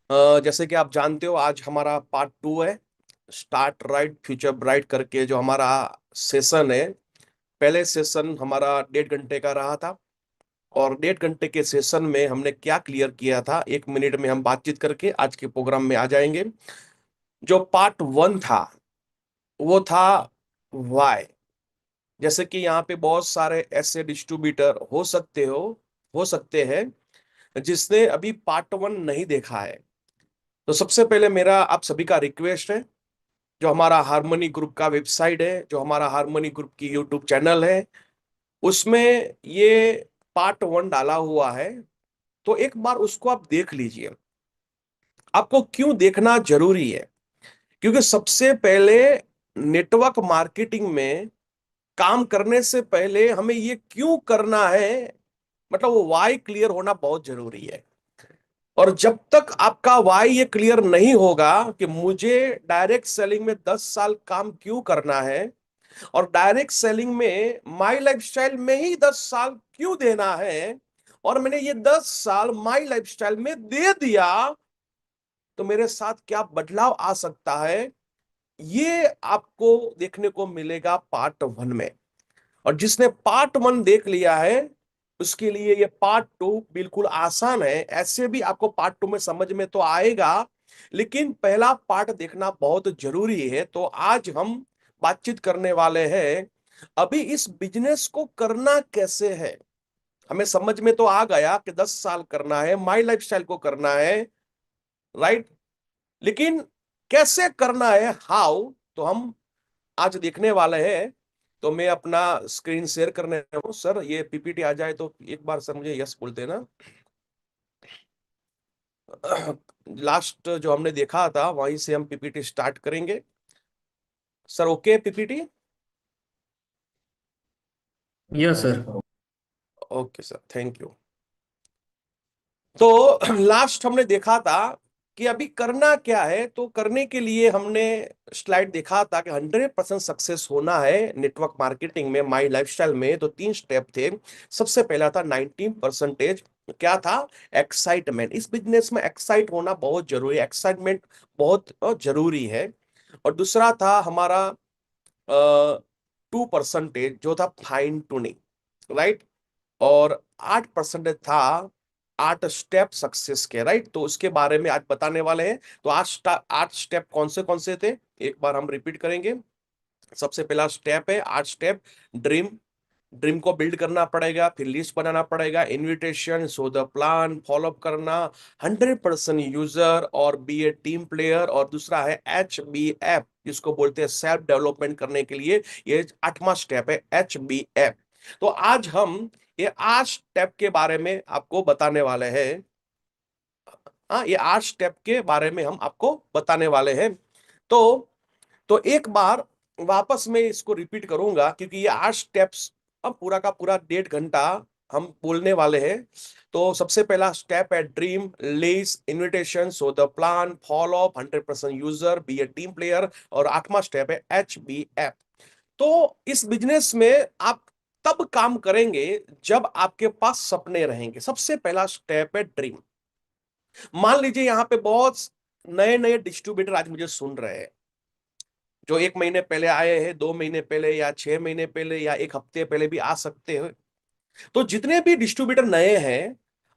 जैसे कि आप जानते हो आज हमारा पार्ट 2 है। स्टार्ट राइट फ्यूचर ब्राइट करके जो हमारा सेशन है। पहले सेशन हमारा 1.5 घंटे का रहा था। और 1.5 घंटे के सेशन में हमने क्या क्लियर किया था, 1 मिनट में हम बातचीत करके आज के प्रोग्राम में आ जाएंगे। जो पार्ट 1 था वो था वाई। जैसे कि यहाँ पे बहुत सारे ऐसे डिस्ट्रीब्यूटर हो सकते हैं जिसने अभी पार्ट 1 नहीं देखा है। तो सबसे पहले मेरा आप सभी का रिक्वेस्ट है, जो हमारा हार्मनी ग्रुप का वेबसाइट है, जो हमारा हार्मनी ग्रुप की यूट्यूब चैनल है, उसमें ये पार्ट 1 डाला हुआ है। तो एक बार उसको आप देख लीजिए। आपको क्यों देखना जरूरी है? क्योंकि सबसे पहले नेटवर्क मार्केटिंग में काम करने से पहले हमें ये क्यों करना है, मतलब वो वाई क्लियर होना बहुत जरूरी है। और जब तक आपका वाई ये क्लियर नहीं होगा कि मुझे डायरेक्ट सेलिंग में 10 साल काम क्यों करना है, और डायरेक्ट सेलिंग में माई लाइफस्टाइल में ही 10 साल क्यों देना है, और मैंने ये 10 साल माई लाइफस्टाइल में दे दिया तो मेरे साथ क्या बदलाव आ सकता है, ये आपको देखने को मिलेगा पार्ट 1 में। और जिसने पार्ट 1 देख लिया है उसके लिए ये पार्ट 2 बिल्कुल आसान है। ऐसे भी आपको पार्ट 2 में समझ में तो आएगा, लेकिन पहला पार्ट देखना बहुत जरूरी है। तो आज हम बातचीत करने वाले हैं अभी इस बिजनेस को करना कैसे है। हमें समझ में तो आ गया कि 10 साल करना है, माई लाइफस्टाइल को करना है, राइट। लेकिन कैसे करना है, हाउ, तो हम आज देखने वाले हैं। तो मैं अपना स्क्रीन शेयर करने हूँ। सर ये पीपीटी आ जाए तो एक बार सर मुझे यस बोल देना। लास्ट जो हमने देखा था वहीं से हम पीपीटी स्टार्ट करेंगे। Sir okay PPT? Yes sir. Okay sir, thank you. तो लास्ट हमने देखा था कि अभी करना क्या है। तो करने के लिए हमने स्लाइड देखा था कि 100% सक्सेस होना है नेटवर्क मार्केटिंग में, माई लाइफस्टाइल में। तो 3 स्टेप थे। सबसे पहला था 19%। क्या था? एक्साइटमेंट। इस बिजनेस में एक्साइट होना बहुत जरूरी है, एक्साइटमेंट बहुत जरूरी है। और दूसरा था हमारा 2% जो था फाइन ट्यूनिंग, राइट। और 8% था 8 स्टेप सक्सेस के, राइट। तो उसके बारे में आज बताने वाले हैं। तो 8 स्टेप कौन से थे, एक बार हम रिपीट करेंगे। सबसे पहला स्टेप है 8 स्टेप। ड्रीम। ड्रीम को बिल्ड करना पड़ेगा, फिर लिस्ट बनाना पड़ेगा, invitation, show the plan, follow up करना, 100% यूजर और बी ए टीम प्लेयर। और दूसरा है HBF, जिसको बोलते हैं सेल्फ डेवलपमेंट करने के लिए। ये 8वां स्टेप है, HBF। तो आज हम ये 8 स्टेप के बारे में आपको बताने वाले हैं। हाँ, ये 8 स्टेप के बारे में हम आपको बताने वाले हैं। तो एक बार वापस मैं इसको रिपीट करूंगा, क्योंकि ये 8 स्टेप्स अब पूरा का पूरा 1.5 घंटा हम बोलने वाले हैं। तो सबसे पहला स्टेप है dream, list, invitation, show the plan, follow up, 100% user, be a team player. और 8वां स्टेप है HBF। तो इस बिजनेस में आप तब काम करेंगे जब आपके पास सपने रहेंगे। सबसे पहला स्टेप है ड्रीम। मान लीजिए यहाँ पे बहुत नए नए डिस्ट्रीब्यूटर आज मुझे सुन रहे हैं, जो 1 महीने पहले आए हैं, 2 महीने पहले, या 6 महीने पहले, या एक हफ्ते पहले भी आ सकते हैं। तो जितने भी डिस्ट्रीब्यूटर नए हैं,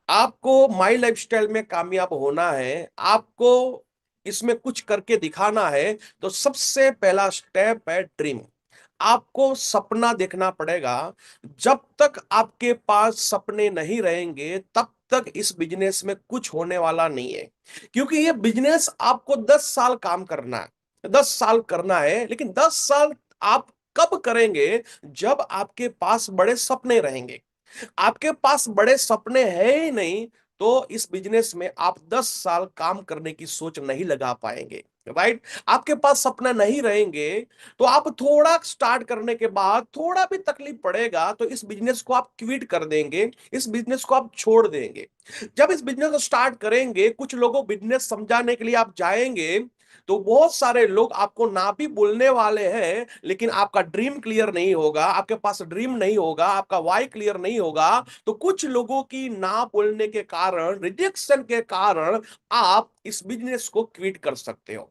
आपको माई लाइफस्टाइल में कामयाब होना है, आपको इसमें कुछ करके दिखाना है। तो सबसे पहला स्टेप है ड्रीम। आपको सपना देखना पड़ेगा। जब तक आपके पास सपने नहीं रहेंगे तब तक इस बिजनेस में कुछ होने वाला नहीं है। क्योंकि ये बिजनेस आपको 10 साल काम करना है, 10 साल करना है। लेकिन 10 साल आप कब करेंगे? जब आपके पास बड़े सपने रहेंगे। आपके पास बड़े सपने हैं ही नहीं, तो इस बिजनेस में आप 10 साल काम करने की सोच नहीं लगा पाएंगे, राइट। आपके पास सपना नहीं रहेंगे तो आप थोड़ा स्टार्ट करने के बाद थोड़ा भी तकलीफ पड़ेगा तो इस बिजनेस को आप क्विट कर देंगे, इस बिजनेस को आप छोड़ देंगे। जब इस बिजनेस को स्टार्ट करेंगे, कुछ लोगों बिजनेस समझाने के लिए आप जाएंगे, तो बहुत सारे लोग आपको ना भी बोलने वाले हैं, लेकिन आपका ड्रीम क्लियर नहीं होगा, आपके पास ड्रीम नहीं होगा, आपका वाई क्लियर नहीं होगा। तो कुछ लोगों की ना बोलने के कारण, रिजेक्शन के कारण आप इस बिजनेस को क्विट कर सकते हो।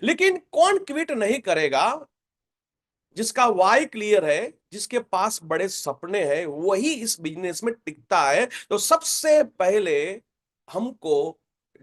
लेकिन कौन क्विट नहीं करेगा? जिसका वाई क्लियर है, जिसके पास बड़े सपने हैं, वही इस बिजनेस में टिकता है। तो सबसे पहले हमको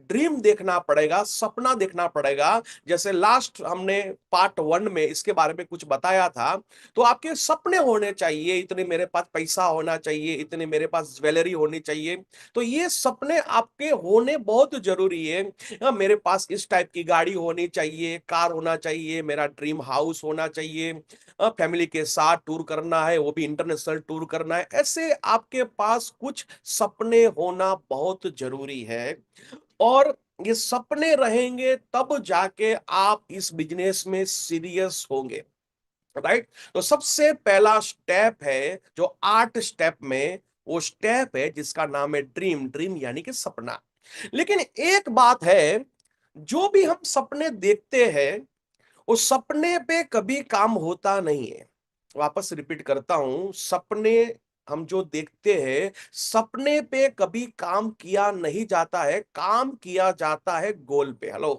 ड्रीम देखना पड़ेगा, सपना देखना पड़ेगा। जैसे लास्ट हमने पार्ट 1 में इसके बारे में कुछ बताया था। तो आपके सपने होने चाहिए, इतने मेरे पास पैसा होना चाहिए, इतने मेरे पास ज्वेलरी होनी चाहिए। तो ये सपने आपके होने बहुत जरूरी है। मेरे पास इस टाइप की गाड़ी होनी चाहिए, कार होना चाहिए, मेरा ड्रीम हाउस होना चाहिए, फैमिली के साथ टूर करना है, वो भी इंटरनेशनल टूर करना है। ऐसे आपके पास कुछ सपने होना बहुत जरूरी है। और ये सपने रहेंगे तब जाके आप इस बिजनेस में सीरियस होंगे, राइट। तो सबसे पहला स्टेप है जो 8 स्टेप में, वो स्टेप है जिसका नाम है ड्रीम। ड्रीम यानी कि सपना। लेकिन एक बात है, जो भी हम सपने देखते हैं उस सपने पे कभी काम होता नहीं है। वापस रिपीट करता हूं, सपने हम जो देखते हैं, सपने पे कभी काम किया नहीं जाता है, काम किया जाता है गोल पे। हेलो,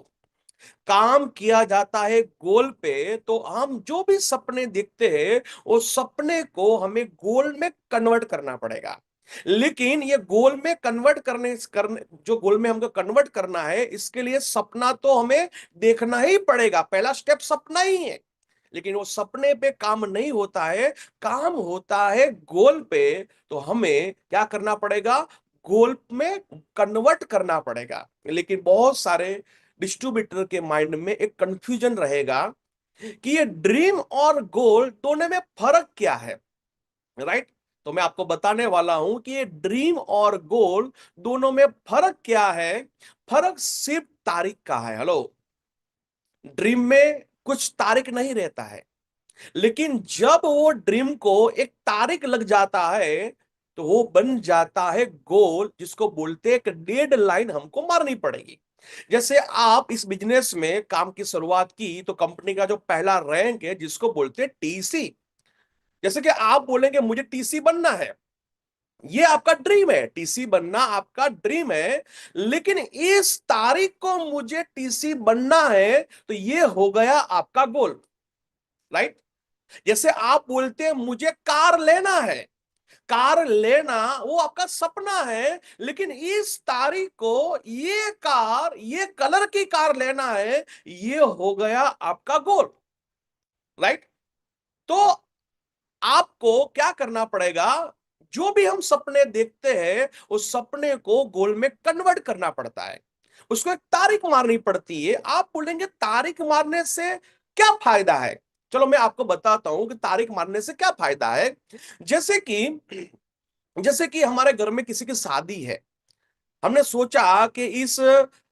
काम किया जाता है गोल पे। तो हम जो भी सपने देखते हैं, उस सपने को हमें गोल में कन्वर्ट करना पड़ेगा। लेकिन ये गोल में कन्वर्ट करने जो गोल में हमको कन्वर्ट करना है, इसके लिए सपना तो हमें देखना ही पड़ेगा। पहला स्टेप सपना ही है। लेकिन वो सपने पे काम नहीं होता है, काम होता है गोल पे। तो हमें क्या करना पड़ेगा? गोल में कन्वर्ट करना पड़ेगा। लेकिन बहुत सारे डिस्ट्रीब्यूटर के माइंड में एक कंफ्यूजन रहेगा कि ये ड्रीम और गोल दोनों में फर्क क्या है, राइट। तो मैं आपको बताने वाला हूं कि ये ड्रीम और गोल दोनों में फर्क क्या है। फर्क सिर्फ तारीख का है। हेलो, ड्रीम में कुछ तारीख नहीं रहता है, लेकिन जब वो ड्रीम को एक तारीख लग जाता है, तो वो बन जाता है गोल, जिसको बोलते हैं एक डेड लाइन हमको मारनी पड़ेगी। जैसे आप इस बिजनेस में काम की शुरुआत की, तो कंपनी का जो पहला रैंक है जिसको बोलते हैं टीसी। जैसे कि आप बोलेंगे मुझे टीसी बनना है, ये आपका ड्रीम है, टीसी बनना आपका ड्रीम है। लेकिन इस तारीख को मुझे टीसी बनना है, तो ये हो गया आपका गोल, राइट। जैसे आप बोलते हैं मुझे कार लेना है, कार लेना वो आपका सपना है। लेकिन इस तारीख को ये कार, ये कलर की कार लेना है, ये हो गया आपका गोल, राइट। तो आपको क्या करना पड़ेगा? जो भी हम सपने देखते हैं, उस सपने को गोल में कन्वर्ट करना पड़ता है, उसको एक तारीख मारनी पड़ती है। आप बोलेंगे तारीख मारने से क्या फायदा है? चलो मैं आपको बताता हूं कि तारीख मारने से क्या फायदा है। जैसे कि जैसे कि हमारे घर में किसी की शादी है, हमने सोचा कि इस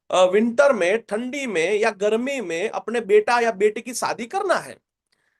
विंटर में, ठंडी में या गर्मी में अपने बेटा या बेटी की शादी करना है।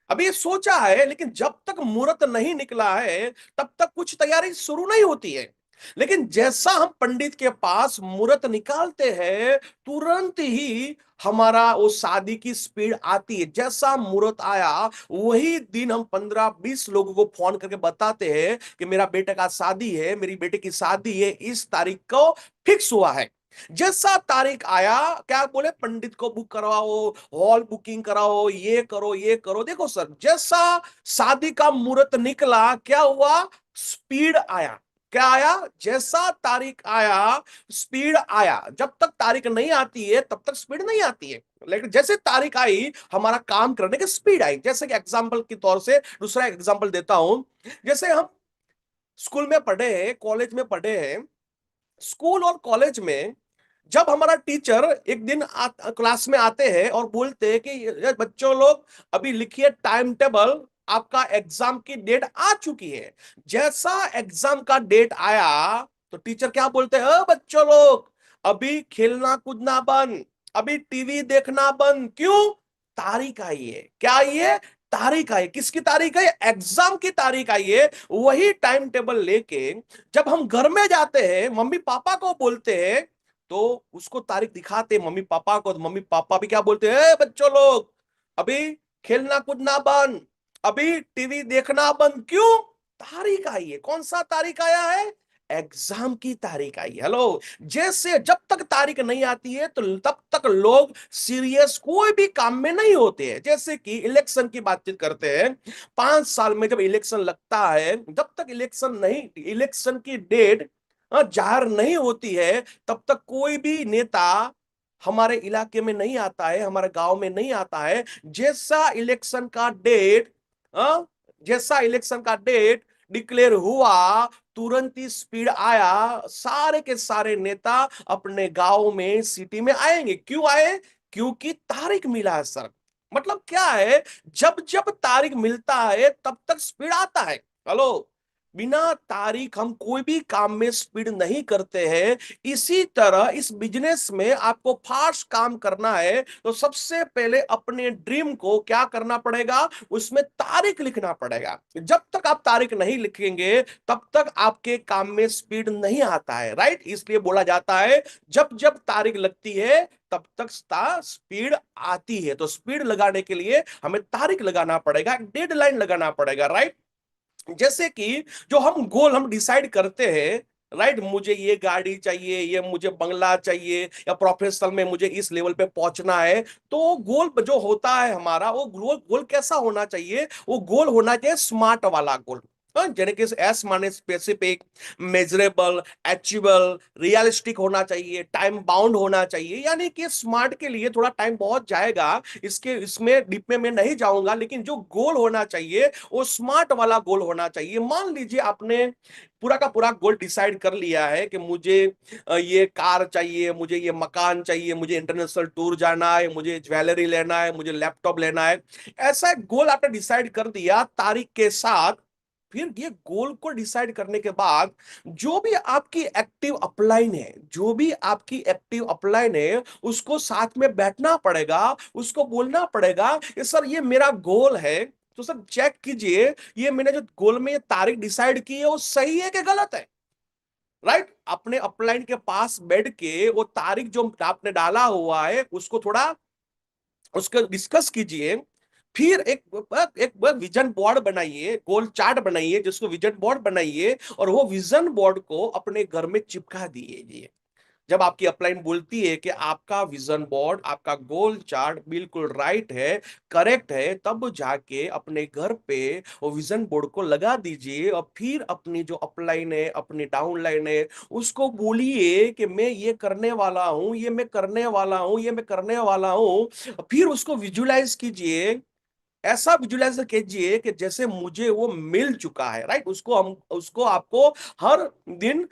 अभी ये सोचा है, लेकिन जब तक मुहूर्त नहीं निकला है, तब तक कुछ तैयारी शुरू नहीं होती है। लेकिन जैसा हम पंडित के पास मुहूर्त निकालते हैं, तुरंत ही हमारा वो शादी की स्पीड आती है। जैसा मुहूर्त आया, वही दिन हम 15-20 लोगों को फोन करके बताते हैं कि मेरा बेटे का शादी है, मेरी बेटी की शादी है, इस तारीख को फिक्स हुआ है। जैसा तारीख आया, क्या बोले, पंडित को बुक करवाओ, हॉल बुकिंग कराओ, ये करो ये करो। देखो सर, जैसा शादी का मुहूर्त निकला, क्या हुआ? स्पीड आया। क्या आया? जैसा तारीख आया, स्पीड आया। जब तक तारीख नहीं आती है, तब तक स्पीड नहीं आती है। लेकिन जैसे तारीख आई, हमारा काम करने की स्पीड आई। जैसे कि एग्जांपल के तौर से दूसरा एग्जांपल देता हूं। जैसे हम स्कूल में पढ़े हैं, कॉलेज में पढ़े हैं। स्कूल और कॉलेज में जब हमारा टीचर एक दिन क्लास में आते हैं और बोलते हैं कि ये बच्चों लोग, अभी लिखिए टाइम टेबल, आपका एग्जाम की डेट आ चुकी है। जैसा एग्जाम का डेट आया, तो टीचर क्या बोलते हैं? बच्चों लोग, अभी खेलना कूदना बंद, अभी टीवी देखना बंद। क्यों? तारीख आई है। क्या आई है? तारीख आई। किसकी तारीख है? एग्जाम की तारीख आई है। वही टाइम टेबल लेके जब हम घर में जाते हैं, मम्मी पापा को बोलते हैं, तो उसको तारीख दिखाते मम्मी पापा को, तो मम्मी पापा भी क्या बोलते हैं, बच्चों लोग अभी खेलना कूदना बंद, अभी टीवी देखना बंद, क्यों? तारीख आई है। कौन सा तारीख आया है? एग्जाम की तारीख आई है। हेलो, जैसे जब तक तारीख नहीं आती है तो तब तक लोग सीरियस कोई भी काम में नहीं होते हैं। जैसे कि इलेक्शन की बातचीत करते हैं, 5 साल में जब इलेक्शन लगता है, जब तक इलेक्शन की डेट जाहिर नहीं होती है, तब तक कोई भी नेता हमारे इलाके में नहीं आता है, हमारे गांव में नहीं आता है। अ, जैसा इलेक्शन का डेट डिक्लेयर हुआ, तुरंत ही स्पीड आया, सारे के सारे नेता अपने गांव में सिटी में आएंगे। क्यों आए? क्योंकि तारीख मिला है सर। मतलब क्या है, जब जब तारीख मिलता है तब तक स्पीड आता है। हेलो, बिना तारीख हम कोई भी काम में स्पीड नहीं करते हैं। इसी तरह इस बिजनेस में आपको फास्ट काम करना है तो सबसे पहले अपने ड्रीम को क्या करना पड़ेगा, उसमें तारीख लिखना पड़ेगा। जब तक आप तारीख नहीं लिखेंगे तब तक आपके काम में स्पीड नहीं आता है, राइट? इसलिए बोला जाता है जब जब तारीख लगती है तब तक स्पीड आती है। तो स्पीड लगाने के लिए हमें तारीख लगाना पड़ेगा, डेडलाइन लगाना पड़ेगा, राइट? जैसे कि जो हम डिसाइड करते हैं, राइट, मुझे ये गाड़ी चाहिए, ये मुझे बंगला चाहिए, या प्रोफेशनल में मुझे इस लेवल पे पहुंचना है, तो गोल जो होता है हमारा, वो गोल गोल कैसा होना चाहिए? वो गोल होना चाहिए स्मार्ट वाला गोल। यानी कि एस माने स्पेसिफिक, मेजरेबल, अचीवेबल, रियलिस्टिक होना चाहिए, टाइम बाउंड होना चाहिए। यानी कि स्मार्ट के लिए थोड़ा टाइम बहुत जाएगा, इसके इसमें डीप में मैं नहीं जाऊंगा, लेकिन जो गोल होना चाहिए वो स्मार्ट वाला गोल होना चाहिए। मान लीजिए आपने पूरा का पूरा गोल डिसाइड कर लिया है कि मुझे ये कार चाहिए, मुझे ये मकान चाहिए, मुझे इंटरनेशनल टूर जाना है, मुझे ज्वेलरी लेना है, मुझे लैपटॉप लेना है। ऐसा एक गोल आपने डिसाइड कर दिया तारीख के साथ। फिर ये गोल को डिसाइड करने के बाद जो भी आपकी एक्टिव अपलाइन है उसको साथ में बैठना पड़ेगा, उसको बोलना पड़ेगा कि सर ये मेरा गोल है, तो सर चेक कीजिए ये मैंने जो गोल में ये तारीख डिसाइड की है वो सही है कि गलत है, राइट? अपने अपलाइन के पास बैठ के वो तारीख जो आपने डाला हुआ है उसको थोड़ा उसको डिस्कस कीजिए। फिर एक विजन बोर्ड बनाइए, गोल चार्ट बनाइए, जिसको विजन बोर्ड बनाइए, और वो विजन बोर्ड को अपने घर में चिपका दीजिए। जब आपकी अपलाइन बोलती है कि आपका विजन बोर्ड, आपका गोल चार्ट बिल्कुल राइट है, करेक्ट है, तब जाके अपने घर पे वो विजन बोर्ड को लगा दीजिए। और फिर अपनी जो अपलाइन है, अपनी डाउनलाइन है, उसको बोलिए कि मैं ये करने वाला हूं, ये मैं करने वाला हूं, ये मैं करने वाला हूं। फिर उसको विजुलाइज कीजिए, ऐसा विजुलाइज कीजिए कि जैसे मुझे वो मिल चुका है, राइट? उसको आपको हर दिन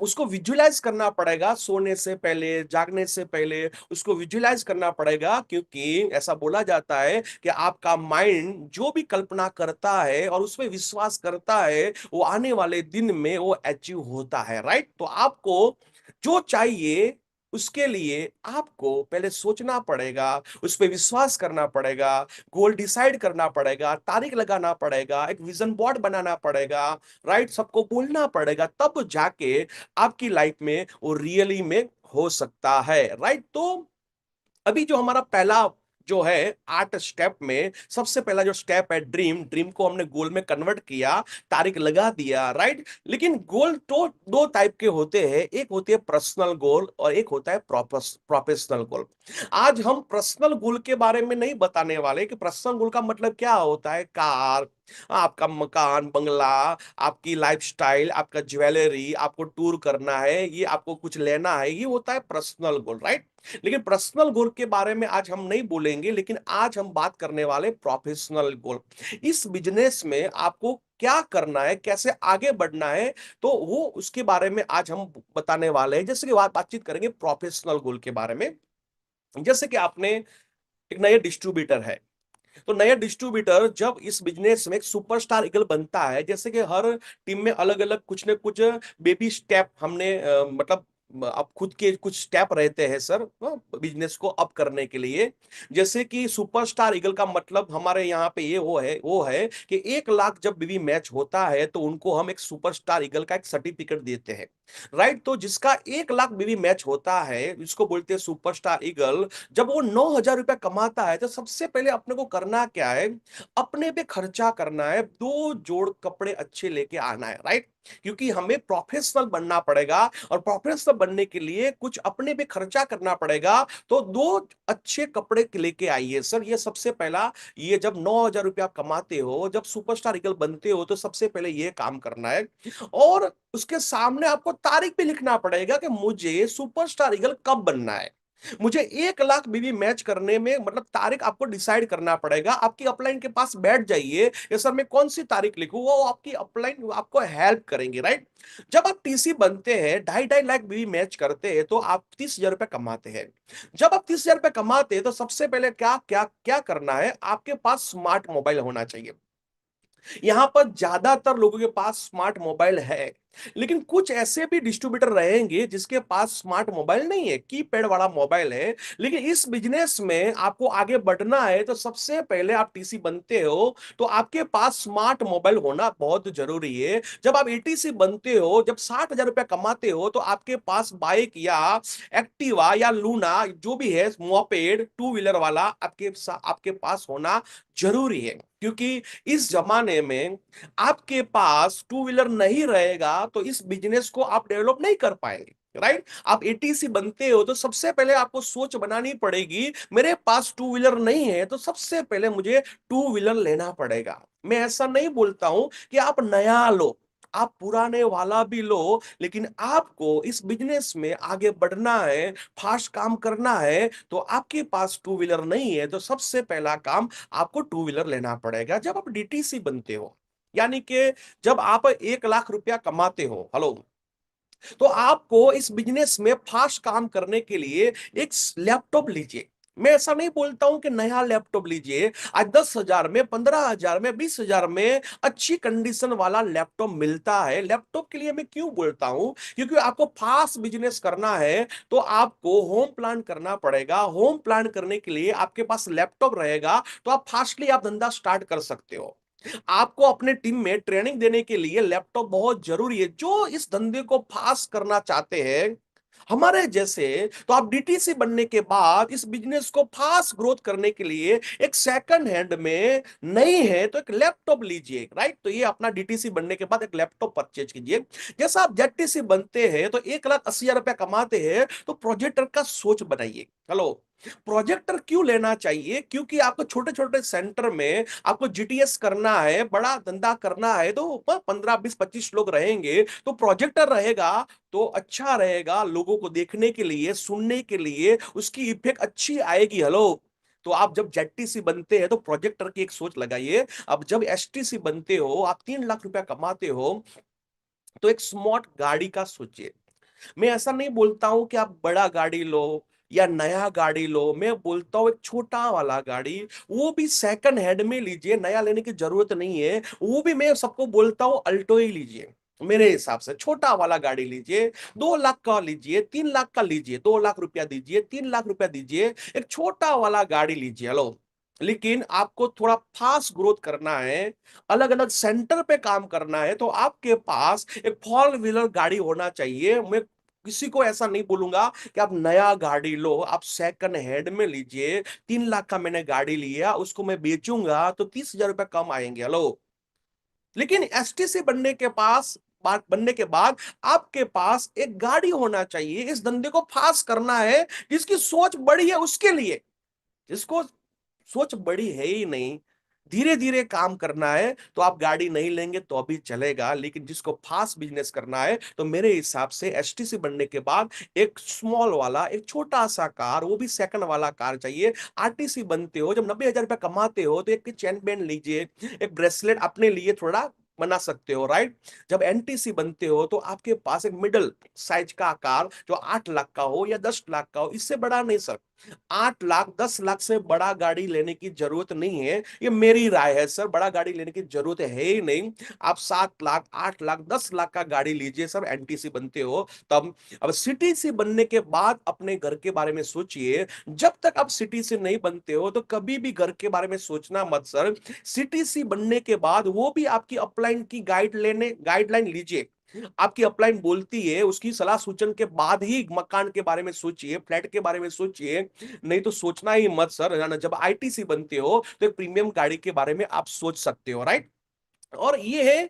उसको विजुलाइज करना पड़ेगा, सोने से पहले, जागने से पहले उसको विजुलाइज करना पड़ेगा। क्योंकि ऐसा बोला जाता है कि आपका माइंड जो भी कल्पना करता है और उस पर विश्वास करता है वो आने वाले दिन में वो अचीव होता है, राइट? तो आपको जो चाहिए उसके लिए आपको पहले सोचना पड़ेगा, उस पर विश्वास करना पड़ेगा, गोल डिसाइड करना पड़ेगा, तारीख लगाना पड़ेगा, एक विजन बोर्ड बनाना पड़ेगा, राइट? सबको बोलना पड़ेगा, तब जाके आपकी लाइफ में वो रियली में हो सकता है, राइट? तो अभी जो हमारा पहला जो है 8 स्टेप में सबसे पहला जो स्टेप है ड्रीम, ड्रीम को हमने गोल में कन्वर्ट किया, तारीख लगा दिया, राइट? लेकिन गोल तो दो टाइप के होते हैं, एक होती है पर्सनल गोल और एक होता है प्रोफेशनल गोल। आज हम पर्सनल गोल के बारे में नहीं बताने वाले कि पर्सनल गोल का मतलब क्या होता है, कार, आपका मकान बंगला, आपकी लाइफस्टाइल, आपका ज्वेलरी, आपको टूर करना है, ये आपको कुछ लेना है, ये होता है पर्सनल गोल, राइट? लेकिन पर्सनल गोल के बारे में आज हम नहीं बोलेंगे, लेकिन आज हम बात करने वाले प्रोफेशनल गोल। इस बिजनेस में आपको क्या करना है, कैसे आगे बढ़ना है, तो वो उसके बारे में आज हम बताने वाले हैं। जैसे कि बातचीत करेंगे प्रोफेशनल गोल के बारे में। जैसे कि आपने एक नया डिस्ट्रीब्यूटर है, तो नया डिस्ट्रीब्यूटर जब इस बिजनेस में एक सुपरस्टार ईगल बनता है, जैसे कि हर टीम में अलग अलग कुछ न कुछ बेबी स्टेप हमने मतलब अब खुद के कुछ स्टेप रहते हैं सर बिजनेस को अप करने के लिए। जैसे कि सुपरस्टार ईगल का मतलब हमारे यहाँ पे ये वो है कि 1 लाख जब बीवी मैच होता है तो उनको हम एक सुपरस्टार ईगल का एक सर्टिफिकेट देते हैं। राइट, तो जिसका 1 लाख बीवी मैच होता है इसको बोलते हैं सुपरस्टार ईगल। जब वो 9,000 रुपया कमाता है तो सबसे पहले अपने को करना क्या है, अपने पे खर्चा करना है, 2 जोड़ कपड़े अच्छे लेके आना है। राइट, क्योंकि हमें प्रोफेशनल बनना पड़ेगा और प्रोफेशनल बनने के लिए कुछ अपने पे खर्चा करना पड़ेगा। तो 2 अच्छे कपड़े लेके आइए सर, ये सबसे पहला। ये जब 9,000 रुपया आप कमाते हो, जब सुपरस्टार ईगल बनते हो, तो सबसे पहले ये काम करना है। और उसके सामने आपको तारीख भी लिखना पड़ेगा कि मुझे सुपरस्टार ईगल कब बनना है। मुझे 1 लाख बीवी मैच करने में मतलब तारीख आपको डिसाइड करना पड़ेगा। आपकी अपलाइन के पास बैठ जाइए, ये सर मैं कौन सी तारीख लिखूं, वो आपकी अपलाइन आपको हेल्प करेंगे। राइट, जब आप टीसी बनते हैं, 2.5 लाख बीवी मैच करते हैं, तो आप 30,000 रुपए कमाते हैं। जब आप 30,000 रुपए कमाते हैं तो सबसे पहले क्या क्या क्या करना है, आपके पास स्मार्ट मोबाइल होना चाहिए। यहां पर ज्यादातर लोगों के पास स्मार्ट मोबाइल है, लेकिन कुछ ऐसे भी डिस्ट्रीब्यूटर रहेंगे जिसके पास स्मार्ट मोबाइल नहीं है, कीपैड वाला मोबाइल है। लेकिन इस बिजनेस में आपको आगे बढ़ना है तो सबसे पहले आप टीसी बनते हो तो आपके पास स्मार्ट मोबाइल होना बहुत जरूरी है। जब आप एटीसी बनते हो, जब 60,000 रुपया कमाते हो, तो आपके पास बाइक या एक्टिवा या लूना जो भी है, मोपेड, टू व्हीलर वाला आपके पास होना जरूरी है। क्योंकि इस जमाने में आपके पास टू व्हीलर नहीं रहेगा तो इस बिजनेस को आप डेवलप नहीं कर पाएंगे। राइट, आप एटीसी बनते हो तो सबसे पहले आपको सोच बनानी पड़ेगी, मेरे पास टू व्हीलर नहीं है तो सबसे पहले मुझे टू व्हीलर लेना पड़ेगा। मैं ऐसा नहीं बोलता हूं कि आप नया लो, आप पुराने वाला भी लो, लेकिन आपको इस बिजनेस में आगे बढ़ना है, फास्ट काम करना है, तो आपके पास टू व्हीलर नहीं है तो सबसे पहला काम आपको टू व्हीलर लेना पड़ेगा। जब आप डीटीसी बनते हो, यानी कि जब आप 1 लाख रुपया कमाते हो, हेलो, तो आपको इस बिजनेस में फास्ट काम करने के लिए एक लैपटॉप लीजिए। मैं ऐसा नहीं बोलता हूं कि नया लैपटॉप लीजिए। आज 10,000 में, 15,000 में, 20,000 में अच्छी कंडीशन वाला लैपटॉप मिलता है। लैपटॉप के लिए मैं क्यों बोलता हूं, क्योंकि आपको फास्ट बिजनेस करना है तो आपको होम प्लान करना पड़ेगा। होम प्लान करने के लिए आपके पास लैपटॉप रहेगा तो आप फास्टली आप धंधा स्टार्ट कर सकते हो। आपको अपने टीम में ट्रेनिंग देने के लिए लैपटॉप बहुत जरूरी है। जो इस धंधे को फास्ट करना चाहते हैं हमारे जैसे, तो आप डीटीसी बनने के बाद इस बिजनेस को फास्ट ग्रोथ करने के लिए एक सेकंड हैंड में नहीं है तो एक लैपटॉप लीजिए। राइट, तो ये अपना डीटीसी बनने के बाद एक लैपटॉप परचेज कीजिए। जैसा आप जेटीसी बनते हैं तो 1,80,000 रुपया कमाते हैं तो प्रोजेक्टर का सोच बनाइए। हेलो, प्रोजेक्टर क्यों लेना चाहिए, क्योंकि आपको छोटे छोटे सेंटर में आपको जीटीएस करना है, बड़ा धंधा करना है, तो 15, 20, 25 लोग रहेंगे तो प्रोजेक्टर रहेगा तो अच्छा रहेगा, लोगों को देखने के लिए, सुनने के लिए उसकी इफेक्ट अच्छी आएगी। हेलो, तो आप जब जेटीसी बनते हैं तो प्रोजेक्टर की एक सोच लगाइए। अब जब एसटीसी बनते हो, आप 3 लाख रुपया कमाते हो, तो एक स्मार्ट गाड़ी का सोचिए। मैं ऐसा नहीं बोलता हूं कि आप बड़ा गाड़ी लो या नया गाड़ी लो, मैं बोलता हूं एक छोटा वाला गाड़ी, वो भी सेकंड हैंड में लीजिए, नया लेने की जरूरत नहीं है। वो भी मैं सबको बोलता हूं अल्टो ही लीजिए। मेरे हिसाब से छोटा वाला गाड़ी लीजिए, 2 लाख का लीजिए, 3 लाख का लीजिए, 2 लाख रुपया दीजिए, 3 लाख रुपया दीजिए, एक छोटा वाला गाड़ी लीजिए। हेलो, लेकिन आपको थोड़ा फास्ट ग्रोथ करना है, अलग अलग सेंटर पे काम करना है, तो आपके पास एक फोर व्हीलर गाड़ी होना चाहिए। मैं किसी को ऐसा नहीं बोलूंगा कि आप नया गाड़ी लो, आप सेकंड हैंड में लीजिए। 3 लाख का मैंने गाड़ी लिया, उसको मैं बेचूंगा तो 30,000 रुपये कम आएंगे। हेलो, लेकिन एसटीसी बनने के बाद आपके पास एक गाड़ी होना चाहिए। इस धंधे को फास्ट करना है, जिसकी सोच बड़ी है उसके लिए। जिसको सोच बड़ी है ही नहीं, धीरे धीरे काम करना है, तो आप गाड़ी नहीं लेंगे तो अभी चलेगा। लेकिन जिसको फास्ट बिजनेस करना है तो मेरे हिसाब से एसटीसी बनने के बाद एक स्मॉल वाला, एक छोटा सा कार, वो भी सेकंड वाला कार चाहिए। आरटीसी बनते हो, जब 90,000 रुपया कमाते हो, तो एक चेन बैंड लीजिए, एक ब्रेसलेट अपने लिए थोड़ा बना सकते हो। राइट, जब एनटीसी बनते हो तो आपके पास एक मिडल साइज का कार जो 8 लाख का हो या 10 लाख का हो, इससे बड़ा नहीं सर। 8 लाख 10 लाख से बड़ा गाड़ी लेने की जरूरत नहीं है, ये मेरी राय है सर, बड़ा गाड़ी लेने की जरूरत है ही नहीं। आप 7 लाख 8 लाख 10 लाख का गाड़ी लीजिए सर, एनटीसी बनते हो तब। अब सीटीसी बनने के बाद अपने घर के बारे में सोचिए। जब तक आप सीटीसी नहीं बनते हो तो कभी भी घर के बारे में सोचना मत सर। सीटीसी बनने के बाद वो भी आपकी अपलाइन की गाइडलाइन लीजिए। आपकी अपलाइन बोलती है, उसकी सलाह सूचन के बाद ही मकान के बारे में सोचिए, फ्लैट के बारे में सोचिए। नहीं तो सोचना ही मत सर, है ना। जब आईटीसी बनते हो तो एक प्रीमियम गाड़ी के बारे में आप सोच सकते हो, राइट। और ये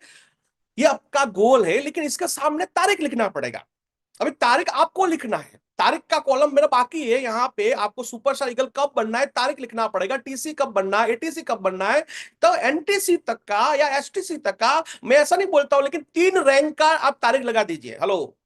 आपका गोल है, लेकिन इसके सामने तारीख लिखना पड़ेगा। अभी तारीख आपको लिखना है, तारीख का कॉलम मेरा बाकी है। यहाँ पे आपको सुपरस्टार ईगल कब बनना है तारीख लिखना पड़ेगा, टीसी कब बनना है, एटीसी कब बनना है। तो एनटीसी तक का या एसटीसी तक का मैं ऐसा नहीं बोलता हूं, लेकिन 3 रैंक का आप तारीख लगा दीजिए। हेलो,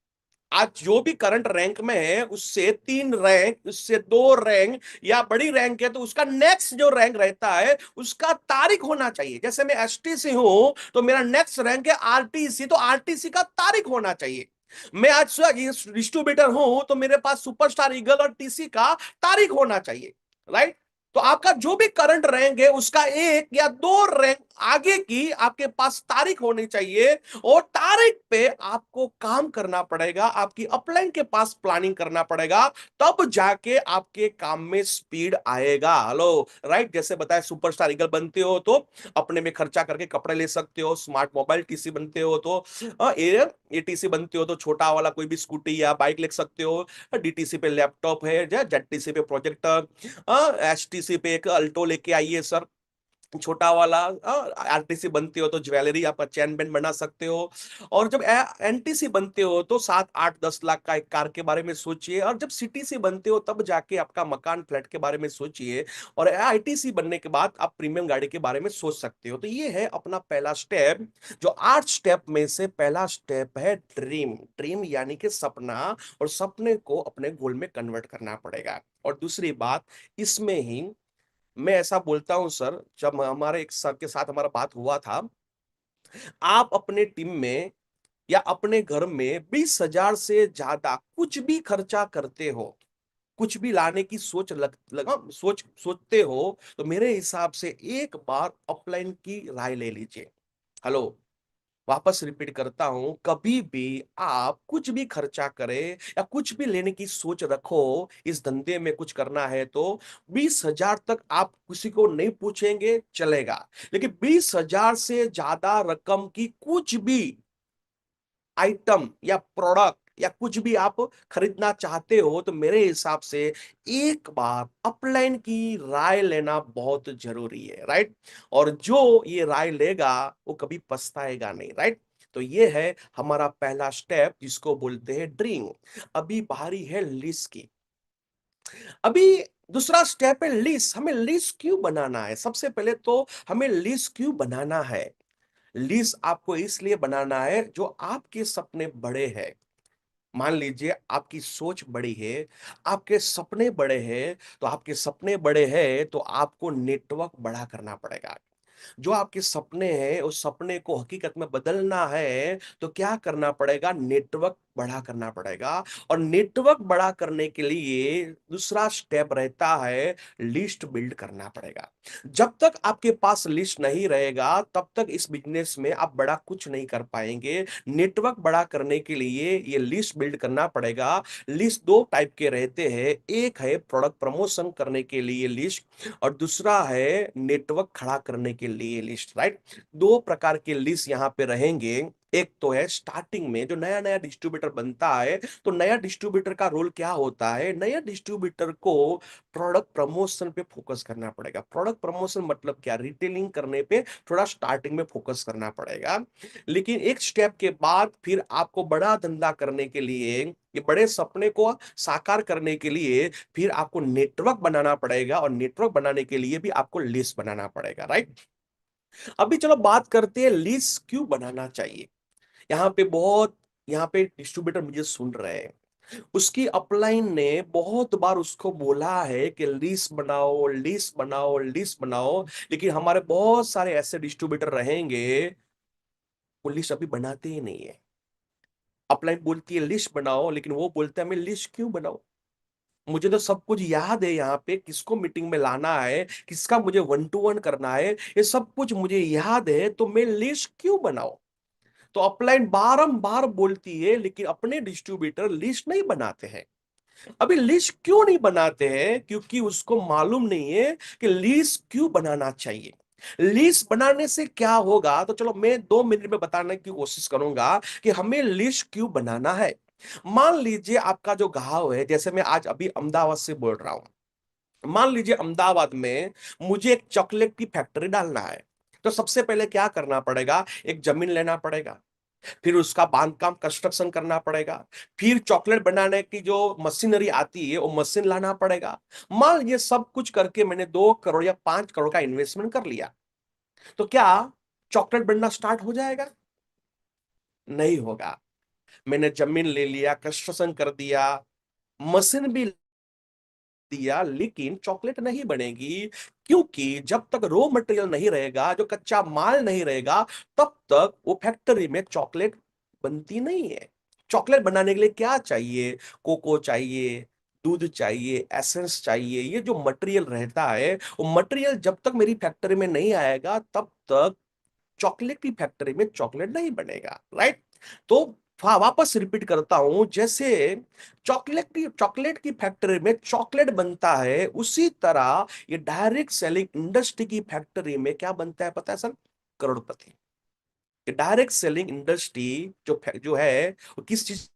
आज जो भी करंट रैंक में है उससे 3 रैंक, उससे 2 रैंक या बड़ी रैंक है तो उसका नेक्स्ट जो रैंक रहता है उसका तारीख होना चाहिए। जैसे मैं एसटीसी हूं तो मेरा नेक्स्ट रैंक है आरटीसी, तो आरटीसी का तारीख होना चाहिए। मैं आज डिस्ट्रीब्यूटर हूं तो मेरे पास सुपरस्टार ईगल और टीसी का तारीख होना चाहिए, राइट। तो आपका जो भी करंट रैंक है उसका 1 या 2 रैंक आगे की आपके पास तारीख होनी चाहिए। और तारीख पे आपको काम करना पड़ेगा, आपकी अपलाइन के पास प्लानिंग करना पड़ेगा, तब जाके आपके काम में स्पीड आएगा। Hello, right. जैसे बताया सुपरस्टार ईगल बनते हो तो अपने में खर्चा करके कपड़े ले सकते हो, स्मार्ट मोबाइल टीसी बनते हो तो एटीसी बनते हो तो छोटा वाला कोई भी स्कूटी या बाइक ले सकते हो। डीटीसी पे लैपटॉप है, जेडटीसी पे प्रोजेक्टर, एचटीसी पे एक अल्टो लेके आइए सर, छोटा वाला। आरटीसी बनते हो तो ज्वेलरी आपका चैन बैंड बना सकते हो। और जब एनटीसी बनते हो तो 7 8 10 लाख का एक कार के बारे में सोचिए। और जब सीटीसी बनते हो तब जाके आपका मकान फ्लैट के बारे में सोचिए। और आईटीसी बनने के बाद आप प्रीमियम गाड़ी के बारे में सोच सकते हो। तो ये है अपना पहला स्टेप। जो 8 स्टेप में से पहला स्टेप है ड्रीम। ड्रीम यानी कि सपना, और सपने को अपने गोल में कन्वर्ट करना पड़ेगा। और दूसरी बात, इसमें ही मैं ऐसा बोलता हूं सर, जब हमारे एक सर के साथ हमारा बात हुआ था, आप अपने टीम में या अपने घर में 20,000 से ज्यादा कुछ भी खर्चा करते हो, कुछ भी लाने की सोचते हो, तो मेरे हिसाब से एक बार अपलाइन की राय ले लीजिए। हेलो, वापस रिपीट करता हूं, कभी भी आप कुछ भी खर्चा करें या कुछ भी लेने की सोच रखो, इस धंधे में कुछ करना है तो 20,000 तक आप किसी को नहीं पूछेंगे चलेगा। लेकिन 20,000 से ज्यादा रकम की कुछ भी आइटम या प्रोडक्ट या कुछ भी आप खरीदना चाहते हो तो मेरे हिसाब से एक बार अपलाइन की राय लेना बहुत जरूरी है, राइट। और जो ये राय लेगा वो कभी पछताएगा नहीं, राइट। तो ये है हमारा पहला स्टेप, जिसको बोलते हैं ड्रीम। अभी बारी है लिस्ट की। अभी दूसरा स्टेप है लिस्ट। हमें लिस्ट क्यों बनाना है? सबसे पहले तो हमें लिस्ट क्यों बनाना है? लिस्ट आपको इसलिए बनाना है, जो आपके सपने बड़े हैं। मान लीजिए आपकी सोच बड़ी है, आपके सपने बड़े हैं, तो आपके सपने बड़े हैं तो आपको नेटवर्क बड़ा करना पड़ेगा। जो आपके सपने हैं उस सपने को हकीकत में बदलना है तो क्या करना पड़ेगा? नेटवर्क बड़ा करना पड़ेगा। और नेटवर्क बड़ा करने के लिए दूसरा स्टेप रहता है लिस्ट बिल्ड करना पड़ेगा। जब तक आपके पास लिस्ट नहीं रहेगा तब तक इस बिजनेस में आप बड़ा कुछ नहीं कर पाएंगे। नेटवर्क बड़ा करने के लिए ये लिस्ट बिल्ड करना पड़ेगा। लिस्ट 2 टाइप के रहते हैं, एक है प्रोडक्ट प्रमोशन करने के लिए लिस्ट, और दूसरा है नेटवर्क खड़ा करने के लिए लिस्ट, राइट। 2 प्रकार के लिस्ट यहाँ पे रहेंगे। एक तो है स्टार्टिंग में जो नया नया डिस्ट्रीब्यूटर बनता है, तो नया डिस्ट्रीब्यूटर का रोल क्या होता है? नया डिस्ट्रीब्यूटर को प्रोडक्ट प्रमोशन पे फोकस करना पड़ेगा। प्रोडक्ट प्रमोशन मतलब क्या? रिटेलिंग करने पे थोड़ा स्टार्टिंग में फोकस करना पड़ेगा। लेकिन एक स्टेप के बाद फिर आपको बड़ा धंधा करने के लिए, ये बड़े सपने को साकार करने के लिए फिर आपको नेटवर्क बनाना पड़ेगा, और नेटवर्क बनाने के लिए भी आपको लिस्ट बनाना पड़ेगा, राइट। अभी चलो बात करते हैं लिस्ट क्यों बनाना चाहिए। यहाँ पे बहुत यहाँ पे डिस्ट्रीब्यूटर मुझे सुन रहे हैं, उसकी अपलाइन ने बहुत बार उसको बोला है कि लिस्ट बनाओ, लिस्ट बनाओ, लिस्ट बनाओ। लेकिन हमारे बहुत सारे ऐसे डिस्ट्रीब्यूटर रहेंगे, वो लिस्ट अभी बनाते ही नहीं है। अपलाइन बोलती है लिस्ट बनाओ, लेकिन वो बोलता है मैं लिस्ट क्यों बनाऊं? मुझे तो सब कुछ याद है, यहाँ पे किसको मीटिंग में लाना है, किसका मुझे वन टू वन करना है, ये सब कुछ मुझे याद है, तो मैं लिस्ट क्यों बनाऊं? तो अपलाइन बारंबार बोलती है, लेकिन अपने डिस्ट्रीब्यूटर लिस्ट नहीं बनाते हैं। अभी लिस्ट क्यों नहीं बनाते हैं? क्योंकि उसको मालूम नहीं है कि लिस्ट क्यों बनाना चाहिए। लिस्ट बनाने से क्या होगा, तो चलो मैं 2 मिनट में बताने की कोशिश करूंगा कि हमें लिस्ट क्यों बनाना है। मान लीजिए आपका जो घाव है, जैसे मैं आज अभी अहमदाबाद से बोल रहा हूं, मान लीजिए अहमदाबाद में मुझे एक चॉकलेट की फैक्ट्री डालना है। तो सबसे पहले क्या करना पड़ेगा, एक जमीन लेना पड़ेगा, फिर उसका बांधकाम कंस्ट्रक्शन करना पड़ेगा, फिर चॉकलेट बनाने की जो मशीनरी आती है वो मशीन लाना पड़ेगा। मान लीजिए सब कुछ करके मैंने 2 करोड़ या 5 करोड़ का इन्वेस्टमेंट कर लिया, तो क्या चॉकलेट बनना स्टार्ट हो जाएगा? नहीं होगा। मैंने जमीन ले लिया, कंस्ट्रक्शन कर दिया, मशीन भी दिया, लेकिन चॉकलेट नहीं बनेगी। क्योंकि जब तक रॉ मटेरियल नहीं रहेगा, जो कच्चा माल नहीं रहेगा, तब तक वो फैक्ट्री में चॉकलेट बनती नहीं है। चॉकलेट बनाने के लिए क्या चाहिए? कोको चाहिए, दूध चाहिए, एसेंस चाहिए। ये जो मटेरियल रहता है, वो मटेरियल जब तक मेरी फैक्ट्री में नहीं आएगा, तब तक चॉकलेट की फैक्ट्री में चॉकलेट नहीं बनेगा, राइट? तो वापस रिपीट करता हूं, जैसे चॉकलेट की फैक्ट्री में चॉकलेट बनता है, उसी तरह ये डायरेक्ट सेलिंग इंडस्ट्री की फैक्ट्री में क्या बनता है पता है सर? करोड़पति। डायरेक्ट सेलिंग इंडस्ट्री जो है, वो किस चीज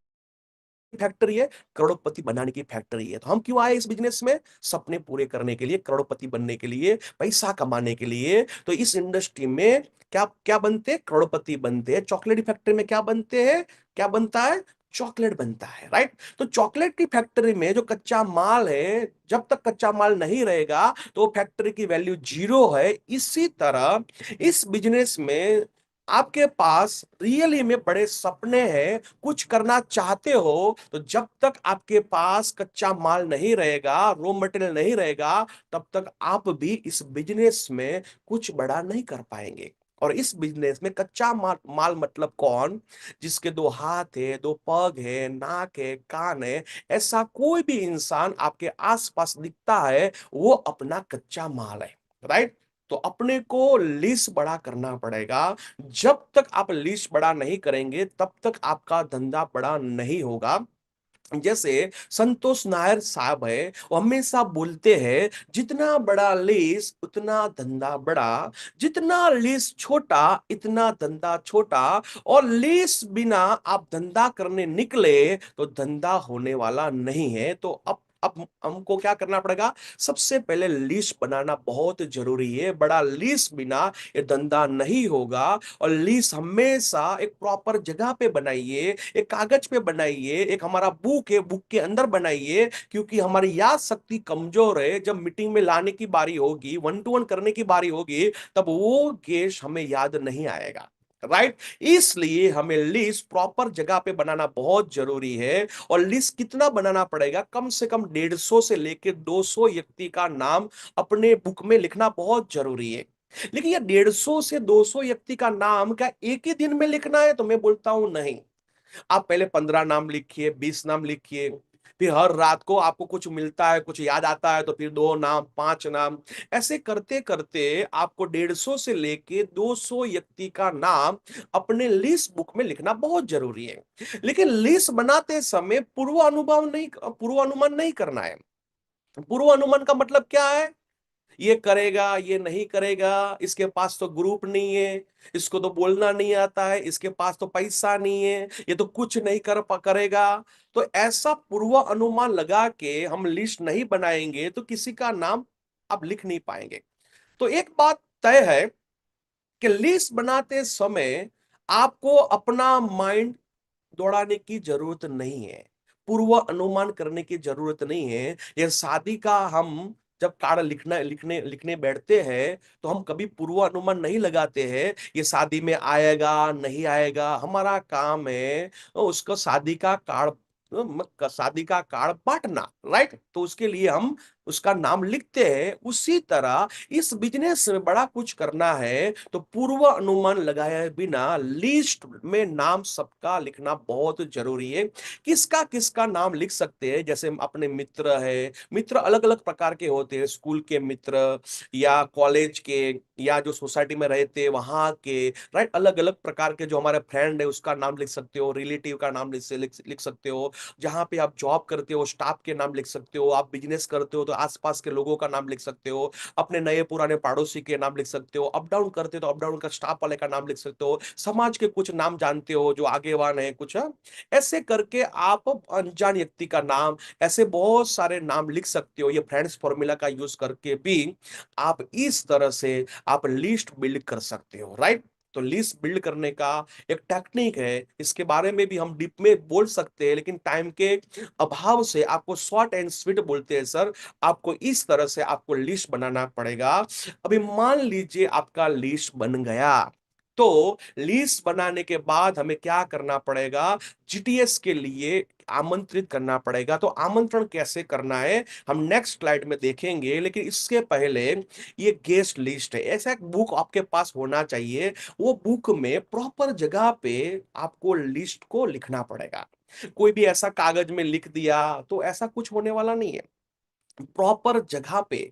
फैक्ट्री है? करोड़पति बनाने की फैक्ट्री है। तो हम क्यों आए इस बिजनेस में? सपने पूरे करने के लिए, करोड़पति बनने के लिए, पैसा कमाने के लिए। तो इस इंडस्ट्री में क्या क्या बनते हैं? करोड़पति बनते हैं। चॉकलेट फैक्ट्री में क्या बनते हैं? क्या बनता है? चॉकलेट बनता है, राइट? तो चॉकलेट की फैक्ट्री में जो कच्चा माल है, जब तक कच्चा माल नहीं रहेगा तो फैक्ट्री की वैल्यू जीरो है। इसी तरह इस बिजनेस में आपके पास रियली में बड़े सपने हैं, कुछ करना चाहते हो, तो जब तक आपके पास कच्चा माल नहीं रहेगा, रॉ मटेरियल नहीं रहेगा, तब तक आप भी इस बिजनेस में कुछ बड़ा नहीं कर पाएंगे। और इस बिजनेस में कच्चा माल मतलब कौन? जिसके 2 हाथ है, 2 पग है, नाक है, कान है, ऐसा कोई भी इंसान आपके आसपास दिखता है, वो अपना कच्चा माल है, राइट? तो अपने को लिस्ट बड़ा करना पड़ेगा। जब तक आप लिस्ट बड़ा नहीं करेंगे, तब तक आपका धंधा बड़ा नहीं होगा। जैसे संतोष नायर साहब है, वो हमेशा बोलते हैं, जितना बड़ा लिस्ट उतना धंधा बड़ा, जितना लिस्ट छोटा इतना धंधा छोटा। और लिस्ट बिना आप धंधा करने निकले तो धंधा होने वाला नहीं है। तो अब हमको क्या करना पड़ेगा? सबसे पहले लिस्ट बनाना बहुत जरूरी है। बड़ा लिस्ट बिना ये धंधा नहीं होगा। और लिस्ट हमेशा एक प्रॉपर जगह पे बनाइए, एक कागज पे बनाइए, एक हमारा बुक है, बुक के अंदर बनाइए। क्योंकि हमारी याद शक्ति कमजोर है, जब मीटिंग में लाने की बारी होगी, वन टू वन करने की बारी होगी, तब वो गेस्ट हमें याद नहीं आएगा, राइट? इसलिए हमें लिस्ट प्रॉपर जगह पे बनाना बहुत जरूरी है। और लिस्ट कितना बनाना पड़ेगा? कम से कम 150 से लेकर 200 व्यक्ति का नाम अपने बुक में लिखना बहुत जरूरी है। लेकिन ये 150 से 200 व्यक्ति का नाम क्या एक ही दिन में लिखना है? तो मैं बोलता हूं नहीं। आप पहले 15 नाम लिखिए, 20 नाम लिखिए, फिर हर रात को आपको कुछ मिलता है, कुछ याद आता है, तो फिर 2 नाम, 5 नाम, ऐसे करते करते आपको 150 से लेके 200 व्यक्ति का नाम अपने लिस्ट बुक में लिखना बहुत जरूरी है। लेकिन लिस्ट बनाते समय पूर्वानुमान नहीं करना है। पूर्वानुमान का मतलब क्या है? ये करेगा, ये नहीं करेगा, इसके पास तो ग्रुप नहीं है, इसको तो बोलना नहीं आता है, इसके पास तो पैसा नहीं है, ये तो कुछ नहीं करेगा। तो ऐसा पूर्व अनुमान लगा के हम लिस्ट नहीं बनाएंगे तो किसी का नाम आप लिख नहीं पाएंगे। तो एक बात तय है कि लिस्ट बनाते समय आपको अपना माइंड दौड़ाने की जरूरत नहीं है, पूर्व अनुमान करने की जरूरत नहीं है। ये शादी का हम जब कार्ड लिखने लिखने बैठते हैं, तो हम कभी पूर्व अनुमान नहीं लगाते हैं ये शादी में आएगा नहीं आएगा। हमारा काम है उसको शादी का कार्ड बांटना, राइट? तो उसके लिए हम उसका नाम लिखते हैं, उसी तरह इस बिजनेस में बड़ा कुछ करना है तो पूर्व अनुमान लगाए बिना लिस्ट में नाम सबका लिखना बहुत जरूरी है। किसका किसका नाम लिख सकते हैं, जैसे अपने मित्र है, मित्र अलग अलग प्रकार के होते हैं, स्कूल के मित्र या कॉलेज के या जो सोसाइटी में रहते हैं वहां के, राइट, अलग अलग प्रकार के जो हमारे फ्रेंड है उसका नाम लिख सकते हो, रिलेटिव का नाम लिख सकते हो, जहां पे आप जॉब करते हो स्टाफ के नाम लिख सकते हो, आप बिजनेस करते हो तो आसपास के लोगों का नाम लिख सकते हो, अपने नए पुराने पड़ोसी के नाम लिख सकते हो, अप डाउन करते हो तो अप डाउन का स्टाफ वाले का नाम लिख सकते हो, समाज के कुछ नाम जानते हो जो आगेवान है कुछ, हाँ? ऐसे करके आप अनजान व्यक्ति का नाम, ऐसे बहुत सारे नाम लिख सकते हो। ये फ्रेंड्स फॉर्मूला का यूज करके भी आप इस तरह से आप लिस्ट बिल्ड कर सकते हो, राइट। तो लिस्ट बिल्ड करने का एक टेक्निक है, इसके बारे में भी हम डीप में बोल सकते हैं, लेकिन टाइम के अभाव से आपको शॉर्ट एंड स्वीट बोलते हैं सर। आपको इस तरह से आपको लिस्ट बनाना पड़ेगा। अभी मान लीजिए आपका लिस्ट बन गया, तो लिस्ट बनाने के बाद हमें क्या करना पड़ेगा, जीटीएस के लिए आमंत्रित करना पड़ेगा। तो आमंत्रण कैसे करना है हम नेक्स्ट स्लाइड में देखेंगे, लेकिन इसके पहले ये गेस्ट लिस्ट है, ऐसा एक बुक आपके पास होना चाहिए। वो बुक में प्रॉपर जगह पे आपको लिस्ट को लिखना पड़ेगा। कोई भी ऐसा कागज में लिख दिया तो ऐसा कुछ होने वाला नहीं है। प्रॉपर जगह पे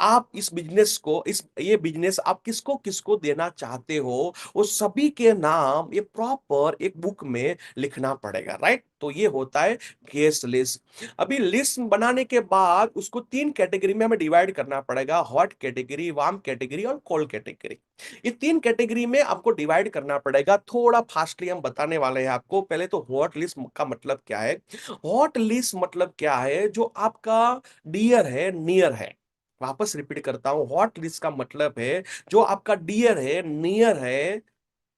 आप इस बिजनेस को, इस ये बिजनेस आप किसको किसको देना चाहते हो, वो सभी के नाम ये प्रॉपर एक बुक में लिखना पड़ेगा, राइट। तो ये होता है गेस्ट लिस्ट। अभी लिस्ट बनाने के बाद उसको तीन कैटेगरी में हमें डिवाइड करना पड़ेगा, हॉट कैटेगरी, वार्म कैटेगरी और कोल्ड कैटेगरी। ये तीन कैटेगरी में आपको डिवाइड करना पड़ेगा। थोड़ा फास्टली हम बताने वाले हैं आपको। पहले तो हॉट लिस्ट का मतलब क्या है। हॉट लिस्ट मतलब क्या है, जो आपका डियर है, नियर है। वापस रिपीट करता हूं, हॉट लिस्ट का मतलब है जो आपका डियर है, नियर है,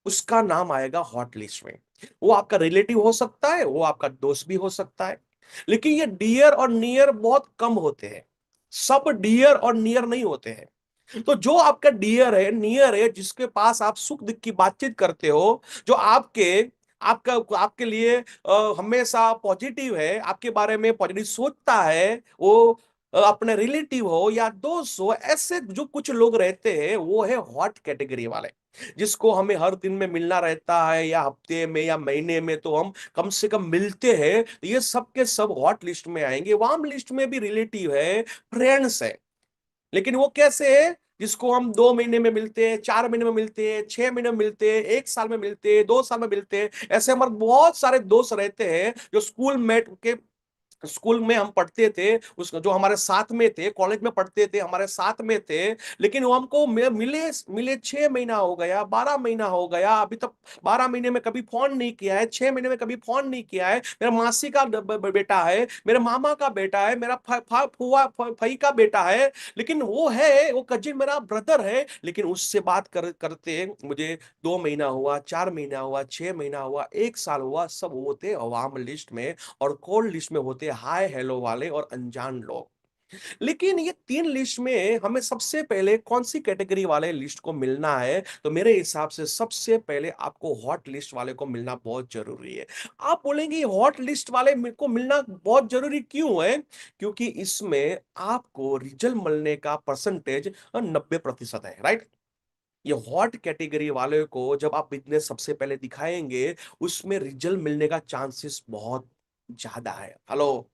उसका नाम आएगा हॉट लिस्ट में। वो आपका रिलेटिव हो सकता है, वो आपका दोस्त भी हो सकता है, लेकिन ये डियर और नियर बहुत कम होते हैं। सब डियर और नियर नहीं होते हैं। तो जो आपका डियर है, नियर है, जिसके पास आप सुख दुख की बातचीत करते हो, जो आपके आपका आपके लिए हमेशा पॉजिटिव है, आपके बारे में पॉजिटिव सोचता है, वो अपने रिलेटिव हो या दोस्त हो, ऐसे जो कुछ लोग रहते हैं वो है हॉट कैटेगरी वाले, जिसको हमें हर दिन में मिलना रहता है या हफ्ते में या महीने में तो हम कम से कम मिलते हैं। तो ये सब के सब हॉट लिस्ट में आएंगे। वार्म लिस्ट में भी रिलेटिव है, फ्रेंड्स है, लेकिन वो कैसे है, जिसको हम 2 महीने में मिलते हैं, 4 महीने में मिलते हैं, 6 महीने में मिलते हैं, 1 साल में मिलते हैं, 2 साल में मिलते हैं। ऐसे हमारे बहुत सारे दोस्त रहते हैं जो स्कूल मेट के, स्कूल में हम पढ़ते थे, उस जो हमारे साथ में थे, कॉलेज में पढ़ते थे हमारे साथ में थे, लेकिन वो हमको मिले मिले 6 महीना हो गया, 12 महीना हो गया, अभी तक 12 महीने में कभी फोन नहीं किया है, 6 महीने में कभी फोन नहीं किया है। मेरा मासी का बेटा है, मेरे मामा का बेटा है, मेरा फुआ फई का बेटा है, लेकिन वो है, वो कजिन मेरा ब्रदर है, लेकिन उससे बात करते मुझे 2 महीना हुआ, 4 महीना हुआ, 6 महीना हुआ, 1 साल हुआ, सब वो थे अवाम लिस्ट में। और कोल्ड लिस्ट में होते हैं हाय हेलो वाले और अनजान लोग। लेकिन ये तीन लिस्ट में हमें सबसे पहले कौन सी कैटेगरी वाले लिस्ट को मिलना है, तो मेरे हिसाब से सबसे पहले आपको हॉट लिस्ट वाले को मिलना बहुत जरूरी है। आप बोलेंगे हॉट लिस्ट वाले को मिलना बहुत जरूरी क्यों है, क्योंकि इसमें आपको रिजल्ट मिलने का परसेंटेज 90% है, राइट। ये हॉट कैटेगरी वाले को जब आप बिजनेस सबसे पहले दिखाएंगे, उसमें रिजल्ट मिलने का चांसेस बहुत ज्यादा है। हेलो।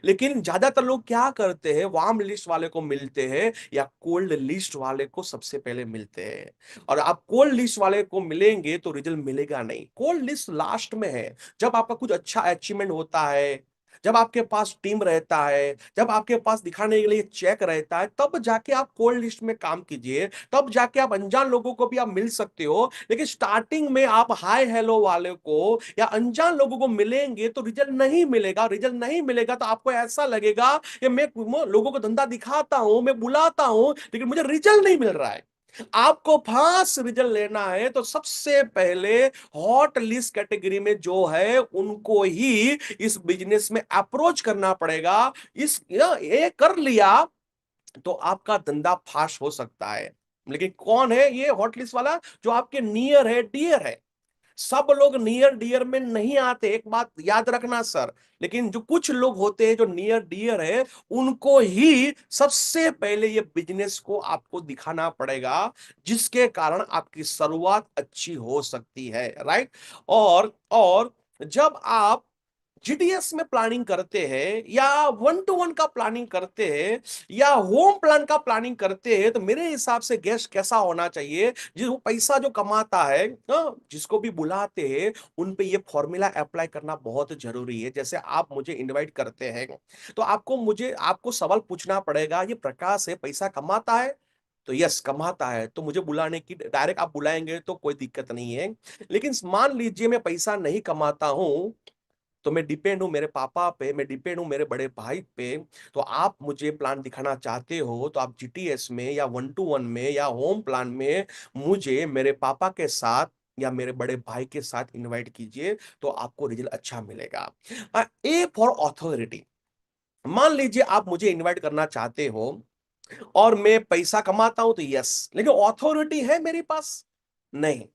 लेकिन ज्यादातर लोग क्या करते हैं, वार्म लिस्ट वाले को मिलते हैं या कोल्ड लिस्ट वाले को सबसे पहले मिलते हैं। और आप कोल्ड लिस्ट वाले को मिलेंगे तो रिजल्ट मिलेगा नहीं, कोल्ड लिस्ट लास्ट में है। जब आपका कुछ अच्छा अचीवमेंट होता है, जब आपके पास टीम रहता है, जब आपके पास दिखाने के लिए चेक रहता है, तब जाके आप कोल्ड लिस्ट में काम कीजिए, तब जाके आप अनजान लोगों को भी आप मिल सकते हो। लेकिन स्टार्टिंग में आप हाय हेलो वाले को या अनजान लोगों को मिलेंगे तो रिजल्ट नहीं मिलेगा। रिजल्ट नहीं मिलेगा तो आपको ऐसा लगेगा कि मैं लोगों को धंधा दिखाता हूं, मैं बुलाता हूं, लेकिन मुझे रिजल्ट नहीं मिल रहा है। आपको फास्ट रिजल्ट लेना है तो सबसे पहले हॉट लिस्ट कैटेगरी में जो है उनको ही इस बिजनेस में अप्रोच करना पड़ेगा। ये कर लिया तो आपका धंधा फास्ट हो सकता है। लेकिन कौन है ये हॉट लिस्ट वाला, जो आपके नियर है, डियर है, सब लोग नियर डियर में नहीं आते, एक बात याद रखना सर। लेकिन जो कुछ लोग होते हैं जो नियर डियर है, उनको ही सबसे पहले ये बिजनेस को आपको दिखाना पड़ेगा, जिसके कारण आपकी शुरुआत अच्छी हो सकती है, राइट। और जब आप जीटीएस में प्लानिंग करते हैं या वन टू वन का प्लानिंग करते हैं या होम प्लान का प्लानिंग करते हैं, तो मेरे हिसाब से गेस्ट कैसा होना चाहिए, जो पैसा जो कमाता है, जिसको भी बुलाते हैं, उन पे ये फॉर्मूला अप्लाई करना बहुत जरूरी है। जैसे आप मुझे इनवाइट करते हैं, तो आपको सवाल पूछना पड़ेगा, ये प्रकाश है पैसा कमाता है? तो यस कमाता है, तो मुझे बुलाने की डायरेक्ट आप बुलाएंगे तो कोई दिक्कत नहीं है। लेकिन मान लीजिए मैं पैसा नहीं कमाता हूं, तो मैं डिपेंड हूँ मेरे पापा पे, मैं डिपेंड हूँ मेरे बड़े भाई पे। तो आप मुझे प्लान दिखाना चाहते हो, तो आप जीटीएस में या वन टू वन में या होम प्लान में मुझे मेरे पापा के साथ या मेरे बड़े भाई के साथ इनवाइट कीजिए, तो आपको रिजल्ट अच्छा मिलेगा। A for authority. मान लीजिए आप मुझे इनवाइट करना चाहते हो और मैं पैसा कमाता हूं, तो यस, लेकिन अथॉरिटी है मेरे पास? नहीं।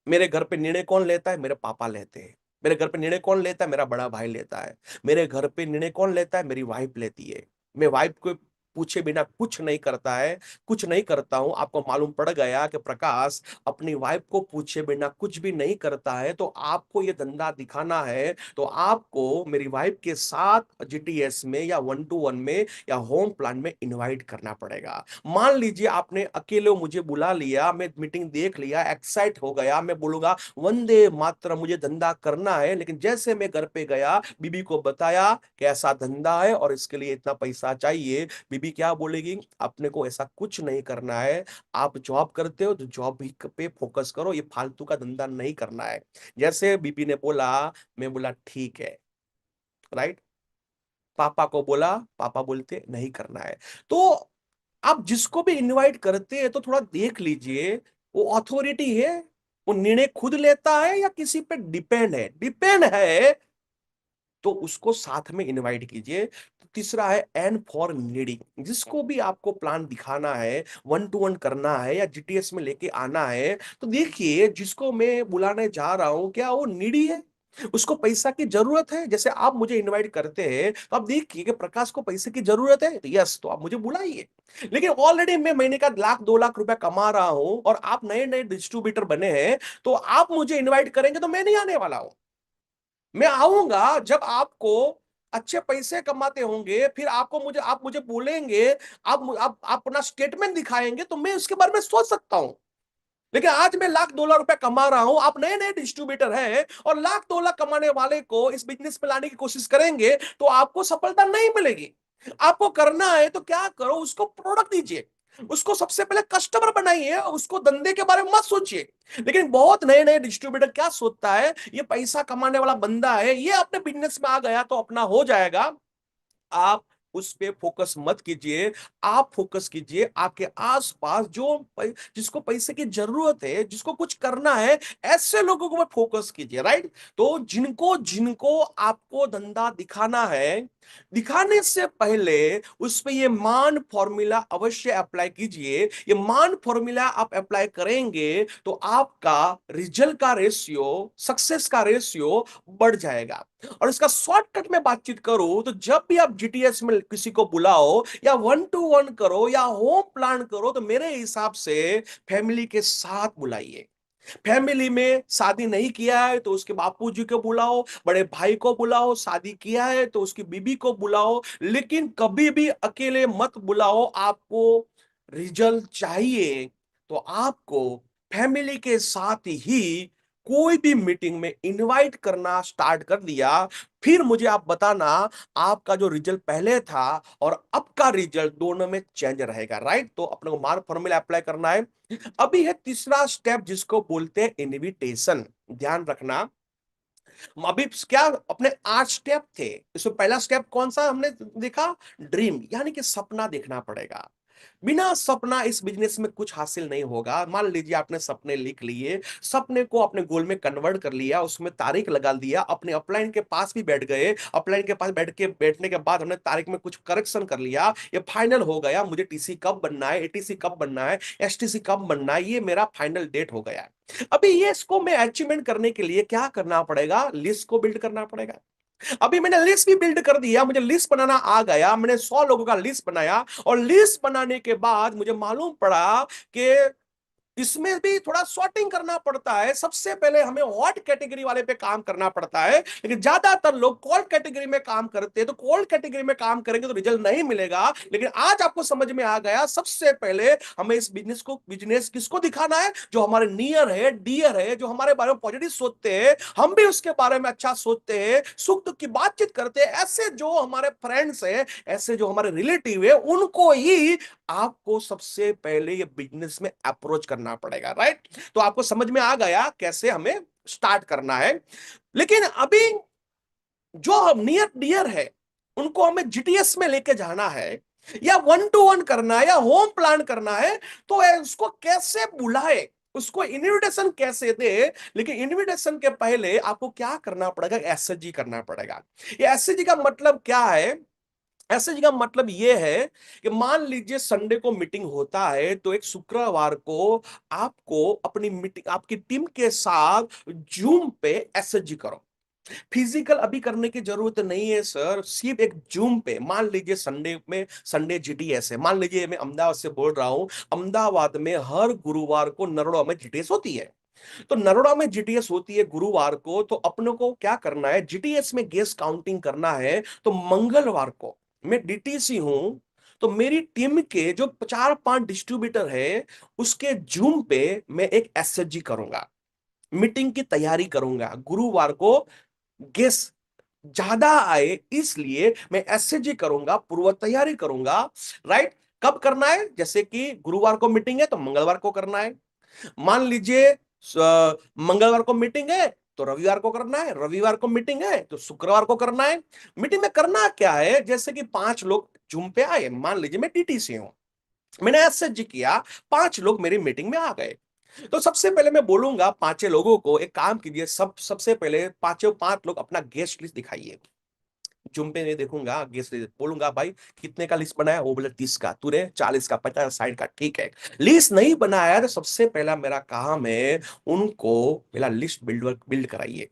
मेरे घर पे निर्णय कौन लेता है? मेरे पापा लेते हैं। मेरे घर पे निर्णय कौन लेता है? मेरा बड़ा भाई लेता है। मेरे घर पे निर्णय कौन लेता है? मेरी वाइफ लेती है। मैं वाइफ को पूछे बिना कुछ नहीं करता है, कुछ नहीं करता हूं। आपको मालूम पड़ गया कि प्रकाश अपनी वाइफ को पूछे बिना कुछ भी नहीं करता है, तो आपको ये धंधा दिखाना है, तो आपको मेरी वाइफ के साथ जीटीएस में या वन टू वन में या होम प्लान में इनवाइट करना पड़ेगा। मान लीजिए आपने अकेले मुझे बुला लिया, मैं मीटिंग देख लिया, एक्साइट हो गया, मैं बोलूंगा वंदे मातरम, मुझे धंधा करना है। लेकिन जैसे मैं घर पे गया, बीबी को बताया कैसा धंधा है और इसके लिए इतना पैसा चाहिए, बीबी क्या बोलेगी? अपने को ऐसा कुछ नहीं करना है, आप जॉब करते हो तो जॉब भी पे फोकस करो, ये फालतू का धंधा नहीं करना है। जैसे बीबी ने बोला, मैं बोला ठीक है, राइट। पापा को बोला, पापा बोलते नहीं करना है। तो आप जिसको भी इनवाइट करते हैं, तो थोड़ा देख लीजिए वो अथॉरिटी है, वो निर्णय खुद लेता है या किसी पे डिपेंड है। डिपेंड है तो उसको साथ में इनवाइट कीजिए। तो तीसरा है एन फॉर नीडिंग। जिसको भी आपको प्लान दिखाना है, वन टू वन करना है या जीटीएस में लेके आना है, तो देखिए जिसको मैं बुलाने जा रहा हूं, क्या वो नीडी है? उसको पैसा की जरूरत है? जैसे आप मुझे इनवाइट करते हैं, तो आप देखिए कि प्रकाश को पैसे की जरूरत है, तो यस, तो आप मुझे बुलाइए। लेकिन ऑलरेडी मैं महीने का 1 लाख 2 लाख रुपया कमा रहा हूं और आप नए नए डिस्ट्रीब्यूटर बने हैं, तो आप मुझे इनवाइट करेंगे तो मैं नहीं आने वाला हूं। मैं आऊंगा जब आपको अच्छे पैसे कमाते होंगे, फिर आप मुझे बोलेंगे, आप अपना स्टेटमेंट दिखाएंगे, तो मैं उसके बारे में सोच सकता हूं। लेकिन आज मैं 1 लाख 2 लाख रुपए कमा रहा हूं, आप नए नए डिस्ट्रीब्यूटर हैं और 1 लाख 2 लाख कमाने वाले को इस बिजनेस में लाने की कोशिश करेंगे, तो आपको सफलता नहीं मिलेगी। आपको करना है तो क्या करो, उसको प्रोडक्ट दीजिए, उसको सबसे पहले कस्टमर बनाइए, उसको धंधे के बारे में मत सोचिए। लेकिन बहुत नए नए डिस्ट्रीब्यूटर क्या सोचता है, ये पैसा कमाने वाला बंदा है, ये अपने बिजनेस में आ गया तो अपना हो जाएगा। आप उस पे फोकस मत कीजिए। आप फोकस कीजिए आपके आसपास जिसको पैसे की जरूरत है, जिसको कुछ करना है, ऐसे लोगों को पे फोकस कीजिए, राइट। तो जिनको जिनको आपको धंधा दिखाना है, दिखाने से पहले उस पे ये मान फॉर्मूला अवश्य अप्लाई कीजिए। ये मान फॉर्मूला आप अप्लाई करेंगे तो आपका रिजल्ट का रेशियो, सक्सेस का रेशियो बढ़ जाएगा। और इसका शॉर्टकट में बातचीत करूं, तो जब भी आप जीटीएस में किसी को बुलाओ या वन टू वन करो या होम प्लान करो, तो मेरे हिसाब से फैमिली के साथ बुलाइए। फैमिली में शादी नहीं किया है तो उसके बापूजी को बुलाओ, बड़े भाई को बुलाओ, शादी किया है तो उसकी बीबी को बुलाओ, लेकिन कभी भी अकेले मत बुलाओ। आपको रिजल्ट चाहिए तो आपको फैमिली के साथ ही कोई भी मीटिंग में इनवाइट करना स्टार्ट कर दिया, फिर मुझे आप बताना आपका जो रिजल्ट पहले था और अब का रिजल्ट दोनों में चेंज रहेगा, राइट। तो अपने को मार्क फॉर्मूला अप्लाई करना है। अभी है तीसरा स्टेप जिसको बोलते हैं इनविटेशन। ध्यान रखना, अभी क्या अपने 8 स्टेप थे, इसमें पहला स्टेप कौन सा हमने देखा? ड्रीम, यानी कि सपना देखना पड़ेगा। बिना सपना इस बिजनेस में कुछ हासिल नहीं होगा। मान लीजिए आपने सपने लिख लिए, सपने को अपने गोल में कन्वर्ट कर लिया, उसमें तारीख लगा दिया, अपने अपलाइन के पास भी बैठ गए, अपलाइन के पास बैठने के बाद हमने तारीख में कुछ करेक्शन कर लिया, ये फाइनल हो गया, मुझे टीसी कब बनना है, एटीसी कब बनना है, एसटीसी कब बनना है, ये मेरा फाइनल डेट हो गया है। अभी ये इसको मैं अचीवमेंट करने के लिए क्या करना पड़ेगा, लिस्ट को बिल्ड करना पड़ेगा। अभी मैंने लिस्ट भी बिल्ड कर दिया, मुझे लिस्ट बनाना आ गया, मैंने 100 लोगों का लिस्ट बनाया, और लिस्ट बनाने के बाद मुझे मालूम पड़ा कि इसमें भी थोड़ा सॉर्टिंग करना पड़ता है। सबसे पहले हमें हॉट कैटेगरी वाले पे काम करना पड़ता है, लेकिन ज्यादातर लोग कोल्ड कैटेगरी में काम करते हैं। तो कोल्ड कैटेगरी में काम करेंगे तो रिजल्ट नहीं मिलेगा। लेकिन आज आपको समझ में आ गया, सबसे पहले हमें इस बिजनेस किसको दिखाना है, जो हमारे नियर है, डियर है, जो हमारे बारे में पॉजिटिव सोचते हैं, हम भी उसके बारे में अच्छा सोचते हैं, सुख दुख की बातचीत करते हैं। ऐसे जो हमारे फ्रेंड्स हैं, ऐसे जो हमारे रिलेटिव है, उनको ही आपको सबसे पहले ये बिजनेस में अप्रोच करना पड़ेगा, राइट। तो आपको समझ में आ गया कैसे हमें स्टार्ट करना है। लेकिन अभी जो हम नियर डियर है, उनको हमें जीटीएस में लेके जाना है, या वन टू वन करना है, या होम प्लान करना है, तो उसको कैसे बुलाए, उसको इनविटेशन कैसे दे। लेकिन इनविटेशन के पहले आपको क्या करना पड़ेगा, एसएचजी करना पड़ेगा। ये एसएचजी का मतलब क्या है, एसएचजी का मतलब यह है कि मान लीजिए संडे को मीटिंग होता है, तो एक शुक्रवार को आपको अपनी मीटिंग, आपकी टीम के साथ जूम पे एसएचजी करो। फिजिकल अभी करने की जरूरत नहीं है सर, सिर्फ एक जूम पे। मान लीजिए संडे में, संडे जीटीएस है, मान लीजिए मैं अहमदाबाद से बोल रहा हूं, अहमदाबाद में हर गुरुवार को नरोड़ा में जीटीएस होती है। तो नरोड़ा में जीटीएस होती है गुरुवार को, तो अपनों को क्या करना है, जीटीएस में गेस्ट काउंटिंग करना है। तो मंगलवार को मैं डीटीसी हूं, तो मेरी टीम के जो 4-5 डिस्ट्रीब्यूटर है, उसके जूम पे मैं एक एसएचजी करूंगा, मीटिंग की तैयारी करूंगा। गुरुवार को गेस्ट ज्यादा आए, इसलिए मैं एसएचजी करूंगा, पूर्व तैयारी करूंगा, राइट। कब करना है, जैसे कि गुरुवार को मीटिंग है तो मंगलवार को करना है। मान लीजिए मंगलवार को मीटिंग है तो रविवार को करना है, रविवार को मीटिंग है तो शुक्रवार को करना है। मीटिंग में करना क्या है, जैसे कि 5 लोग जूम पे आए, मान लीजिए मैं टीटीसी हूं, मैंने एसएचजी किया, 5 लोग मेरी मीटिंग में आ गए। तो सबसे पहले मैं बोलूंगा 5 लोगों को एक काम कीजिए, सबसे पहले पांचों 5 लोग अपना गेस्ट लिस्ट दिखाइए। जूम पे मैं देखूंगा, गेस्ट लिस्ट बोलूंगा, भाई कितने का लिस्ट बनाया, वो बोले 30 का, तूने 40 का, 50, 60 का, ठीक है। लिस्ट नहीं बनाया तो सबसे पहला मेरा काम है, उनको मेरा लिस्ट बिल्ड कराइए,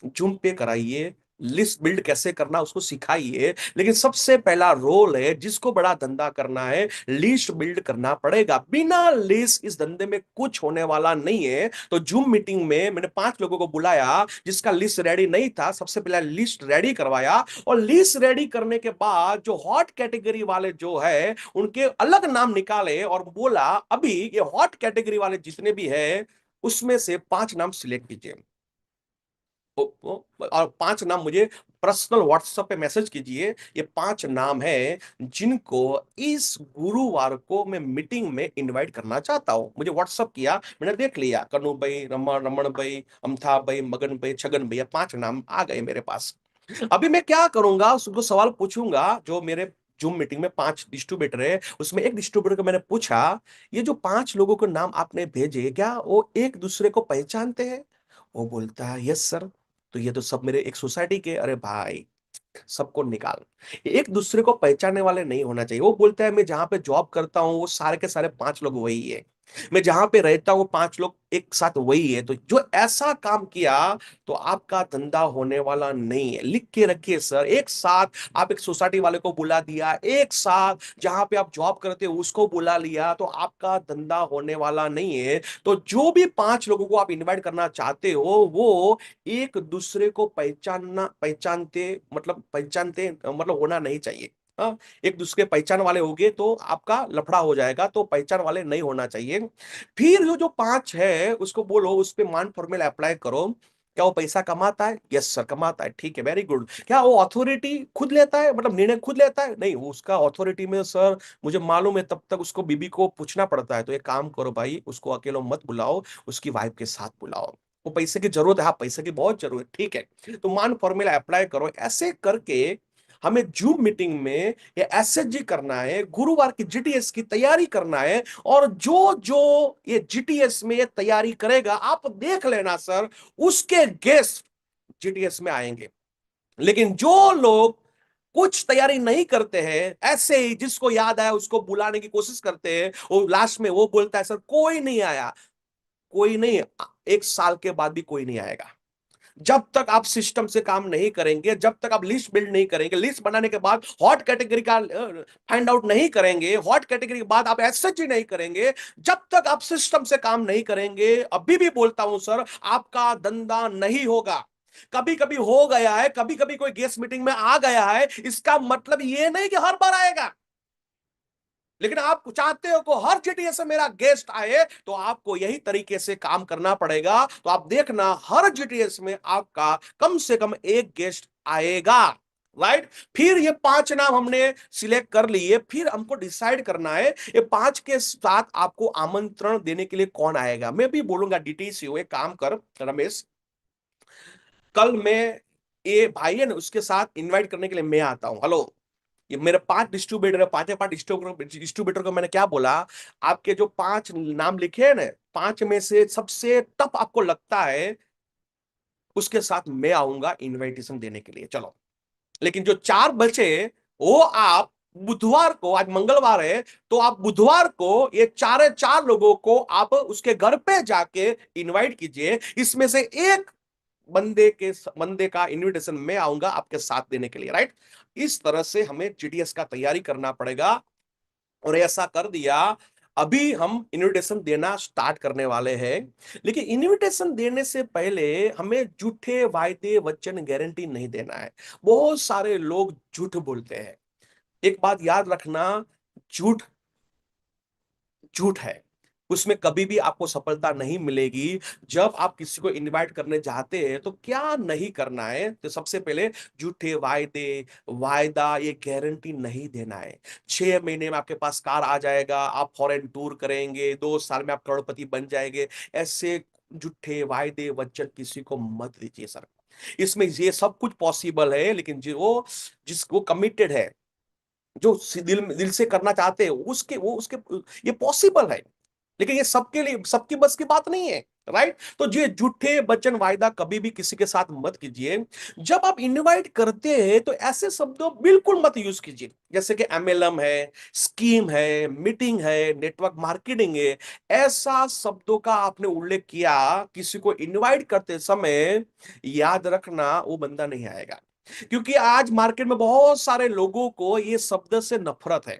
जूम पे कराइए, लिस्ट बिल्ड कैसे करना उसको सिखाइए। लेकिन सबसे पहला रोल है, जिसको बड़ा धंधा करना है, लिस्ट बिल्ड करना पड़ेगा। बिना लिस्ट इस धंधे में कुछ होने वाला नहीं है। तो जूम मीटिंग में मैंने 5 लोगों को बुलाया, जिसका लिस्ट रेडी नहीं था, सबसे पहले लिस्ट रेडी करवाया, और लिस्ट रेडी करने के बाद जो हॉट कैटेगरी वाले जो है, उनके अलग नाम निकाले, और बोला अभी ये हॉट कैटेगरी वाले जितने भी है, उसमें से 5 नाम सिलेक्ट कीजिए। और 5 नाम मुझे पर्सनल व्हाट्सएप पे मैसेज कीजिए। ये 5 नाम है जिनको इस गुरुवार को मैं मीटिंग में इनवाइट करना चाहता हूं। मुझे व्हाट्सएप किया, मैंने देख लिया, कन्नू भाई, रमन भाई, अमथा भाई, मगन भाई, छगन भैया, 5 नाम आ गए मेरे पास। अभी मैं क्या करूंगा, उसको सवाल पूछूंगा। जो मेरे जूम मीटिंग में 5 डिस्ट्रीब्यूटर है, उसमें एक डिस्ट्रीब्यूटर को मैंने पूछा, ये जो 5 लोगों के नाम आपने भेजे, क्या वो एक दूसरे को पहचानते हैं? वो बोलता है यस सर। तो ये तो सब मेरे एक सोसाइटी के, अरे भाई सबको निकाल, एक दूसरे को पहचानने वाले नहीं होना चाहिए। वो बोलता है मैं जहां पे जॉब करता हूँ वो सारे के सारे 5 लोग वही है, मैं जहां पे रहता हूँ 5 लोग एक साथ वही है। तो जो ऐसा काम किया, तो आपका धंधा होने वाला नहीं है। लिख के रखिए सर, एक साथ आप एक सोसाइटी वाले को बुला दिया, एक साथ जहां पे आप जॉब करते हो उसको बुला लिया, तो आपका धंधा होने वाला नहीं है। तो जो भी 5 लोगों को आप इनवाइट करना चाहते हो, वो एक दूसरे को पहचानते मतलब होना नहीं चाहिए। हाँ, एक दूसरे पहचान वाले होगे तो आपका लफड़ा हो जाएगा, तो पहचान वाले नहीं होना चाहिए। फिर जो जो 5 है उसको बोलो, उस पे मान फॉर्मूला अप्लाई करो। क्या वो पैसा कमाता है? यस सर कमाता है, ठीक है, वेरी गुड। क्या वो अथॉरिटी खुद लेता है, मतलब निर्णय खुद लेता है? नहीं, वो उसका अथॉरिटी में सर मुझे मालूम है, तब तक उसको बीबी को पूछना पड़ता है। तो एक काम करो भाई, उसको अकेले मत बुलाओ, उसकी वाइफ के साथ बुलाओ। वो पैसे की जरूरत है, हाँ पैसे की बहुत जरूरत, ठीक है। तो मान फॉर्मूला अप्लाई करो। ऐसे करके हमें जूम मीटिंग में ये एसएचजी करना है, गुरुवार की जीटीएस की तैयारी करना है। और जो जो ये जीटीएस में ये तैयारी करेगा, आप देख लेना सर, उसके गेस्ट जीटीएस में आएंगे। लेकिन जो लोग कुछ तैयारी नहीं करते हैं, ऐसे ही जिसको याद आया उसको बुलाने की कोशिश करते हैं, वो लास्ट में वो बोलता है सर कोई नहीं आया, कोई नहीं, 1 साल के बाद भी कोई नहीं आएगा। जब तक आप सिस्टम से काम नहीं करेंगे, जब तक आप लिस्ट बिल्ड नहीं करेंगे, लिस्ट बनाने के बाद हॉट कैटेगरी का फाइंड आउट नहीं करेंगे, हॉट कैटेगरी के बाद आप एसएचजी नहीं करेंगे, जब तक आप सिस्टम से काम नहीं करेंगे, अभी भी बोलता हूं सर, आपका धंधा नहीं होगा। कभी कभी हो गया है, कभी कभी कोई गेस्ट मीटिंग में आ गया है, इसका मतलब ये नहीं कि हर बार आएगा। लेकिन आप चाहते हो को हर जीटीएस से मेरा गेस्ट आए, तो आपको यही तरीके से काम करना पड़ेगा। तो आप देखना, हर जीटीएस में आपका कम से कम एक गेस्ट आएगा। राइट। फिर ये 5 नाम हमने सिलेक्ट कर लिए, फिर हमको डिसाइड करना है ये 5 के साथ आपको आमंत्रण देने के लिए कौन आएगा। मैं भी बोलूंगा डीटीसी एक काम कर रमेश, कल मैं ये भाई है ना उसके साथ इनवाइट करने के लिए मैं आता हूं। हेलो, ये मेरे 5 डिस्ट्रीब्यूटर है, 5 डिस्ट्रीब्यूटर को मैंने क्या बोला, आपके जो 5 नाम लिखे हैं ना, 5 में से सबसे टफ आपको लगता है, उसके साथ मैं आऊंगा इनविटेशन देने के लिए, चलो। लेकिन जो 4 बचे, वो आप बुधवार को, आज मंगलवार है, तो आप बुधवार को ये 4 लोगों को आप उसके घर पे जाके इनवाइट कीजिए। इसमें से एक बंदे का इनविटेशन मैं आऊंगा आपके साथ देने के लिए। राइट। इस तरह से हमें जीडीएस का तैयारी करना पड़ेगा। और ऐसा कर दिया, अभी हम इनविटेशन देना स्टार्ट करने वाले हैं। लेकिन इनविटेशन देने से पहले हमें झूठे वायदे वचन गारंटी नहीं देना है। बहुत सारे लोग झूठ बोलते हैं। एक बात याद रखना, झूठ झूठ है, उसमें कभी भी आपको सफलता नहीं मिलेगी। जब आप किसी को इनवाइट करने जाते हैं तो क्या नहीं करना है, तो सबसे पहले झूठे वायदे, वायदा, ये गारंटी नहीं देना है। 6 महीने में आपके पास कार आ जाएगा, आप फॉरेन टूर करेंगे, 2 साल में आप करोड़पति बन जाएंगे, ऐसे झूठे वायदे वचन किसी को मत दीजिए सर। इसमें ये सब कुछ पॉसिबल है, लेकिन जो जिसको कमिटेड है, जो दिल से करना चाहते हैं, उसके वो उसके ये पॉसिबल है। लेकिन ये सबके लिए, सबकी बस की बात नहीं है। राइट। तो ये झूठे वचन वायदा कभी भी किसी के साथ मत कीजिए। जब आप इनवाइट करते हैं तो ऐसे शब्दों बिल्कुल मत यूज कीजिए, जैसे कि एमएलएम है, स्कीम है, मीटिंग है, नेटवर्क मार्केटिंग है। ऐसा शब्दों का आपने उल्लेख किया किसी को इनवाइट करते समय, याद रखना वो बंदा नहीं आएगा। क्योंकि आज मार्केट में बहुत सारे लोगों को ये शब्द से नफरत है।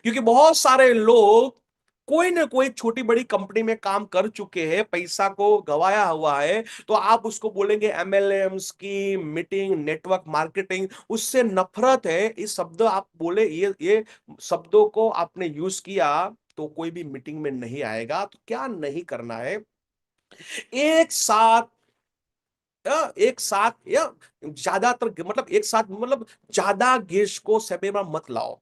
क्योंकि बहुत सारे लोग कोई ना कोई छोटी बड़ी कंपनी में काम कर चुके हैं, पैसा को गवाया हुआ है, तो आप उसको बोलेंगे MLM, scheme, meeting, network marketing, उससे नफरत है। इस शब्द आप बोले, ये शब्दों को आपने यूज किया, तो कोई भी मीटिंग में नहीं आएगा। तो क्या नहीं करना है, एक साथ एक साथ या ज्यादातर, मतलब एक साथ, मतलब ज्यादा गेस्ट को सेमिनार मत लाओ।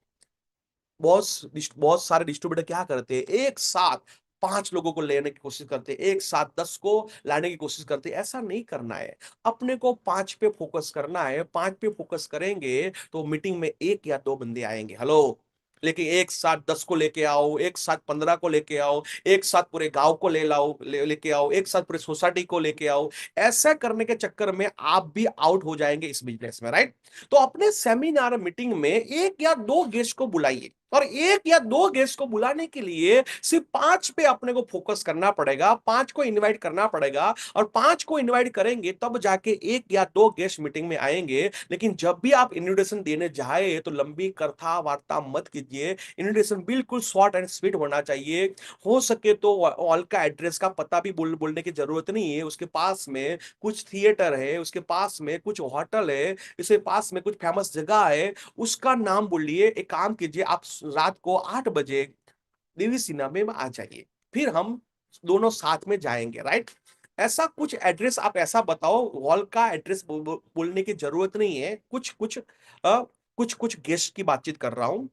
बहुत सारे डिस्ट्रीब्यूटर क्या करते हैं, एक साथ 5 लोगों को लेने की कोशिश करते हैं, एक साथ 10 को लाने की कोशिश करते हैं। ऐसा नहीं करना है। अपने को 5 पे फोकस करना है। 5 पे फोकस करेंगे तो मीटिंग में 1 या 2 बंदे आएंगे। हेलो। लेकिन एक साथ 10 को लेके आओ, एक साथ 15 को लेके आओ, एक साथ पूरे गांव को ले लाओ, लेके आओ, एक साथ पूरे सोसाइटी को लेके आओ। ऐसा करने के चक्कर में आप भी आउट हो जाएंगे इस बिजनेस में। राइट। तो अपने सेमिनार मीटिंग में 1 या 2 गेस्ट को बुलाइए। और 1 या 2 गेस्ट को बुलाने के लिए सिर्फ 5 पे अपने को फोकस करना पड़ेगा, 5 को इनवाइट करना पड़ेगा। और 5 को इनवाइट करेंगे तब जाके 1 या 2 गेस्ट मीटिंग में आएंगे। लेकिन जब भी आप इनविटेशन देने जाए तो लंबी कथा वार्ता मत कीजिए। इनविटेशन बिल्कुल शॉर्ट एंड स्वीट होना चाहिए। हो सके तो हॉल का एड्रेस का पता भी बोलने की जरूरत नहीं है। उसके पास में कुछ थिएटर है, उसके पास में कुछ होटल है, इसके पास में कुछ फेमस जगह है, उसका नाम बोलिए। एक काम कीजिए, आप रात को 8 बजे देवी सिनेमा में आ जाइए, फिर हम दोनों साथ में जाएंगे। राइट। ऐसा कुछ एड्रेस आप ऐसा बताओ, हॉल का एड्रेस बोलने की जरूरत नहीं है। कुछ कुछ गेस्ट की बातचीत कर रहा हूं।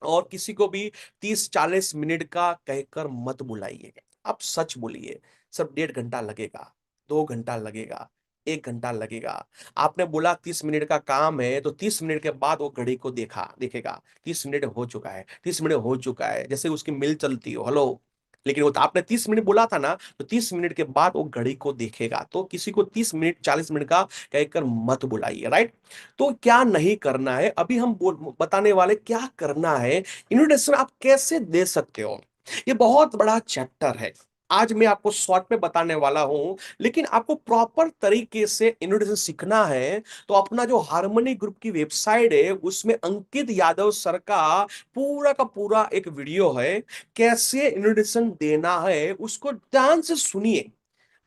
और किसी को भी 30-40 मिनट का कहकर मत बुलाइए। आप सच बोलिए, सब 1.5 घंटा लगेगा, 2 घंटा लगेगा, 1 घंटा लगेगा। आपने बोला 30 मिनट का काम है, तो 30 मिनट के बाद वो घड़ी को देखेगा 30 मिनट हो चुका है, 30 मिनट हो चुका है, जैसे उसकी मिल चलती हो, हेलो। लेकिन वो तो आपने 30 मिनट बोला था ना, तो 30 मिनट के बाद वो घड़ी को देखेगा। तो किसी को 30 मिनट 40 मिनट का कहकर मत बुलाइए, राइट। तो क्या नहीं करना है, अभी हम बताने वाले क्या करना है, इन्विटेशन आप कैसे दे सकते हो। ये बहुत बड़ा चैप्टर है, आज मैं आपको शॉर्ट में बताने वाला हूं। लेकिन आपको प्रॉपर तरीके से इन्विटेशन सीखना है, तो अपना जो हार्मनी ग्रुप की वेबसाइट है, उसमें अंकित यादव सर का पूरा एक वीडियो है। कैसे इन्विटेशन देना है उसको ध्यान से सुनिए।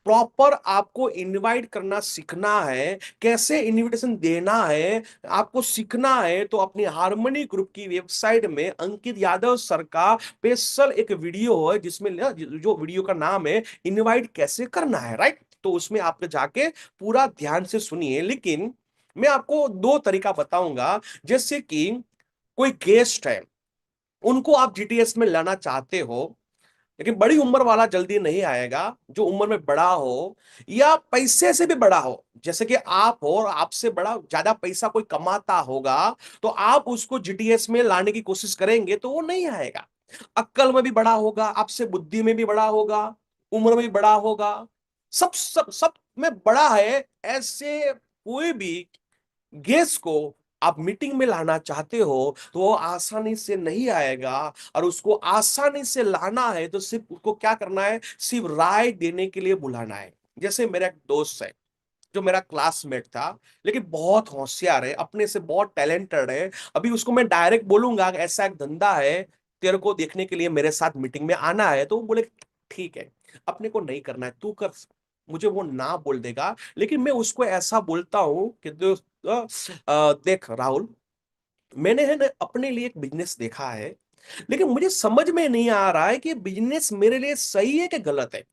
प्रॉपर आपको इनवाइट करना सीखना है, कैसे इनविटेशन देना है आपको सीखना है। तो अपनी हार्मनी ग्रुप की वेबसाइट में अंकित यादव सर का स्पेशल एक वीडियो है, जिसमें जो वीडियो का नाम है इनवाइट कैसे करना है, राइट। तो उसमें आप जाके पूरा ध्यान से सुनिए। लेकिन मैं आपको दो तरीका बताऊंगा। जैसे कि कोई गेस्ट है, उनको आप जीटीएस में लाना चाहते हो, लेकिन बड़ी उम्र वाला जल्दी नहीं आएगा, जो उम्र में बड़ा हो या पैसे से भी बड़ा हो, जैसे कि आप हो और आपसे बड़ा ज्यादा पैसा कोई कमाता होगा, तो आप उसको जीटीएस में लाने की कोशिश करेंगे तो वो नहीं आएगा। अक्ल में भी बड़ा होगा, आपसे बुद्धि में भी बड़ा होगा, उम्र में भी बड़ा होगा, सब सब सब में बड़ा है, ऐसे कोई भी गेस्ट को आप मीटिंग में लाना चाहते हो, तो वो आसानी से नहीं आएगा। और उसको आसानी से लाना है तो सिर्फ उसको क्या करना है, सिर्फ राय देने के लिए बुलाना है। जैसे मेरा एक दोस्त है, जो मेरा क्लासमेट था, लेकिन बहुत होशियार है, अपने से बहुत टैलेंटेड है। अभी उसको मैं डायरेक्ट बोलूंगा कि ऐसा एक धंधा है, तेरे को देखने के लिए मेरे साथ मीटिंग में आना है, तो वो बोले ठीक है, अपने को नहीं करना है, तू कर। मुझे वो ना बोल देगा, लेकिन मैं उसको ऐसा बोलता हूं कि दोस्त, देख राहुल, मैंने है ना अपने लिए एक बिजनेस देखा है, लेकिन मुझे समझ में नहीं आ रहा है कि बिजनेस मेरे लिए सही है कि गलत है।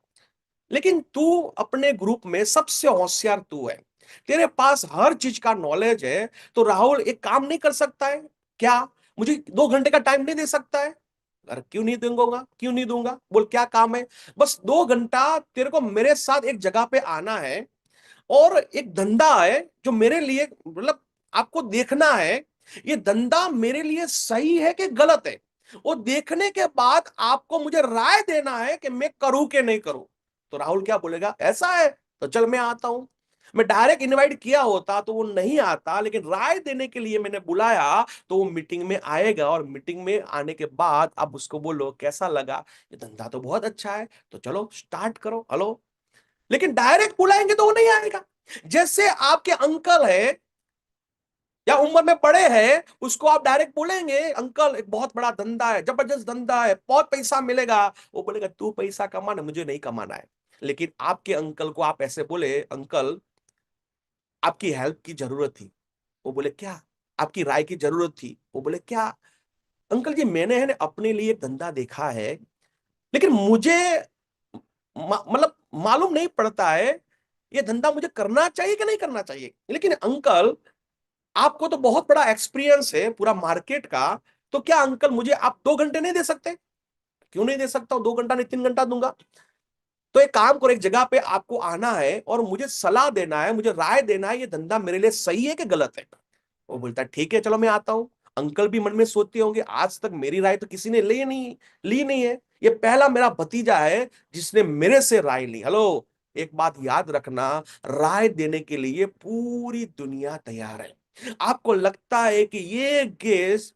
लेकिन तू अपने ग्रुप में सबसे होशियार तू है, तेरे पास हर चीज का नॉलेज है, तो राहुल एक काम नहीं कर सकता है क्या, मुझे 2 घंटे का टाइम नहीं दे सकता है। अरे क्यों नहीं दूंगा, क्यों नहीं दूंगा, बोल क्या काम है। बस 2 घंटा तेरे को मेरे साथ एक जगह पे आना है, और एक धंधा है जो मेरे लिए, मतलब आपको देखना है ये धंधा मेरे लिए सही है कि गलत है। वो देखने के बाद आपको मुझे राय देना है कि मैं करूं कि नहीं करूं। तो राहुल क्या बोलेगा, ऐसा है तो चल मैं आता हूं। मैं डायरेक्ट इनवाइट किया होता तो वो नहीं आता, लेकिन राय देने के लिए मैंने बुलाया, तो वो मीटिंग में आएगा। और मीटिंग में आने के बाद अब उसको बोलो कैसा लगा, ये धंधा तो बहुत अच्छा है, तो चलो स्टार्ट करो, हेलो। लेकिन डायरेक्ट बुलाएंगे तो वो नहीं आएगा। जैसे आपके अंकल है या उम्र में बड़े हैं, उसको आप डायरेक्ट बोलेंगे अंकल एक बहुत बड़ा धंधा है, जबरदस्त धंधा है, बहुत पैसा मिलेगा, वो बोलेगा तू पैसा कमाना, मुझे नहीं कमाना है। लेकिन आपके अंकल को आप ऐसे बोले, अंकल आपकी हेल्प की जरूरत थी, वो बोले क्या, आपकी राय की जरूरत थी, वो बोले क्या, अंकल जी मैंने है ना अपने लिए एक धंधा देखा है, लेकिन मुझे मतलब मालूम नहीं पड़ता है ये धंधा मुझे करना चाहिए कि नहीं करना चाहिए। लेकिन अंकल आपको तो बहुत बड़ा एक्सपीरियंस है पूरा मार्केट का, तो क्या अंकल मुझे आप 2 घंटे नहीं दे सकते। क्यों नहीं दे सकता हूं, 2 घंटा नहीं 3 घंटा दूंगा। तो एक काम करो, एक जगह पे आपको आना है और मुझे सलाह देना है, मुझे राय देना है, ये धंधा मेरे लिए सही है कि गलत है। वो बोलता है ठीक है चलो मैं आता हूं। अंकल भी मन में सोचते होंगे आज तक मेरी राय तो किसी ने ली नहीं है, ये पहला मेरा भतीजा है जिसने मेरे से राय ली, हेलो। एक बात याद रखना, राय देने के लिए पूरी दुनिया तैयार है। आपको लगता है कि ये गेस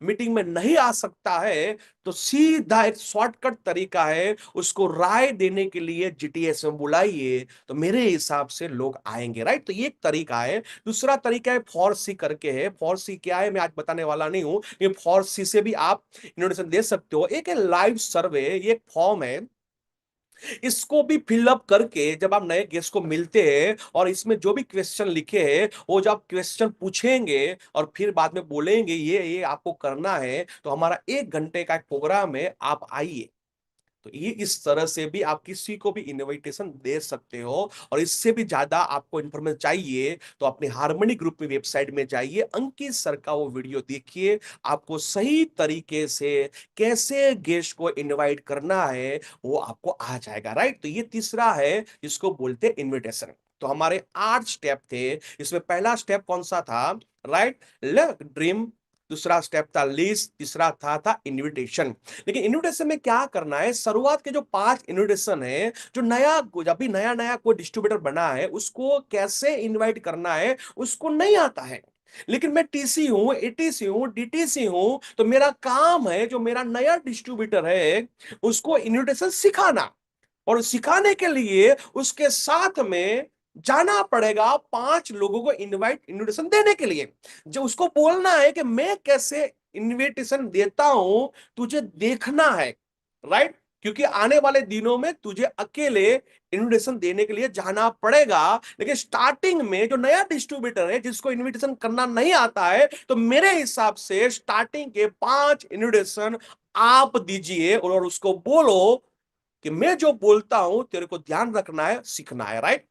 मीटिंग में नहीं आ सकता है, तो सीधा एक शॉर्टकट तरीका है, उसको राय देने के लिए जीटीएस में बुलाइए, तो मेरे हिसाब से लोग आएंगे, राइट। तो ये एक तरीका है। दूसरा तरीका है फॉर्सी करके है। फॉर्सी क्या है मैं आज बताने वाला नहीं हूं, ये फॉर्सी से भी आप इन्विटेशन दे सकते हो। एक है लाइव सर्वे, ये एक फॉर्म है, इसको भी फिलअप करके जब आप नए गेस्ट को मिलते हैं और इसमें जो भी क्वेश्चन लिखे हैं वो जब आप क्वेश्चन पूछेंगे और फिर बाद में बोलेंगे ये आपको करना है, तो हमारा 1 घंटे का एक प्रोग्राम है, आप आइए। तो ये इस तरह से भी आप किसी को भी इनविटेशन दे सकते हो। और इससे भी ज्यादा आपको इंफॉर्मेशन चाहिए तो अपने हार्मनी ग्रुप में वेबसाइट में जाइए, अंकित सर का वो वीडियो देखिए, आपको सही तरीके से कैसे गेस्ट को इनवाइट करना है वो आपको आ जाएगा, राइट। तो ये तीसरा है, इसको बोलते हैं इनविटेशन। तो हमारे 8 स्टेप थे। इसमें पहला स्टेप कौन सा था? Right, dream. दूसरा स्टेप था लिस्ट। तीसरा था इनविटेशन। लेकिन इनविटेशन में क्या करना है? शुरुआत के जो 5 इनविटेशन है, जो नया, जब भी नया नया कोई डिस्ट्रीब्यूटर बना है, उसको कैसे इनवाइट करना है उसको नहीं आता है। लेकिन मैं टीसी हूं, एटीसी हूं, डीटीसी हूं, तो मेरा काम है जो मेरा नया डिस्ट्रीब्यूटर है उसको इनविटेशन सिखाना। और सिखाने के लिए उसके साथ में जाना पड़ेगा 5 लोगों को इनविटेशन देने के लिए। जो उसको बोलना है कि मैं कैसे इनविटेशन देता हूं, तुझे देखना है। राइट, क्योंकि आने वाले दिनों में तुझे अकेले इनविटेशन देने के लिए जाना पड़ेगा। लेकिन स्टार्टिंग में जो नया डिस्ट्रीब्यूटर है जिसको इनविटेशन करना नहीं आता है, तो मेरे हिसाब से स्टार्टिंग के 5 इनविटेशन आप दीजिए और उसको बोलो कि मैं जो बोलता हूं तेरे को ध्यान रखना है, सीखना है। राइट।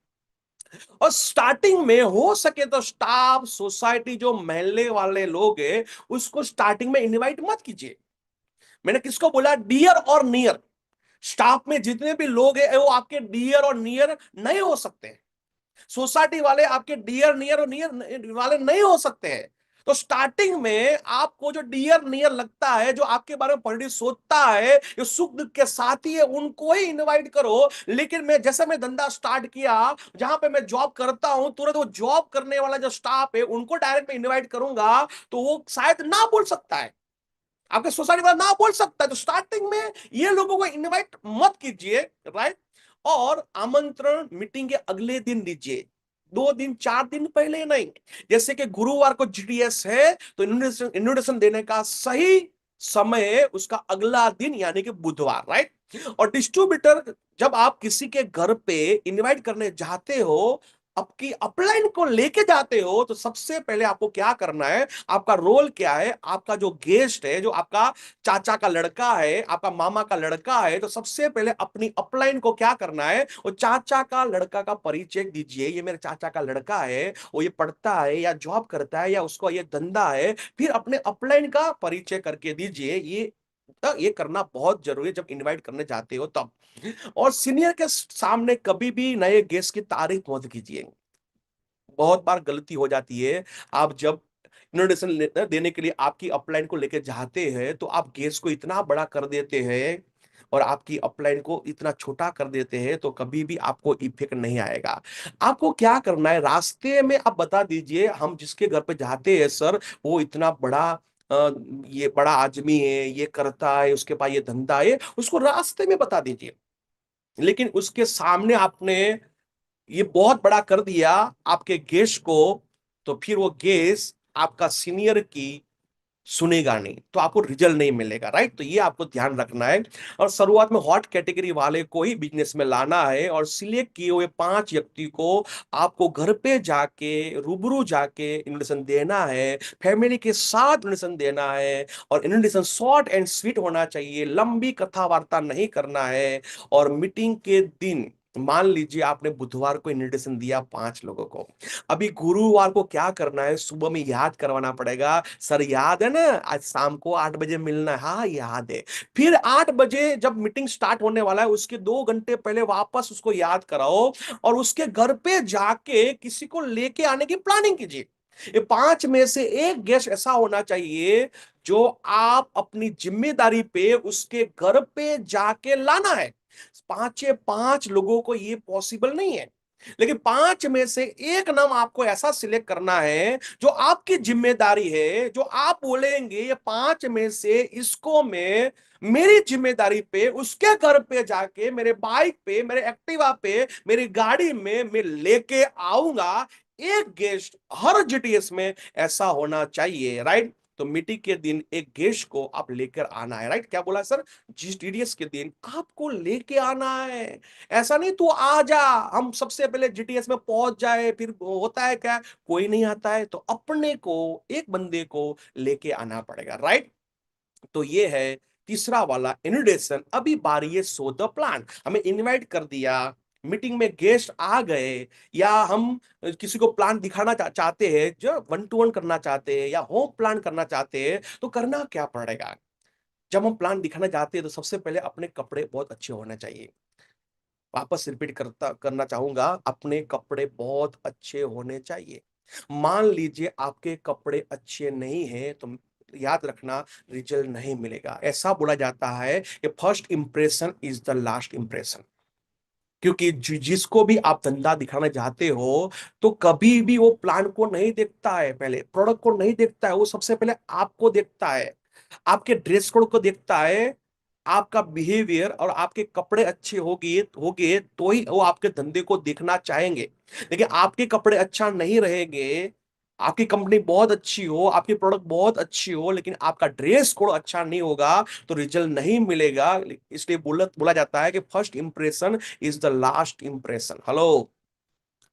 और स्टार्टिंग में हो सके तो स्टाफ, सोसाइटी, जो महल्ले वाले लोग हैं, उसको स्टार्टिंग में इनवाइट मत कीजिए। मैंने किसको बोला? डियर और नियर। स्टाफ में जितने भी लोग हैं वो आपके डियर और नियर नहीं हो सकते। सोसाइटी वाले आपके डियर नियर और नियर वाले नहीं हो सकते हैं। तो स्टार्टिंग में आपको जो डियर नियर लगता है, जो आपके बारे में पॉजिटिव सोचता है, जो सुख दुख के साथी है, उनको ही इनवाइट करो। लेकिन मैं, जैसे मैं धंधा स्टार्ट किया, जहां पे मैं जॉब करता हूं, तुरंत वो जॉब करने वाला जो स्टाफ है उनको डायरेक्ट में इनवाइट करूंगा तो वो शायद ना बोल सकता है, आपके सोसाइटी वाला ना बोल सकता है। तो स्टार्टिंग में ये लोगों को इनवाइट मत कीजिए। राइट। और आमंत्रण मीटिंग के अगले दिन दीजिए, 2 दिन 4 दिन पहले नहीं। जैसे कि गुरुवार को जीटीएस है तो इन्विटेशन इन्विटेशन देने का सही समय है उसका अगला दिन, यानी कि बुधवार। राइट। और डिस्ट्रीब्यूटर, जब आप किसी के घर पे इनवाइट करने जाते हो, आपकी अपलाइन को लेके जाते हो, तो सबसे पहले आपको क्या करना है? आपका रोल क्या है? आपका जो गेस्ट है, जो आपका चाचा का लड़का है, आपका मामा का लड़का है, तो सबसे पहले अपनी अपलाइन को क्या करना है? वो चाचा का लड़का का परिचय दीजिए। ये मेरे चाचा का लड़का है, वो ये पढ़ता है या जॉब करता है या उसको ये धंधा है। फिर अपने अपलाइन का परिचय करके दीजिए। ये करना बहुत जरूरी है जब इनवाइट करने जाते हो तब। और सीनियर के सामने कभी भी नए गेस्ट की तारीफ मत कीजिए। बहुत बार गलती हो जाती है। आप जब इन्विटेशन देने के लिए आपकी अपलाइन को लेके जाते हैं, तो आप गेस्ट को इतना बड़ा कर देते हैं और आपकी अपलाइन को इतना छोटा कर देते हैं, तो कभी भी आपको इफेक्ट नहीं आएगा। आपको क्या करना है? रास्ते में आप बता दीजिए, हम जिसके घर पे जाते हैं सर, वो इतना बड़ा ये बड़ा आदमी है, ये करता है, उसके पास ये धंधा है, उसको रास्ते में बता दीजिए। लेकिन उसके सामने आपने ये बहुत बड़ा कर दिया आपके गेस्ट को, तो फिर वो गेस्ट आपका सीनियर की सुनेगा नहीं, तो आपको रिजल्ट नहीं मिलेगा। राइट। तो ये आपको ध्यान रखना है। और शुरुआत में हॉट कैटेगरी वाले को ही बिजनेस में लाना है, और सिलेक्ट किए हुए 5 व्यक्ति को आपको घर पे जाके, रूबरू जाके इन्विटेशन देना है। फैमिली के साथ इन्विटेशन देना है। और इन्विटेशन शॉर्ट एंड स्वीट होना चाहिए, लंबी कथा वार्ता नहीं करना है। और मीटिंग के दिन, मान लीजिए आपने बुधवार को इन्विटेशन दिया 5 लोगों को, अभी गुरुवार को क्या करना है? सुबह में याद करवाना पड़ेगा, सर याद है ना आज शाम को 8 बजे मिलना है? हाँ याद है। फिर 8 बजे जब मीटिंग स्टार्ट होने वाला है, उसके 2 घंटे पहले वापस उसको याद कराओ और उसके घर पे जाके किसी को लेके आने की प्लानिंग कीजिए। ये 5 में से एक गेस्ट ऐसा होना चाहिए जो आप अपनी जिम्मेदारी पे उसके घर पे जाके लाना है। 5 लोगों को ये पॉसिबल नहीं है। लेकिन 5 में से एक नाम आपको ऐसा सिलेक्ट करना है जो आपकी जिम्मेदारी है, जो आप बोलेंगे ये 5 में से इसको मैं मेरी जिम्मेदारी पे उसके घर पे जाके, मेरे बाइक पे, मेरे एक्टिवा पे, मेरी गाड़ी में मैं लेके आऊंगा। एक गेस्ट हर जीटीएस में ऐसा होना चाहिए। राइट। तो मीटिंग के दिन एक गेस्ट को आप लेकर आना है। राइट। क्या बोला सर? जीटीएस के दिन आपको लेके आना है। ऐसा नहीं तू आ जा, हम सबसे पहले जीटीएस में पहुंच जाए, फिर होता है क्या, कोई नहीं आता है, तो अपने को, एक बंदे को लेके आना पड़ेगा। राइट। तो ये है तीसरा वाला इनविटेशन। अभी बारी है सो द प्लान। हमें इनवाइट कर दिया, मीटिंग में गेस्ट आ गए, या हम किसी को प्लान दिखाना चाहते हैं, जो 1 to 1 करना चाहते हैं या होम प्लान करना चाहते हैं, तो करना क्या पड़ेगा? जब हम प्लान दिखाना चाहते हैं तो सबसे पहले अपने कपड़े बहुत अच्छे होने चाहिए। वापस रिपीट करना चाहूंगा, अपने कपड़े बहुत अच्छे होने चाहिए। मान लीजिए आपके कपड़े अच्छे नहीं हैं तो याद रखना, रिजल्ट नहीं मिलेगा। ऐसा बोला जाता है कि first impression is the last impression. क्योंकि जिसको भी आप धंधा दिखाना चाहते हो, तो कभी भी वो प्लान को नहीं देखता है, पहले प्रोडक्ट को नहीं देखता है, वो सबसे पहले आपको देखता है, आपके ड्रेस कोड को देखता है, आपका बिहेवियर और आपके कपड़े अच्छे होंगे होंगे तो ही वो आपके धंधे को देखना चाहेंगे। लेकिन आपके कपड़े अच्छा नहीं रहेंगे, आपकी कंपनी बहुत अच्छी हो, आपकी प्रोडक्ट बहुत अच्छी हो, लेकिन आपका ड्रेस कोड अच्छा नहीं होगा तो रिजल्ट नहीं मिलेगा। इसलिए बोला बोला जाता है कि first impression is the last impression. Hello.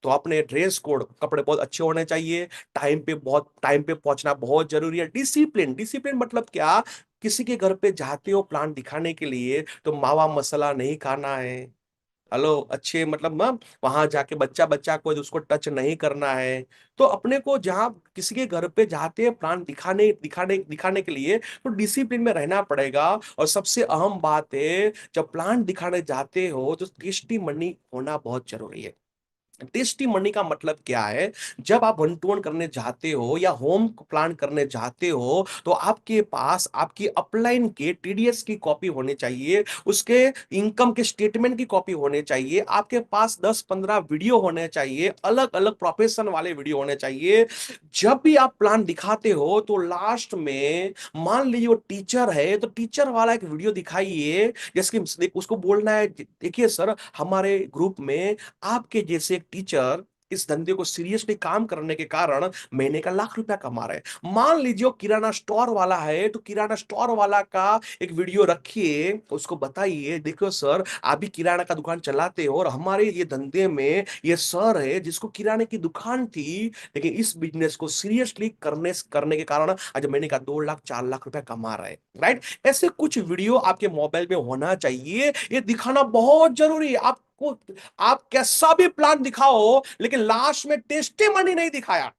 तो अपने ड्रेस कोड, कपड़े बहुत अच्छे होने चाहिए। टाइम पे पहुंचना बहुत जरूरी है। डिसिप्लिन, डिसिप्लिन मतलब क्या? किसी के घर पे जाते हो प्लान दिखाने के लिए तो मावा मसाला नहीं खाना है। हेलो, अच्छे मतलब ना, वहां जाके बच्चा बच्चा कोई उसको टच नहीं करना है। तो अपने को जहां किसी के घर पे जाते हैं प्लान दिखाने दिखाने दिखाने के लिए, तो डिसिप्लिन में रहना पड़ेगा। और सबसे अहम बात है, जब प्लान दिखाने जाते हो तो टेस्टी मनी होना बहुत जरूरी है। टेस्टी मनी का मतलब क्या है? जब आप वन टू वन करने जाते हो या होम प्लान करने जाते हो तो आपके पास आपकी अपलाइन के टीडीएस की कॉपी होनी चाहिए, उसके इनकम के स्टेटमेंट की कॉपी होने चाहिए, आपके पास 10-15 वीडियो होने चाहिए, अलग अलग प्रोफेशन वाले वीडियो होने चाहिए। जब भी आप प्लान दिखाते हो तो लास्ट में मान लीजिए वो टीचर है तो टीचर वाला एक वीडियो दिखाइए, जैसे कि उसको बोलना है, देखिए सर, हमारे ग्रुप में आपके जैसे एक टीचर इस धंधे को सीरियसली काम करने के कारण महीने का लाख रुपया कमा रहे हैं। मान लीजिए वो किराना स्टोर वाला है तो किराना स्टोर वाला का एक वीडियो रखिए, उसको बताइए, देखो सर, आप भी किराना का दुकान चलाते हो और हमारे ये धंधे में ये सर है जिसको किराने की दुकान थी, लेकिन इस बिजनेस को सीरियसली करने करने के कारण आज महीने का 2 लाख 4 लाख रुपया कमा रहे हैं। राइट? ऐसे कुछ वीडियो आपके मोबाइल में होना चाहिए, ये दिखाना बहुत जरूरी है आपको। आप कैसा भी प्लान दिखाओ लेकिन लास्ट में टेस्टिमनी नहीं दिखाया,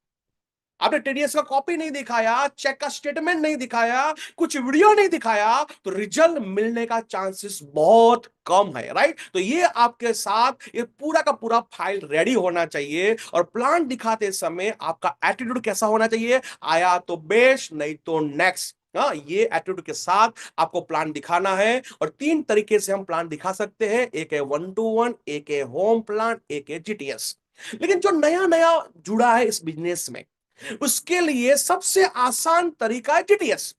आपने टीडीएस का कॉपी नहीं दिखाया, चेक का स्टेटमेंट नहीं दिखाया, कुछ वीडियो नहीं दिखाया, तो रिजल्ट मिलने का चांसेस बहुत कम है। राइट? तो ये आपके साथ ये पूरा का पूरा फाइल रेडी होना चाहिए। और प्लान दिखाते समय आपका एटीट्यूड कैसा होना चाहिए? आया तो बेस्ट, नहीं तो नेक्स्ट। हाँ, ये एटीट्यूड के साथ आपको प्लान दिखाना है। और 3 तरीके से हम प्लान दिखा सकते हैं, एक है वन टू वन, एक है होम प्लान, एक है जीटीएस। लेकिन जो नया नया जुड़ा है इस बिजनेस में, उसके लिए सबसे आसान तरीका है जीटीएस।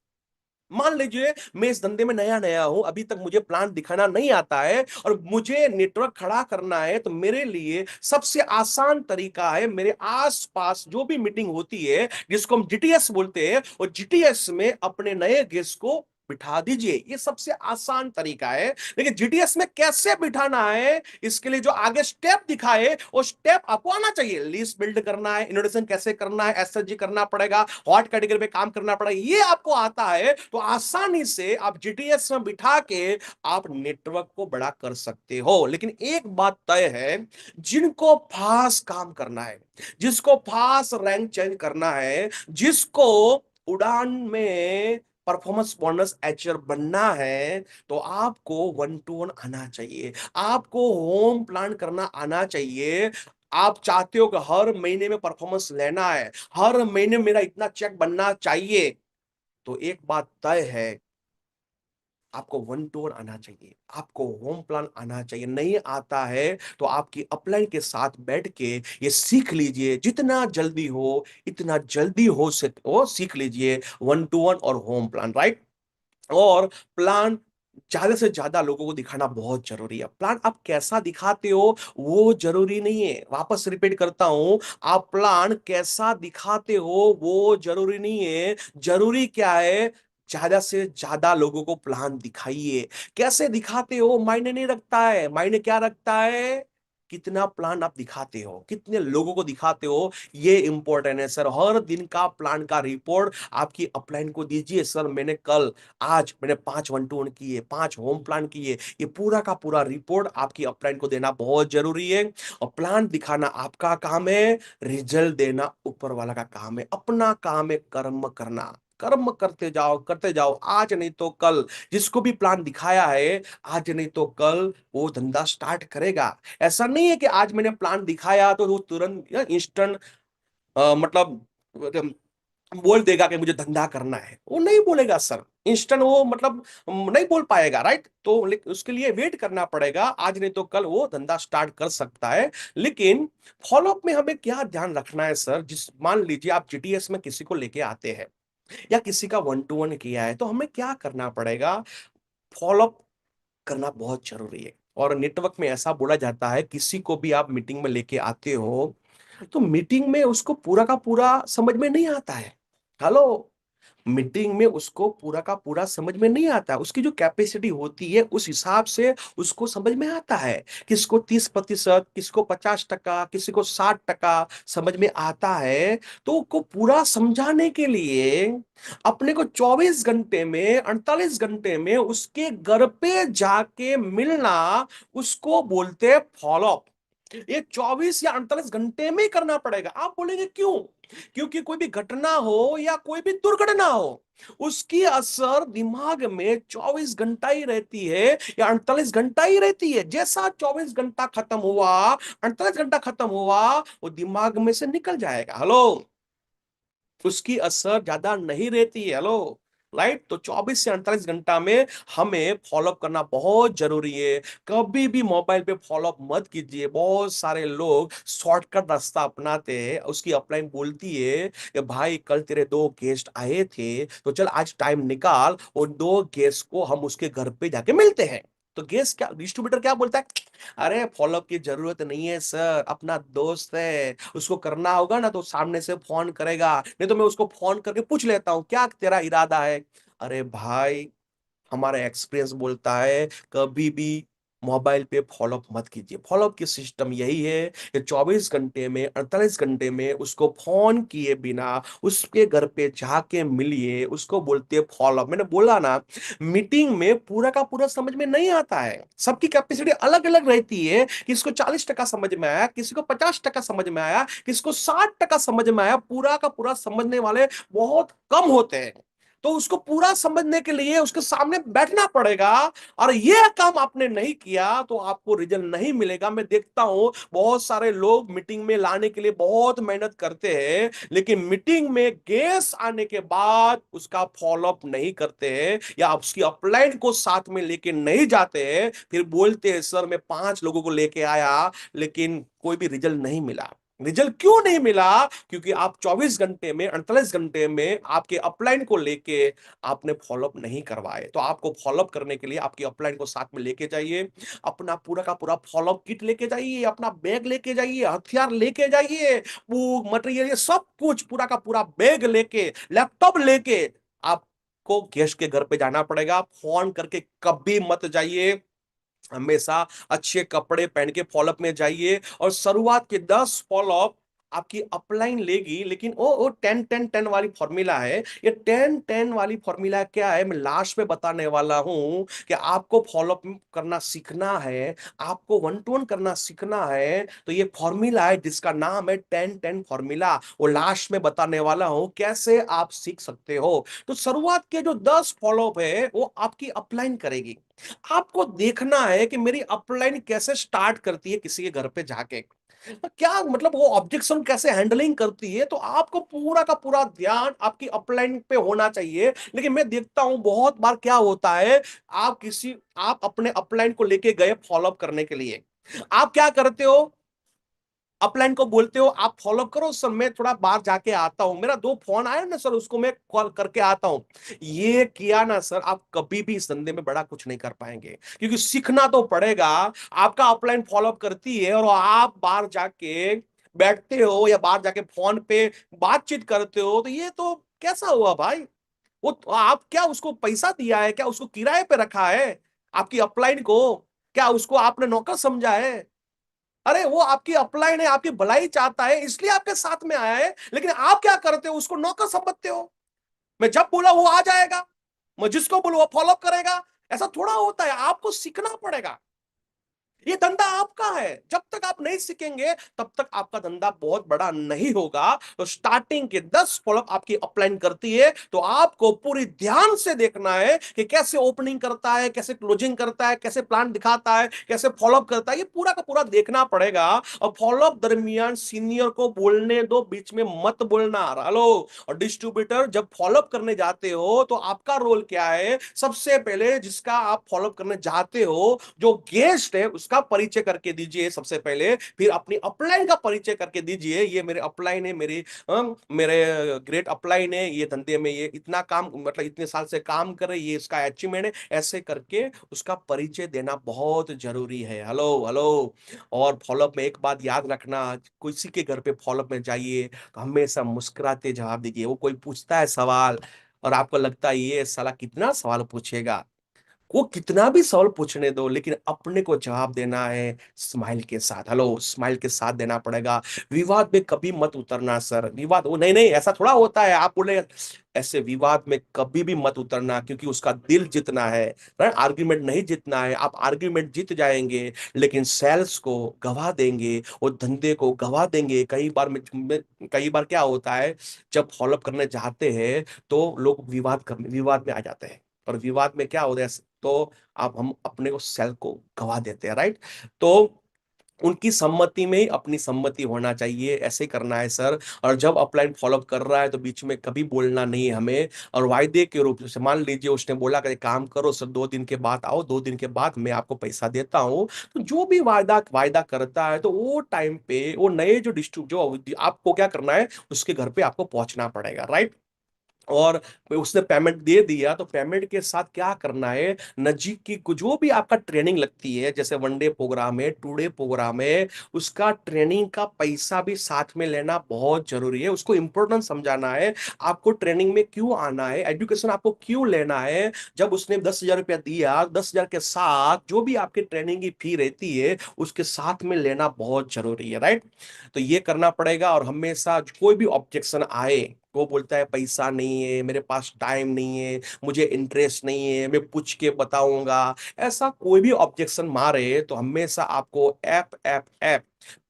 मान लीजिए मैं इस धंधे में नया नया हूं, अभी तक मुझे प्लान दिखाना नहीं आता है और मुझे नेटवर्क खड़ा करना है, तो मेरे लिए सबसे आसान तरीका है, मेरे आसपास जो भी मीटिंग होती है जिसको हम जीटीएस बोलते हैं, और जीटीएस में अपने नए गेस्ट को बिठा दीजिए। ये सबसे आसान तरीका है। लेकिन जीटीएस में कैसे बिठाना है, इसके लिए जो आगे स्टेप दिखाए वो स्टेप आपको आना चाहिए। लिस्ट बिल्ड करना है, इंट्रोडक्शन कैसे करना है, एसएसजी करना पड़ेगा, हॉट कैटेगरी पे काम करना पड़ेगा, ये आपको आता है तो आसानी से आप जीटीएस में बिठा के आप नेटवर्क को बड़ा कर सकते हो। लेकिन एक बात तय है, जिनको फास्ट काम करना है, जिसको फास्ट रैंक चेंज करना है, जिसको उड़ान में परफॉर्मेंस बोनस एचर बनना है, तो आपको वन टू वन आना चाहिए, आपको होम प्लान करना आना चाहिए। आप चाहते हो कि हर महीने में परफॉर्मेंस लेना है, हर महीने मेरा इतना चेक बनना चाहिए, तो एक बात तय है, आपको वन टू वन आना चाहिए, आपको होम प्लान आना चाहिए। नहीं आता है तो आपकी अपलाइन के साथ बैठ के ये सीख लीजिए, जितना जल्दी हो इतना जल्दी हो सीख लीजिए वन टू वन और होम प्लान। राइट? और प्लान ज्यादा से ज्यादा लोगों को दिखाना बहुत जरूरी है। प्लान आप कैसा दिखाते हो वो जरूरी नहीं है, वापस रिपीट करता हूं, आप प्लान कैसा दिखाते हो वो जरूरी नहीं है। जरूरी क्या है? ज्यादा से ज्यादा लोगों को प्लान दिखाइए। कैसे दिखाते हो मायने नहीं रखता है, मायने क्या रखता है? कितना प्लान आप दिखाते हो, कितने लोगों को दिखाते हो, ये इंपॉर्टेंट है। सर, हर दिन का प्लान का रिपोर्ट आपकी अपलाइन को दीजिए। सर, आज मैंने 5 वन टू वन किए, 5 होम प्लान किए, ये पूरा का पूरा रिपोर्ट आपकी अपलाइन को देना बहुत जरूरी है। और प्लान दिखाना आपका काम है, रिजल्ट देना ऊपर वाला का काम है। अपना काम है कर्म करना। कर्म करते जाओ, आज नहीं तो कल। जिसको भी प्लान दिखाया है, आज नहीं तो कल वो धंधा स्टार्ट करेगा। ऐसा नहीं है कि आज मैंने प्लान दिखाया तो वो तुरंत इंस्टेंट मतलब बोल देगा कि मुझे धंधा करना है, वो नहीं बोलेगा सर इंस्टेंट, वो मतलब नहीं बोल पाएगा, राइट। तो उसके लिए वेट करना पड़ेगा, आज नहीं तो कल वो धंधा स्टार्ट कर सकता है। लेकिन फॉलोअप में हमें क्या ध्यान रखना है सर, जिस मान लीजिए आप जीटीएस में किसी को लेके आते हैं या किसी का वन टू वन किया है, तो हमें क्या करना पड़ेगा, फॉलोअप करना बहुत जरूरी है। और नेटवर्क में ऐसा बोला जाता है, किसी को भी आप मीटिंग में लेके आते हो तो मीटिंग में उसको पूरा का पूरा समझ में नहीं आता है। हेलो, मीटिंग में उसको पूरा का पूरा समझ में नहीं आता, उसकी जो कैपेसिटी होती है उस हिसाब से उसको समझ में आता है। किसको 30%, किसको 50%, किसी को 60% समझ में आता है। तो को पूरा समझाने के लिए अपने को 24 घंटे में, 48 घंटे में उसके घर पे जाके मिलना, उसको बोलते हैं फॉलोअप। ये 24 या 48 घंटे में ही करना पड़ेगा। आप बोलेंगे क्यों? क्योंकि कोई भी घटना हो या कोई भी दुर्घटना हो, उसकी असर दिमाग में 24 घंटा ही रहती है या 48 घंटा ही रहती है। जैसा 24 घंटा खत्म हुआ, 48 घंटा खत्म हुआ, वो दिमाग में से निकल जाएगा। हेलो, उसकी असर ज्यादा नहीं रहती है। Hello, right. तो 24 से 48 घंटा में हमें फॉलोअप करना बहुत जरूरी है। कभी भी मोबाइल पे फॉलोअप मत कीजिए। बहुत सारे लोग शॉर्टकट रास्ता अपनाते हैं। उसकी अपलाइन बोलती है कि भाई कल तेरे 2 गेस्ट आए थे, तो चल आज टाइम निकाल और 2 गेस्ट को हम उसके घर पे जाके मिलते हैं। तो गेस्ट क्या, डिस्ट्रीब्यूटर क्या बोलता है, अरे फॉलोअप की जरूरत नहीं है सर, अपना दोस्त है, उसको करना होगा ना तो सामने से फोन करेगा, नहीं तो मैं उसको फोन करके पूछ लेता हूँ क्या तेरा इरादा है। अरे भाई, हमारा एक्सपीरियंस बोलता है कभी भी मोबाइल पे फॉलोअप मत कीजिए। फॉलोअप की सिस्टम यही है कि 24 घंटे में, 48 घंटे में उसको फोन किए बिना उसके घर पे जाके मिलिए, उसको बोलते हैं फॉलोअप। मैंने बोला ना, मीटिंग में पूरा का पूरा समझ में नहीं आता है, सबकी कैपेसिटी अलग अलग रहती है। किसी को 40% समझ में आया, किसी को 50% समझ में आया, किसी को 60% समझ में आया। पूरा का पूरा समझने वाले बहुत कम होते हैं। तो उसको पूरा समझने के लिए उसके सामने बैठना पड़ेगा। और ये काम आपने नहीं किया तो आपको रिजल्ट नहीं मिलेगा। मैं देखता हूं बहुत सारे लोग मीटिंग में लाने के लिए बहुत मेहनत करते हैं, लेकिन मीटिंग में गेस्ट आने के बाद उसका फॉलोअप नहीं करते हैं या उसकी अपलाइन को साथ में लेके नहीं जाते हैं। फिर बोलते हैं सर मैं 5 लोगों को लेके आया लेकिन कोई भी रिजल्ट नहीं मिला। रिजल्ट क्यों नहीं मिला? क्योंकि आप 24 घंटे में, 48 घंटे में आपके अपलाइन को लेके आपने फॉलोअप नहीं करवाए। तो आपको फॉलोअप करने के लिए आपकी अपलाइन को साथ में लेके जाइए, अपना पूरा का पूरा फॉलोअप किट लेके जाइए, अपना बैग लेके जाइए, हथियार लेके जाइए, वो मटेरियल, ये सब कुछ पूरा का पूरा बैग लेके, लैपटॉप लेके आपको गेस्ट के घर पे जाना पड़ेगा। फोन करके कभी मत जाइए। हमेशा अच्छे कपड़े पहन के फॉलोअप में जाइए। और शुरुआत के 10 फॉलोअप आपकी अपलाइन लेगी, लेकिन वो 10-10-10 वाली फॉर्मूला है। ये 10-10 वाली फॉर्मूला क्या है, मैं लास्ट में बताने वाला हूं कि आपको फॉलोअप करना सीखना है, आपको वन टू वन करना सीखना है। तो ये फॉर्मूला है जिसका नाम है 10-10 फॉर्मूला, वो लास्ट में बताने वाला हूं कैसे आप सीख सकते हो। तो शुरुआत के जो 10 फॉलोअप है वो आपकी अपलाइन करेगी। आपको देखना है कि मेरी अपलाइन कैसे स्टार्ट करती है किसी के घर पे जाके, क्या मतलब वो ऑब्जेक्शन कैसे हैंडलिंग करती है। तो आपको पूरा का पूरा ध्यान आपकी अपलाइन पे होना चाहिए। लेकिन मैं देखता हूं बहुत बार क्या होता है, आप अपने अपलाइन को लेके गए फॉलोअप करने के लिए, आप क्या करते हो, अपलाइन को बोलते हो आप फॉलो करो सर, मैं थोड़ा बाहर जाके आता हूं, मेरा 2 फोन आया ना सर, उसको मैं कॉल करके आता हूं। ये किया ना सर, आप कभी भी इस धंधे में बड़ा कुछ नहीं कर पाएंगे, क्योंकि सीखना तो पड़ेगा। आपका अपलाइन फॉलो करती है और आप बाहर जाके बैठते हो या बाहर जाके फोन पे बातचीत करते हो, तो ये तो कैसा हुआ भाई? वो तो आप क्या उसको पैसा दिया है, क्या उसको किराए पे रखा है आपकी अपलाइन को? क्या उसको आपने नौकर समझा है? अरे वो आपकी अपलाइन है, आपकी भलाई चाहता है इसलिए आपके साथ में आया है। लेकिन आप क्या करते हो, उसको नौकर समझते हो। मैं जब बोला वो आ जाएगा, मैं जिसको बोलूं वो फॉलो करेगा। ऐसा थोड़ा होता है, आपको सीखना पड़ेगा। ये धंधा आपका है। जब तक आप नहीं सीखेंगे तब तक आपका धंधा बहुत बड़ा नहीं होगा। तो स्टार्टिंग के 10 फॉलोअप आपकी अपलाइन करती है, तो आपको पूरी ध्यान से देखना है कि कैसे ओपनिंग करता है, कैसे क्लोजिंग करता है, कैसे प्लान दिखाता है, कैसे फॉलोअप करता है, ये पूरा का पूरा देखना पड़ेगा। और फॉलोअप दरमियान सीनियर को बोलने दो, बीच में मत बोलना। हेलो। और डिस्ट्रीब्यूटर जब फॉलोअप करने जाते हो तो आपका रोल क्या है? सबसे पहले जिसका आप फॉलोअप करने जाते हो, जो गेस्ट है उसका परिचय करके दीजिए सबसे पहले, फिर अपनी अपलाइन का परिचय करके दीजिए। ये मेरे अपलाइन है, मेरे ग्रेट अपलाइन है, ये धंधे में ये इतना काम, मतलब इतने साल से काम कर रहे, ये इसका अचीवमेंट है। ऐसे करके उसका परिचय देना बहुत जरूरी है। Hello hello. और फॉलोअप में एक बात याद रखना, किसी के घर पे फॉलोअप में जाइए तो हमेशा मुस्कुराते जवाब दीजिए। वो कोई पूछता है सवाल और आपको लगता है ये साला कितना सवाल पूछेगा, वो कितना भी सवाल पूछने दो, लेकिन अपने को जवाब देना है स्माइल के साथ। हेलो, स्माइल के साथ देना पड़ेगा। विवाद में कभी मत उतरना सर। विवाद, वो नहीं नहीं ऐसा थोड़ा होता है आप बोले, ऐसे विवाद में कभी भी मत उतरना, क्योंकि उसका दिल जीतना है। आर्ग्यूमेंट नहीं जीतना है। आप आर्ग्यूमेंट जीत जाएंगे लेकिन सेल्स को गवा देंगे, वो धंधे को गवा देंगे। कई बार क्या होता है, जब फॉलोअप करने जाते हैं तो लोग विवाद में आ जाते हैं, और विवाद में क्या होता है, तो आप हम अपने को सेल को गवा देते हैं, राइट। तो उनकी सम्मति में ही अपनी सम्मति होना चाहिए, ऐसे करना है सर। और जब अपलाइन फॉलोअप कर रहा है तो बीच में कभी बोलना नहीं है हमें। और वायदे के रूप से मान लीजिए उसने बोला कि काम करो सर, 2 दिन के बाद आओ, 2 दिन के बाद मैं आपको पैसा देता हूं। तो जो भी वायदा वायदा करता है तो वो टाइम पे वो नए जो डिस्ट्रिक्ट जो आपको क्या करना है, उसके घर पे आपको पहुंचना पड़ेगा, राइट। और उसने पेमेंट दे दिया तो पेमेंट के साथ क्या करना है, नजीक की जो भी आपका ट्रेनिंग लगती है, जैसे 1 डे प्रोग्राम है, 2 डे प्रोग्राम है, उसका ट्रेनिंग का पैसा भी साथ में लेना बहुत जरूरी है। उसको इंपॉर्टेंट समझाना है, आपको ट्रेनिंग में क्यों आना है, एजुकेशन आपको क्यों लेना है। जब उसने 10,000 रुपया दिया, 10,000 के साथ जो भी आपकी ट्रेनिंग की फी रहती है उसके साथ में लेना बहुत जरूरी है, राइट। तो ये करना पड़ेगा। और हमेशा कोई भी ऑब्जेक्शन आए, वो बोलता है पैसा नहीं है, मेरे पास टाइम नहीं है, मुझे इंटरेस्ट नहीं है, मैं पूछ के बताऊंगा, ऐसा कोई भी ऑब्जेक्शन मारे तो हमेशा आपको एप एप एप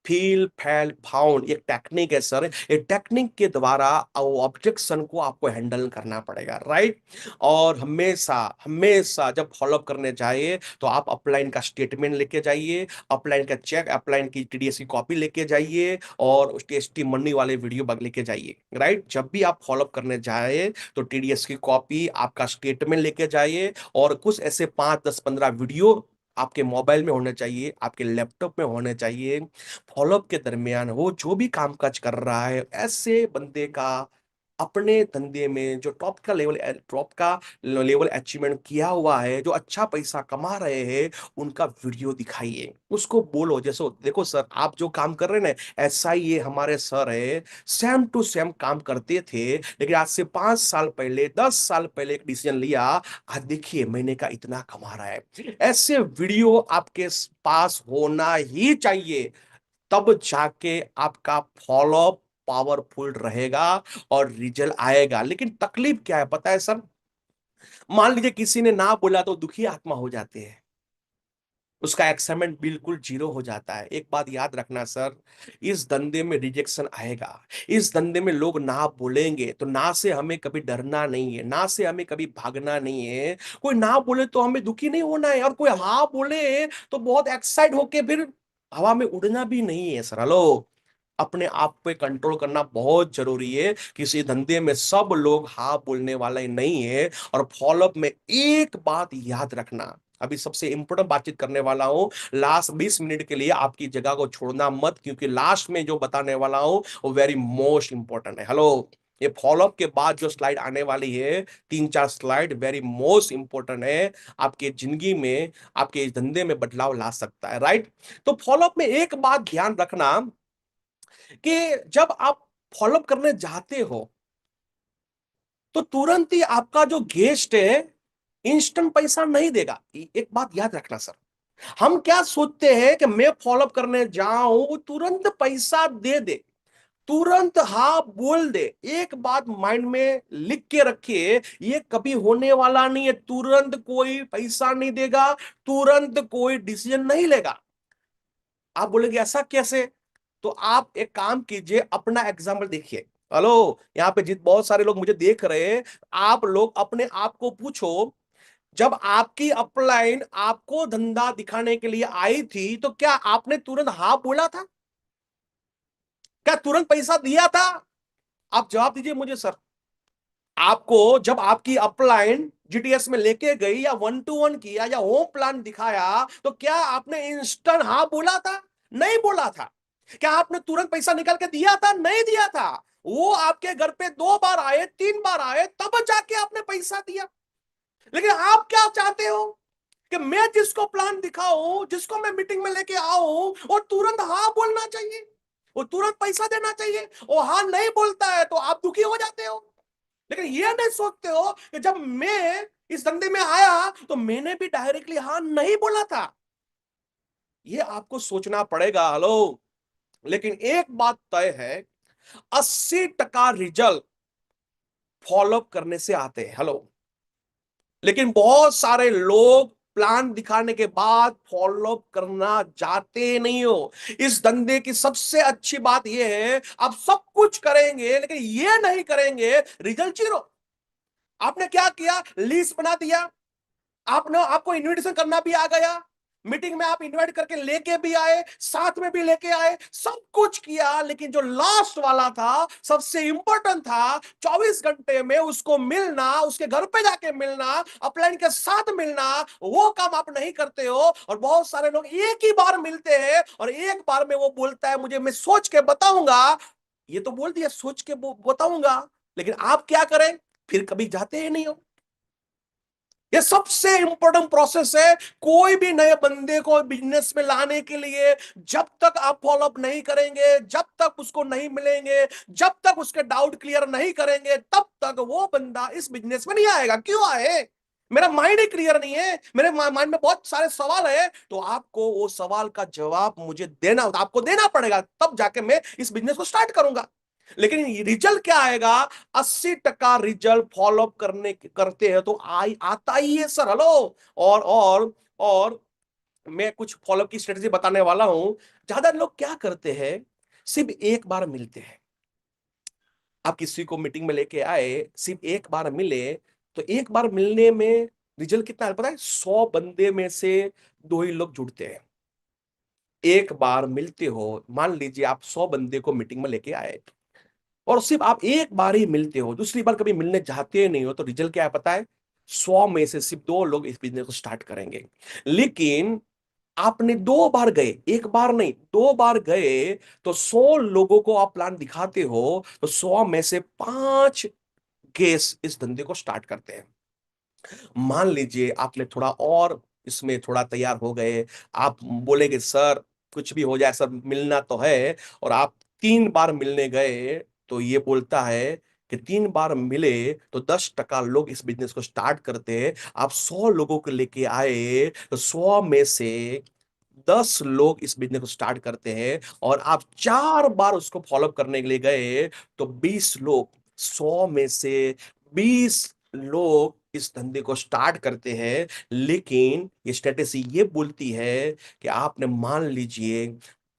फील फैल फाउंड, एक टेक्निक है सर, ये टेक्निक के द्वारा ऑब्जेक्शन को आपको हैंडल करना पड़ेगा, राइट। और हमेशा हमेशा जब फॉलोअप करने जाए तो आप अपलाइन का स्टेटमेंट लेके जाइए, अपलाइन का चेक, अपलाइन की टीडीएस की कॉपी लेके जाइए, और उस टेस्टी मनी वाले वीडियो बग लेके जाइए, राइट। जब भी आप फॉलोअप करने जाए तो टीडीएस की कॉपी, आपका स्टेटमेंट लेके जाइए, और कुछ ऐसे 5 10 15 वीडियो आपके मोबाइल में होने चाहिए, आपके लैपटॉप में होने चाहिए। फॉलोअप के दरमियान वो जो भी कामकाज कर रहा है, ऐसे बंदे का अपने धंधे में जो टॉप का लेवल अचीवमेंट किया हुआ है, जो अच्छा पैसा कमा रहे हैं, उनका वीडियो दिखाइए। उसको बोलो जैसे देखो सर, आप जो काम कर रहे हैं ना, ऐसा ही ये हमारे सर है, सेम टू सेम काम करते थे, लेकिन आज से 5 साल पहले, 10 साल पहले एक डिसीजन लिया, आज देखिए महीने का इतना कमा रहा है। ऐसे वीडियो आपके पास होना ही चाहिए, तब जाके आपका फॉलोअप पावरफुल रहेगा और रिजल्ट आएगा। लेकिन तकलीफ क्या है पता है सर, मान लीजिए किसी ने ना बोला तो दुखी आत्मा हो जाते हैं, उसका एक्साइटमेंट बिल्कुल जीरो हो जाता है। एक बात याद रखना सर, इस धंधे में रिजेक्शन आएगा, इस धंधे में लोग ना बोलेंगे, तो ना से हमें कभी डरना नहीं है, ना से हमें कभी भागना नहीं है। कोई ना बोले तो हमें दुखी नहीं होना है, और कोई हाँ बोले तो बहुत एक्साइट होके फिर हवा में उड़ना भी नहीं है सर। हेलो, अपने आप पे कंट्रोल करना बहुत जरूरी है। किसी धंधे में सब लोग हाँ बोलने वाले नहीं है। और फॉलोअप में एक बात याद रखना, अभी सबसे इंपॉर्टेंट बातचीत करने वाला हूं, लास्ट 20 मिनट के लिए आपकी जगह को छोड़ना मत, क्योंकि लास्ट में जो बताने वाला हूं वो वेरी मोस्ट इंपॉर्टेंट है। हेलो, ये फॉलोअप के बाद जो स्लाइड आने वाली है, 3 4 स्लाइड वेरी मोस्ट इंपॉर्टेंट है, आपके जिंदगी में, आपके इस धंधे में बदलाव ला सकता है, राइट। तो फॉलोअप में एक बात ध्यान रखना कि जब आप फॉलोअप करने जाते हो तो तुरंत ही आपका जो गेस्ट है इंस्टेंट पैसा नहीं देगा। एक बात याद रखना सर, हम क्या सोचते हैं कि मैं फॉलोअप करने जाऊं तुरंत पैसा दे दे, तुरंत हाँ बोल दे। एक बात माइंड में लिख के रखिए, ये कभी होने वाला नहीं है। तुरंत कोई पैसा नहीं देगा, तुरंत कोई डिसीजन नहीं लेगा। आप बोलेंगे ऐसा कैसे? तो आप एक काम कीजिए, अपना एग्जाम्पल देखिए। हेलो, यहाँ पे जित बहुत सारे लोग मुझे देख रहे हैं। आप लोग अपने आप को पूछो, जब आपकी अपलाइन आपको धंधा दिखाने के लिए आई थी तो क्या आपने तुरंत हाँ बोला था? क्या तुरंत पैसा दिया था? आप जवाब दीजिए मुझे सर। आपको जब आपकी अपलाइन जीटीएस में लेके गई या 1-to-1 किया या होम प्लान दिखाया, तो क्या आपने इंस्टेंट हाँ बोला था? नहीं बोला था। क्या आपने तुरंत पैसा निकाल के दिया था? नहीं दिया था। वो आपके घर पे 2 बार आए, 3 बार आए, तब जाके आपने पैसा दिया। लेकिन आप क्या चाहते हो कि मैं जिसको प्लान दिखाऊं, जिसको मैं मीटिंग में लेके आऊं, वो तुरंत हाँ बोलना चाहिए, वो तुरंत पैसा देना चाहिए। वो हाँ नहीं बोलता है तो आप दुखी हो जाते हो। लेकिन ये नहीं सोचते हो कि जब मैं इस धंधे में आया तो मैंने भी डायरेक्टली हाँ नहीं बोला था। ये आपको सोचना पड़ेगा। हेलो, लेकिन एक बात तय है, 80% रिजल्ट फॉलोअप करने से आते हैं। हेलो, लेकिन बहुत सारे लोग प्लान दिखाने के बाद फॉलोअप करना चाहते नहीं हो। इस धंधे की सबसे अच्छी बात यह है, आप सब कुछ करेंगे लेकिन ये नहीं करेंगे, रिजल्ट जीरो। आपने क्या किया? लिस्ट बना दिया, आपने आपको इनविटेशन करना भी आ गया, मीटिंग में आप इनवाइट करके लेके भी आए, साथ में भी लेके आए, सब कुछ किया, लेकिन जो लास्ट वाला था, सबसे इंपॉर्टेंट था, 24 घंटे में उसको मिलना, उसके घर पे जाके मिलना, अपलाइन के साथ मिलना, वो काम आप नहीं करते हो। और बहुत सारे लोग एक ही बार मिलते हैं और एक बार में वो बोलता है मुझे, मैं सोच के बताऊंगा। ये तो बोल दिया सोच के बताऊंगा, लेकिन आप क्या करें? फिर कभी जाते ही नहीं हो। ये सबसे इंपॉर्टेंट प्रोसेस है कोई भी नए बंदे को बिजनेस में लाने के लिए। जब तक आप फॉलोअप नहीं करेंगे, जब तक उसको नहीं मिलेंगे, जब तक उसके डाउट क्लियर नहीं करेंगे, तब तक वो बंदा इस बिजनेस में नहीं आएगा। क्यों आए? मेरा माइंड ही क्लियर नहीं है, मेरे माइंड में बहुत सारे सवाल है। तो आपको वो सवाल का जवाब मुझे देना, आपको देना पड़ेगा, तब जाके मैं इस बिजनेस को स्टार्ट करूंगा। लेकिन रिजल्ट क्या आएगा? 80% रिजल्ट फॉलोअप करते हैं तो आता ही है सर। हेलो, और मैं कुछ फॉलोअप की स्ट्रेटेजी बताने वाला हूं। ज्यादा लोग क्या करते हैं, सिर्फ एक बार मिलते हैं। आप किसी को मीटिंग में लेके आए, सिर्फ एक बार मिले, तो एक बार मिलने में रिजल्ट कितना है पता है? 100 बंदे में से 2 ही लोग जुड़ते हैं। एक बार मिलते हो, मान लीजिए आप 100 बंदे को मीटिंग में लेके आए और सिर्फ आप एक बार ही मिलते हो, दूसरी बार कभी मिलने जाते नहीं हो, तो रिजल्ट क्या है पता है? 100 में से सिर्फ 2 लोग इस बिजनेस को स्टार्ट करेंगे। लेकिन आपने 2 बार गए, एक बार नहीं 2 बार गए, तो 100 लोगों को आप प्लान दिखाते हो, तो 100 में से 5 केस इस धंधे को स्टार्ट करते हैं। मान लीजिए आपने थोड़ा और इसमें थोड़ा तैयार हो गए, आप बोलेंगे सर कुछ भी हो जाए सर, मिलना तो है। और आप 3 बार मिलने गए, तो ये बोलता है कि 3 बार मिले तो 10% लोग इस बिजनेस को स्टार्ट करते हैं। आप 100 लोगों को लेके आए तो 100 में से 10 लोग इस बिजनेस को स्टार्ट करते हैं। और आप 4 बार उसको फॉलोअप करने के लिए गए तो 20 लोग, 100 में से 20 लोग इस धंधे को स्टार्ट करते हैं। लेकिन ये स्ट्रेटेजी ये बोलती है कि आपने मान लीजिए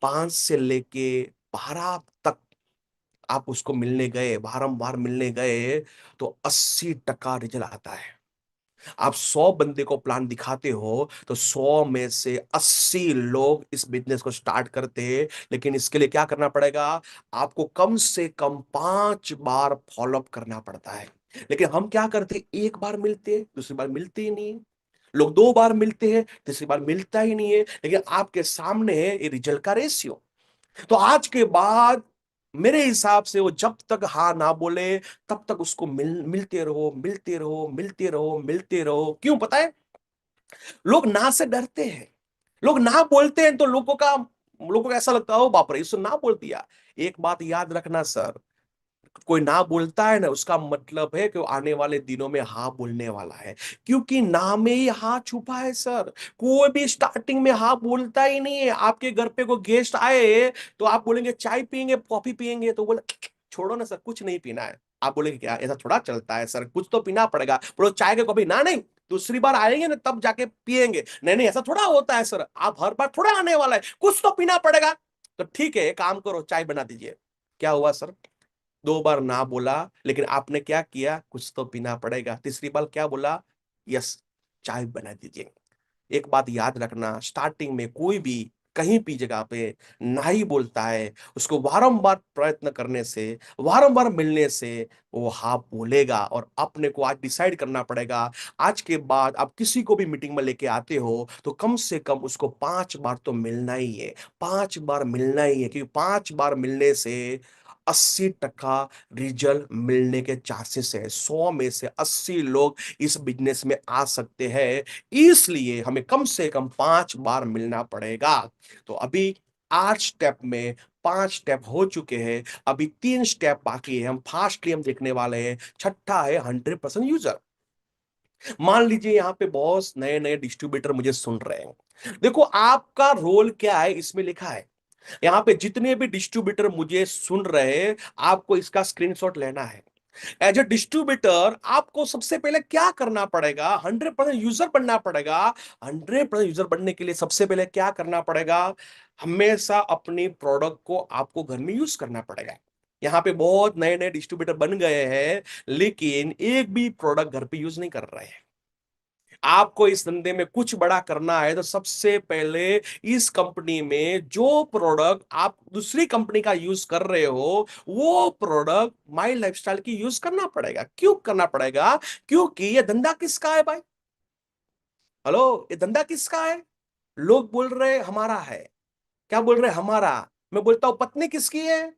5 से लेके 12 तक आप उसको मिलने गए, बारंबार मिलने गए, तो 80% रिजल्ट आता है। आप 100 बंदे को प्लान दिखाते हो तो 100 में से 80 लोग इस बिजनेस को स्टार्ट करते हैं। लेकिन इसके लिए क्या करना पड़ेगा? आपको कम से कम 5 बार फॉलोअप करना पड़ता है। लेकिन हम क्या करते, एक बार मिलते हैं, दूसरी बार मिलते ही नहीं है। लोग 2 बार मिलते हैं, तीसरी बार मिलता ही नहीं है। लेकिन आपके सामने है ये रिजल्ट का रेशियो। तो आज के बाद मेरे हिसाब से वो जब तक हाँ ना बोले, तब तक उसको मिलते रहो, मिलते रहो, मिलते रहो, मिलते रहो। क्यों पता है? लोग ना से डरते हैं। लोग ना बोलते हैं तो लोगों को ऐसा लगता है ओ बाप रे, इसने ना बोल दिया। एक बात याद रखना सर, कोई ना बोलता है ना, उसका मतलब है कि वो आने वाले दिनों में हाँ बोलने वाला है। क्योंकि ना में ही हाँ छुपा है सर। कोई भी स्टार्टिंग में हाँ बोलता ही नहीं है। आपके घर पे कोई गेस्ट आए तो आप बोलेंगे चाय पियेंगे, कॉफी पियेंगे, तो बोले छोड़ो ना सर, कुछ नहीं पीना है। आप बोलेंगे क्या ऐसा थोड़ा चलता है सर, कुछ तो पीना पड़ेगा, बोलो चाय के कॉफी ना नहीं, दूसरी बार आएंगे ना तब जाके पिएंगे। नहीं नहीं, ऐसा थोड़ा होता है सर, आप हर बार थोड़ा आने वाला है, कुछ तो पीना पड़ेगा। तो ठीक है, एक काम करो, चाय बना दीजिए। क्या हुआ सर, 2 बार ना बोला, लेकिन आपने क्या किया, कुछ तो पीना पड़ेगा। तीसरी बार क्या बोला, यस, चाय बना दीजिए। एक बात याद रखना, स्टार्टिंग में कोई भी कहीं भी जगह पे नहीं बोलता है, उसको बारंबार प्रयत्न करने से, बारंबार मिलने से वो हाँ बोलेगा। और अपने को आज डिसाइड करना पड़ेगा, आज के बाद आप किसी को भी मीटिंग में लेके आते हो तो कम से कम उसको 5 बार तो मिलना ही है। 5 बार मिलना ही है, क्योंकि 5 बार मिलने से 80% रिजल्ट मिलने के चांसेस है। 100 में से 80 लोग इस बिजनेस में आ सकते हैं, इसलिए हमें कम से कम 5 बार मिलना पड़ेगा। तो अभी 8 स्टेप में 5 स्टेप हो चुके हैं, अभी 3 स्टेप बाकी है, हम फास्टली हम देखने वाले हैं। छठा है 100% यूजर। मान लीजिए यहाँ पे बहुत नए नए डिस्ट्रीब्यूटर मुझे सुन रहे हैं, देखो आपका रोल क्या है इसमें लिखा है। यहाँ पे जितने भी डिस्ट्रीब्यूटर मुझे सुन रहे हैं, आपको इसका स्क्रीनशॉट लेना है। एज ए डिस्ट्रीब्यूटर आपको सबसे पहले क्या करना पड़ेगा, 100% यूजर बनना पड़ेगा। 100% यूजर बनने के लिए सबसे पहले क्या करना पड़ेगा, हमेशा अपनी प्रोडक्ट को आपको घर में यूज करना पड़ेगा। यहाँ पे बहुत नए नए डिस्ट्रीब्यूटर बन गए हैं, लेकिन एक भी प्रोडक्ट घर पे यूज नहीं कर रहे हैं। आपको इस धंधे में कुछ बड़ा करना है तो सबसे पहले इस कंपनी में जो प्रोडक्ट आप दूसरी कंपनी का यूज कर रहे हो, वो प्रोडक्ट माई लाइफस्टाइल की यूज करना पड़ेगा। क्यों करना पड़ेगा, क्योंकि ये धंधा किसका है भाई। हेलो, ये धंधा किसका है। लोग बोल रहे हमारा है। क्या बोल रहे हमारा। मैं बोलता हूं पत्नी किसकी है,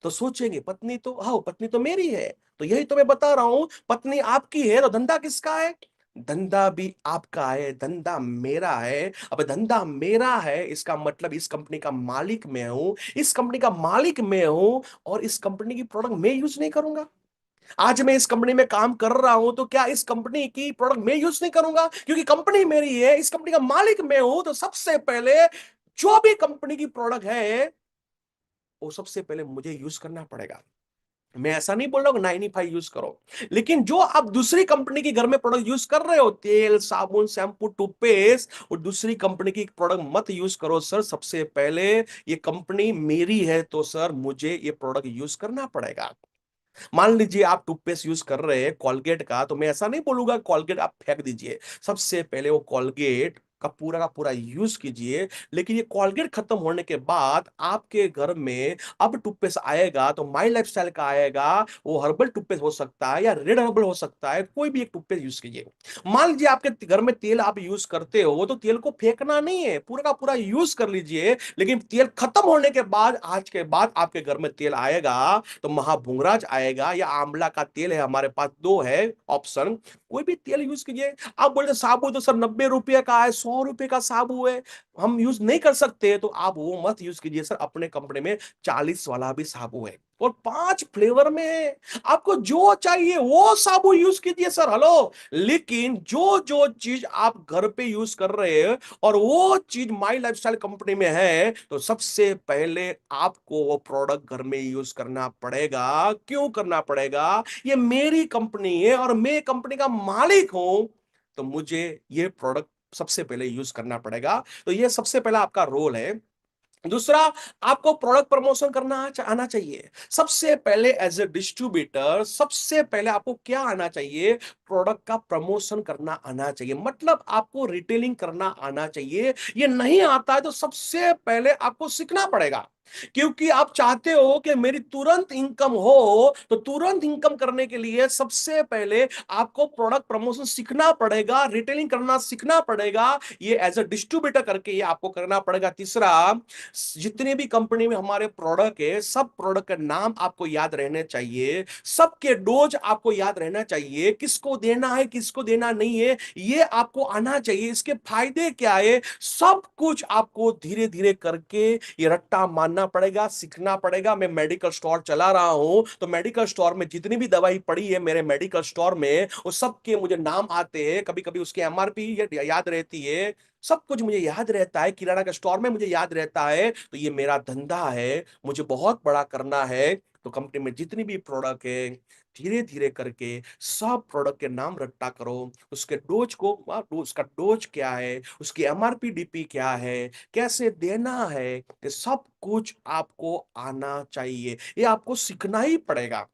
तो सोचेंगे पत्नी तो, हाँ पत्नी तो मेरी है। तो यही तो मैं बता रहा हूं, पत्नी आपकी है तो धंधा किसका है। धंधा भी आपका है, धंधा मेरा है। अब धंधा मेरा है, इसका मतलब इस कंपनी का मालिक मैं हूं, इस कंपनी का मालिक मैं हूं, और इस कंपनी की प्रोडक्ट मैं यूज नहीं करूंगा। आज मैं इस कंपनी में काम कर रहा हूं तो क्या इस कंपनी की प्रोडक्ट मैं यूज नहीं करूंगा, क्योंकि कंपनी मेरी है, इस कंपनी का मालिक मैं हूं। तो सबसे पहले जो भी कंपनी की प्रोडक्ट है, वो सबसे पहले मुझे यूज करना पड़ेगा। मैं ऐसा नहीं बोल रहा हूं 95 यूज करो, लेकिन जो आप दूसरी कंपनी के घर में प्रोडक्ट यूज कर रहे हो, तेल साबुन शैम्पू टूथपेस्ट, और दूसरी कंपनी की प्रोडक्ट मत यूज करो सर। सबसे पहले ये कंपनी मेरी है तो सर मुझे ये प्रोडक्ट यूज करना पड़ेगा। मान लीजिए आप टूथपेस्ट यूज कर रहे हैं कॉलगेट का, तो मैं ऐसा नहीं बोलूंगा कॉलगेट आप फेंक दीजिए। सबसे पहले वो कॉलगेट का पूरा यूज कीजिए। लेकिन ये कॉलगेट खत्म होने के बाद आपके घर में अब टूथपेस्ट आएगा तो माई लाइफस्टाइल का आएगा। वो हर्बल टूथपेस्ट हो सकता है या रेड हर्बल हो सकता है, कोई भी एक टूथपेस्ट यूज कीजिए। मान लीजिए आपके घर में तेल आप यूज करते हो, तो तेल को फेंकना नहीं है, पूरा का पूरा यूज कर लीजिए। लेकिन तेल खत्म होने के बाद, आज के बाद आपके घर में तेल आएगा तो महाभुंगराज आएगा या आंवला का तेल है, हमारे पास दो है ऑप्शन, कोई भी तेल यूज कीजिए। आप बोलते साबु तो सर 90 रुपए का है, 100 रुपए का साबु है, हम यूज नहीं कर सकते, तो आप वो मत यूज कीजिए सर। अपने कंपनी में 40 वाला भी साबु है और 5 फ्लेवर में है, आपको जो चाहिए वो साबु यूज कीजिए सर। हेलो, लेकिन जो जो चीज आप घर पे यूज कर रहे हैं और वो चीज माई लाइफस्टाइल कंपनी में है, तो सबसे पहले आपको वो प्रोडक्ट घर में यूज करना पड़ेगा। क्यों करना पड़ेगा, ये मेरी कंपनी है और मैं कंपनी का मालिक हूं, तो मुझे ये प्रोडक्ट सबसे पहले यूज करना पड़ेगा। तो ये सबसे पहला आपका रोल है। दूसरा, आपको प्रोडक्ट प्रमोशन करना आना चाहिए। सबसे पहले एज ए डिस्ट्रीब्यूटर, सबसे पहले आपको क्या आना चाहिए, प्रोडक्ट का प्रमोशन करना आना चाहिए। मतलब आपको रिटेलिंग करना आना चाहिए। ये नहीं आता है तो सबसे पहले आपको सीखना पड़ेगा, क्योंकि आप चाहते हो कि मेरी तुरंत इनकम हो। तो तुरंत इनकम करने के लिए सबसे पहले आपको प्रोडक्ट प्रमोशन सीखना पड़ेगा, रिटेलिंग करना सीखना पड़ेगा। ये एज ए डिस्ट्रीब्यूटर करके ये आपको करना पड़ेगा। तीसरा, जितने भी कंपनी में हमारे प्रोडक्ट है, सब प्रोडक्ट का नाम आपको याद रहने चाहिए, सबके डोज आपको याद रहना चाहिए, किसको देना है किसको देना नहीं है ये आपको आना चाहिए, इसके फायदे क्या है, सब कुछ आपको धीरे धीरे करके ये रट्टा मारना पड़ेगा, सीखना पड़ेगा। मैं मेडिकल स्टोर चला रहा हूं, तो मेडिकल स्टोर में जितनी भी दवाई पड़ी है मेरे मेडिकल स्टोर में, वो सबके मुझे नाम आते हैं, कभी कभी उसकी एमआरपी याद रहती है, सब कुछ मुझे याद रहता है, किराना का स्टोर में मुझे याद रहता है। तो ये मेरा धंधा है, मुझे बहुत बड़ा करना है। तो कंपनी में जितनी भी प्रोडक्ट है, धीरे धीरे करके सब प्रोडक्ट के नाम रट्टा करो, उसके डोज को, उसका डोज क्या है, उसकी एमआरपी डीपी क्या है, कैसे देना है, ये सब कुछ आपको आना चाहिए। ये आपको सीखना ही पड़ेगा।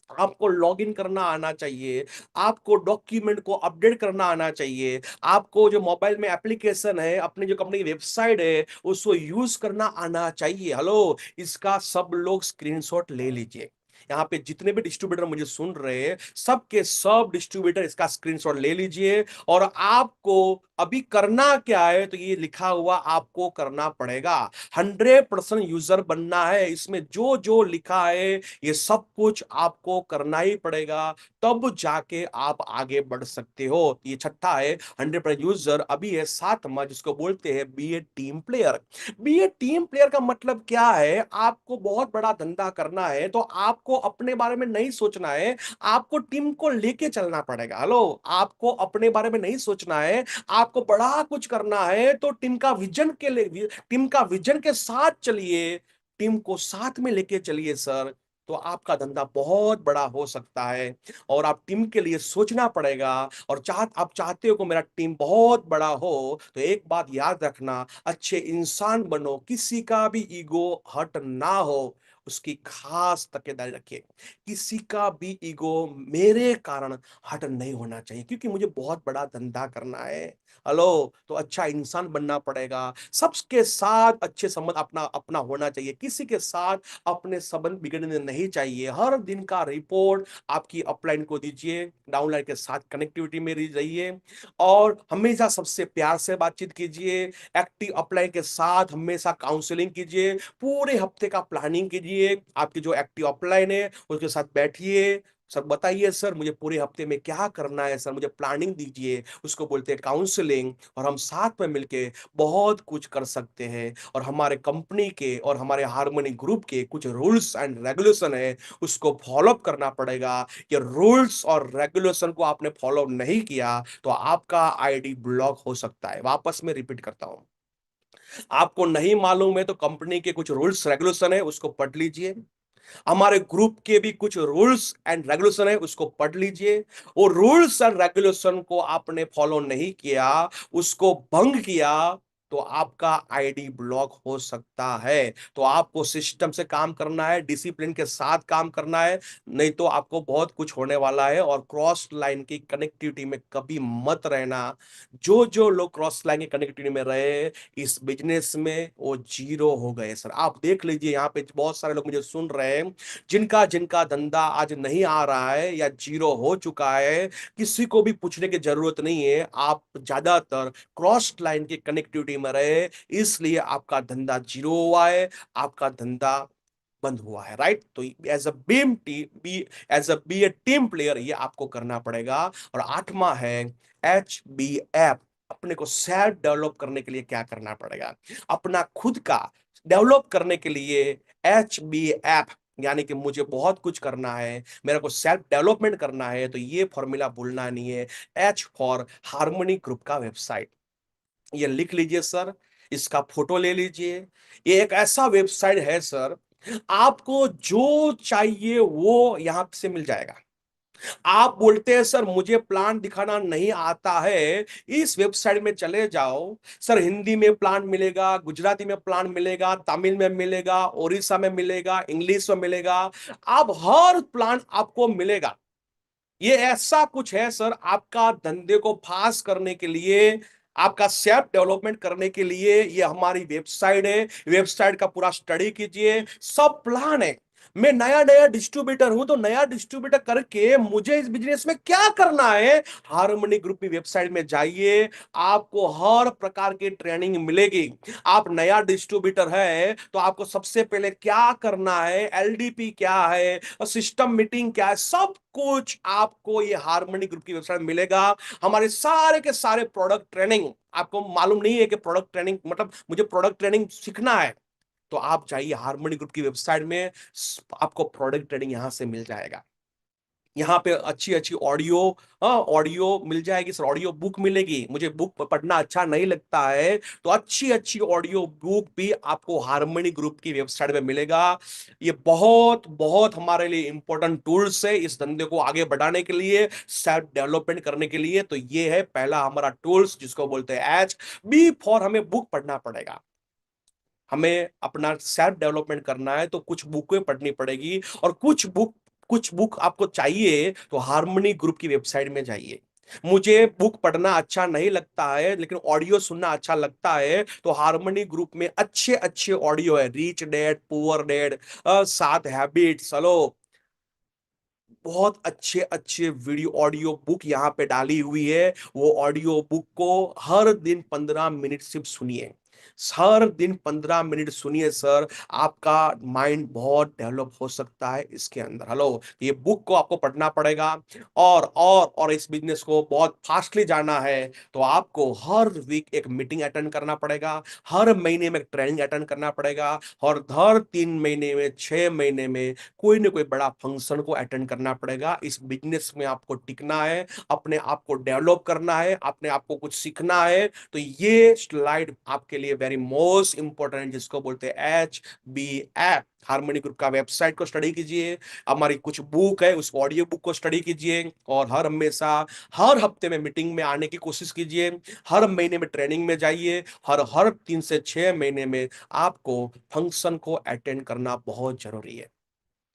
आपको लॉगिन करना आना चाहिए, आपको डॉक्यूमेंट को अपडेट करना आना चाहिए, आपको जो मोबाइल में एप्लीकेशन है, अपनी जो कंपनी की वेबसाइट है, उसको यूज करना आना चाहिए। हेलो, इसका सब लोग स्क्रीनशॉट ले लीजिए। यहाँ पे जितने भी डिस्ट्रीब्यूटर मुझे सुन रहे हैं, सबके सब डिस्ट्रीब्यूटर इसका स्क्रीनशॉट ले लीजिए। और आपको अभी करना क्या है, तो ये लिखा हुआ आपको करना पड़ेगा। 100% यूजर बनना है, इसमें जो जो लिखा है ये सब कुछ आपको करना ही पड़ेगा, तब जाके आप आगे बढ़ सकते हो। ये छठा है 100% यूजर। अभी है सातवां, जिसको बोलते हैं B a team player. B a team player का मतलब क्या है? आपको बहुत बड़ा धंधा करना है तो आपको अपने बारे में नहीं सोचना है, आपको टीम को लेके चलना पड़ेगा। हेलो, आपको अपने बारे में नहीं सोचना है, आपको बड़ा कुछ करना है तो टीम का विजन के साथ चलिए, टीम को साथ में लेके चलिए सर, तो आपका धंधा बहुत बड़ा हो सकता है। और आप टीम के लिए सोचना पड़ेगा। और आप चाहते हो कि मेरा टीम बहुत बड़ा हो, तो एक बात याद रखना, अच्छे इंसान बनो, किसी का भी ईगो हर्ट ना हो, उसकी खास तकेदारी रखिए। किसी का भी ईगो मेरे कारण हर्ट नहीं होना चाहिए, क्योंकि मुझे बहुत बड़ा धंधा करना है। हेलो, तो अच्छा इंसान बनना पड़ेगा, सबके साथ अच्छे संबंध अपना अपना होना चाहिए, किसी के साथ अपने संबंध बिगड़ने नहीं चाहिए। हर दिन का रिपोर्ट आपकी अपलाइन को दीजिए, डाउनलाइन के साथ कनेक्टिविटी में रहिए, और हमेशा सबसे प्यार से बातचीत कीजिए। एक्टिव अपलाइन के साथ हमेशा काउंसलिंग कीजिए, पूरे हफ्ते का प्लानिंग कीजिए। आपकी जो एक्टिव अपलाइन है उसके साथ बैठिए, सर बताइए सर मुझे पूरे हफ्ते में क्या करना है, सर मुझे प्लानिंग दीजिए, उसको बोलते हैं काउंसलिंग। और हम साथ में मिलके बहुत कुछ कर सकते हैं। और हमारे कंपनी के और हमारे हार्मनी ग्रुप के कुछ रूल्स एंड रेगुलेशन है, उसको फॉलो करना पड़ेगा। ये रूल्स और रेगुलेशन को आपने फॉलो नहीं किया तो आपका आईडी ब्लॉक हो सकता है। वापस में रिपीट करता हूं, आपको नहीं मालूम है तो कंपनी के कुछ रूल्स रेगुलेशन है, उसको पढ़ लीजिए। हमारे ग्रुप के भी कुछ रूल्स एंड रेगुलेशन है, उसको पढ़ लीजिए। वो रूल्स एंड रेगुलेशन को आपने फॉलो नहीं किया, उसको भंग किया, तो आपका आईडी ब्लॉक हो सकता है। तो आपको सिस्टम से काम करना है, डिसिप्लिन के साथ काम करना है, नहीं तो आपको बहुत कुछ होने वाला है। और क्रॉस लाइन की कनेक्टिविटी में कभी मत रहना। जो जो लोग क्रॉस लाइन की कनेक्टिविटी में रहे इस बिजनेस में, वो जीरो हो गए सर। आप देख लीजिए, यहाँ पे बहुत सारे लोग मुझे सुन रहे हैं, जिनका जिनका धंधा आज नहीं आ रहा है या जीरो हो चुका है, किसी को भी पूछने की जरूरत नहीं है। आप ज्यादातर क्रॉस लाइन की कनेक्टिविटी में रहे, इसलिए आपका धंधा जीरो हुआ है, आपका धंधा बंद हुआ है, राइट? तो as a beam team be as a be a team player ये आपको करना पड़ेगा। और आठवां है HBF। अपने को सेल्फ डेवलप करने के लिए क्या करना पड़ेगा? अपना खुद का डेवलप करने के लिए HBF, यानी कि मुझे बहुत कुछ करना है, मेरे को सेल्फ डेवलपमेंट करना है, तो ये फॉर्मूला भूलना नहीं है। H फॉर हार्मनी ग्रुप का वेबसाइट, ये लिख लीजिए सर, इसका फोटो ले लीजिए। ये एक ऐसा वेबसाइट है सर, आपको जो चाहिए वो यहां से मिल जाएगा। आप बोलते हैं सर मुझे प्लान दिखाना नहीं आता है, इस वेबसाइट में चले जाओ सर, हिंदी में प्लान मिलेगा, गुजराती में प्लान मिलेगा, तमिल में मिलेगा, उड़ीसा में मिलेगा, इंग्लिश में मिलेगा, आप हर प्लान आपको मिलेगा। ये ऐसा कुछ है सर, आपका धंधे को फास्ट करने के लिए, आपका सेल्फ डेवलपमेंट करने के लिए ये हमारी वेबसाइट है। वेबसाइट का पूरा स्टडी कीजिए, सब प्लान है। मैं नया नया डिस्ट्रीब्यूटर हूं, तो नया डिस्ट्रीब्यूटर करके मुझे इस बिजनेस में क्या करना है, हार्मनी ग्रुप की वेबसाइट में जाइए, आपको हर प्रकार की ट्रेनिंग मिलेगी। आप नया डिस्ट्रीब्यूटर है तो आपको सबसे पहले क्या करना है, LDP क्या है, सिस्टम मीटिंग क्या है, सब कुछ आपको ये हार्मनी ग्रुप की वेबसाइट में मिलेगा। हमारे सारे के सारे प्रोडक्ट ट्रेनिंग, आपको मालूम नहीं है कि प्रोडक्ट ट्रेनिंग मतलब मुझे प्रोडक्ट ट्रेनिंग सीखना है, तो आप जाइए हार्मनी ग्रुप की वेबसाइट में, आपको प्रोडक्ट ट्रेनिंग यहां से मिल जाएगा। यहाँ पे अच्छी अच्छी ऑडियो, हाँ ऑडियो मिल जाएगी सर, ऑडियो बुक मिलेगी। मुझे बुक पढ़ना अच्छा नहीं लगता है तो अच्छी अच्छी ऑडियो बुक भी आपको हार्मनी ग्रुप की वेबसाइट पे मिलेगा। ये बहुत बहुत हमारे लिए इंपॉर्टेंट टूल्स है इस धंधे को आगे बढ़ाने के लिए, सेल्फ डेवलपमेंट करने के लिए। तो ये है पहला हमारा टूल्स जिसको बोलते हैं एच। बी फॉर हमें बुक पढ़ना पड़ेगा। हमें अपना सेल्फ डेवलपमेंट करना है तो कुछ बुकें पढ़नी पड़ेगी, और कुछ बुक आपको चाहिए तो हार्मनी ग्रुप की वेबसाइट में जाइए। मुझे बुक पढ़ना अच्छा नहीं लगता है लेकिन ऑडियो सुनना अच्छा लगता है, तो हार्मनी ग्रुप में अच्छे अच्छे ऑडियो है, rich dad poor dad, 7 habits, hello, बहुत अच्छे अच्छे वीडियो ऑडियो बुक यहाँ पे डाली हुई है। वो ऑडियो बुक को हर दिन 15 मिनट सिर्फ सुनिए, हर दिन 15 मिनट सुनिए सर। आपका माइंड बहुत डेवलप हो सकता है इसके अंदर, हेलो। ये बुक को आपको पढ़ना पड़ेगा। और इस बिजनेस को बहुत फास्टली जाना है तो आपको हर वीक एक मीटिंग अटेंड करना पड़ेगा, हर महीने में एक ट्रेनिंग अटेंड करना पड़ेगा, और हर 3 महीने में 6 महीने में कोई ना कोई बड़ा फंक्शन को अटेंड करना पड़ेगा। इस बिजनेस में आपको टिकना है, अपने आप को डेवलप करना है, अपने आप को कुछ सीखना है। तो ये स्लाइड आपके लिए वेरी मोस्ट इंपॉर्टेंट, जिसको बोलते हैं HBF। हार्मनी ग्रुप का वेबसाइट को स्टडी कीजिए, हमारी कुछ बुक है उस ऑडियो बुक को स्टडी कीजिए, और हर हमेशा हर हफ्ते में मीटिंग में आने की कोशिश कीजिए, हर महीने में ट्रेनिंग में जाइए, हर हर 3 से 6 महीने में आपको फंक्शन को अटेंड करना बहुत जरूरी है।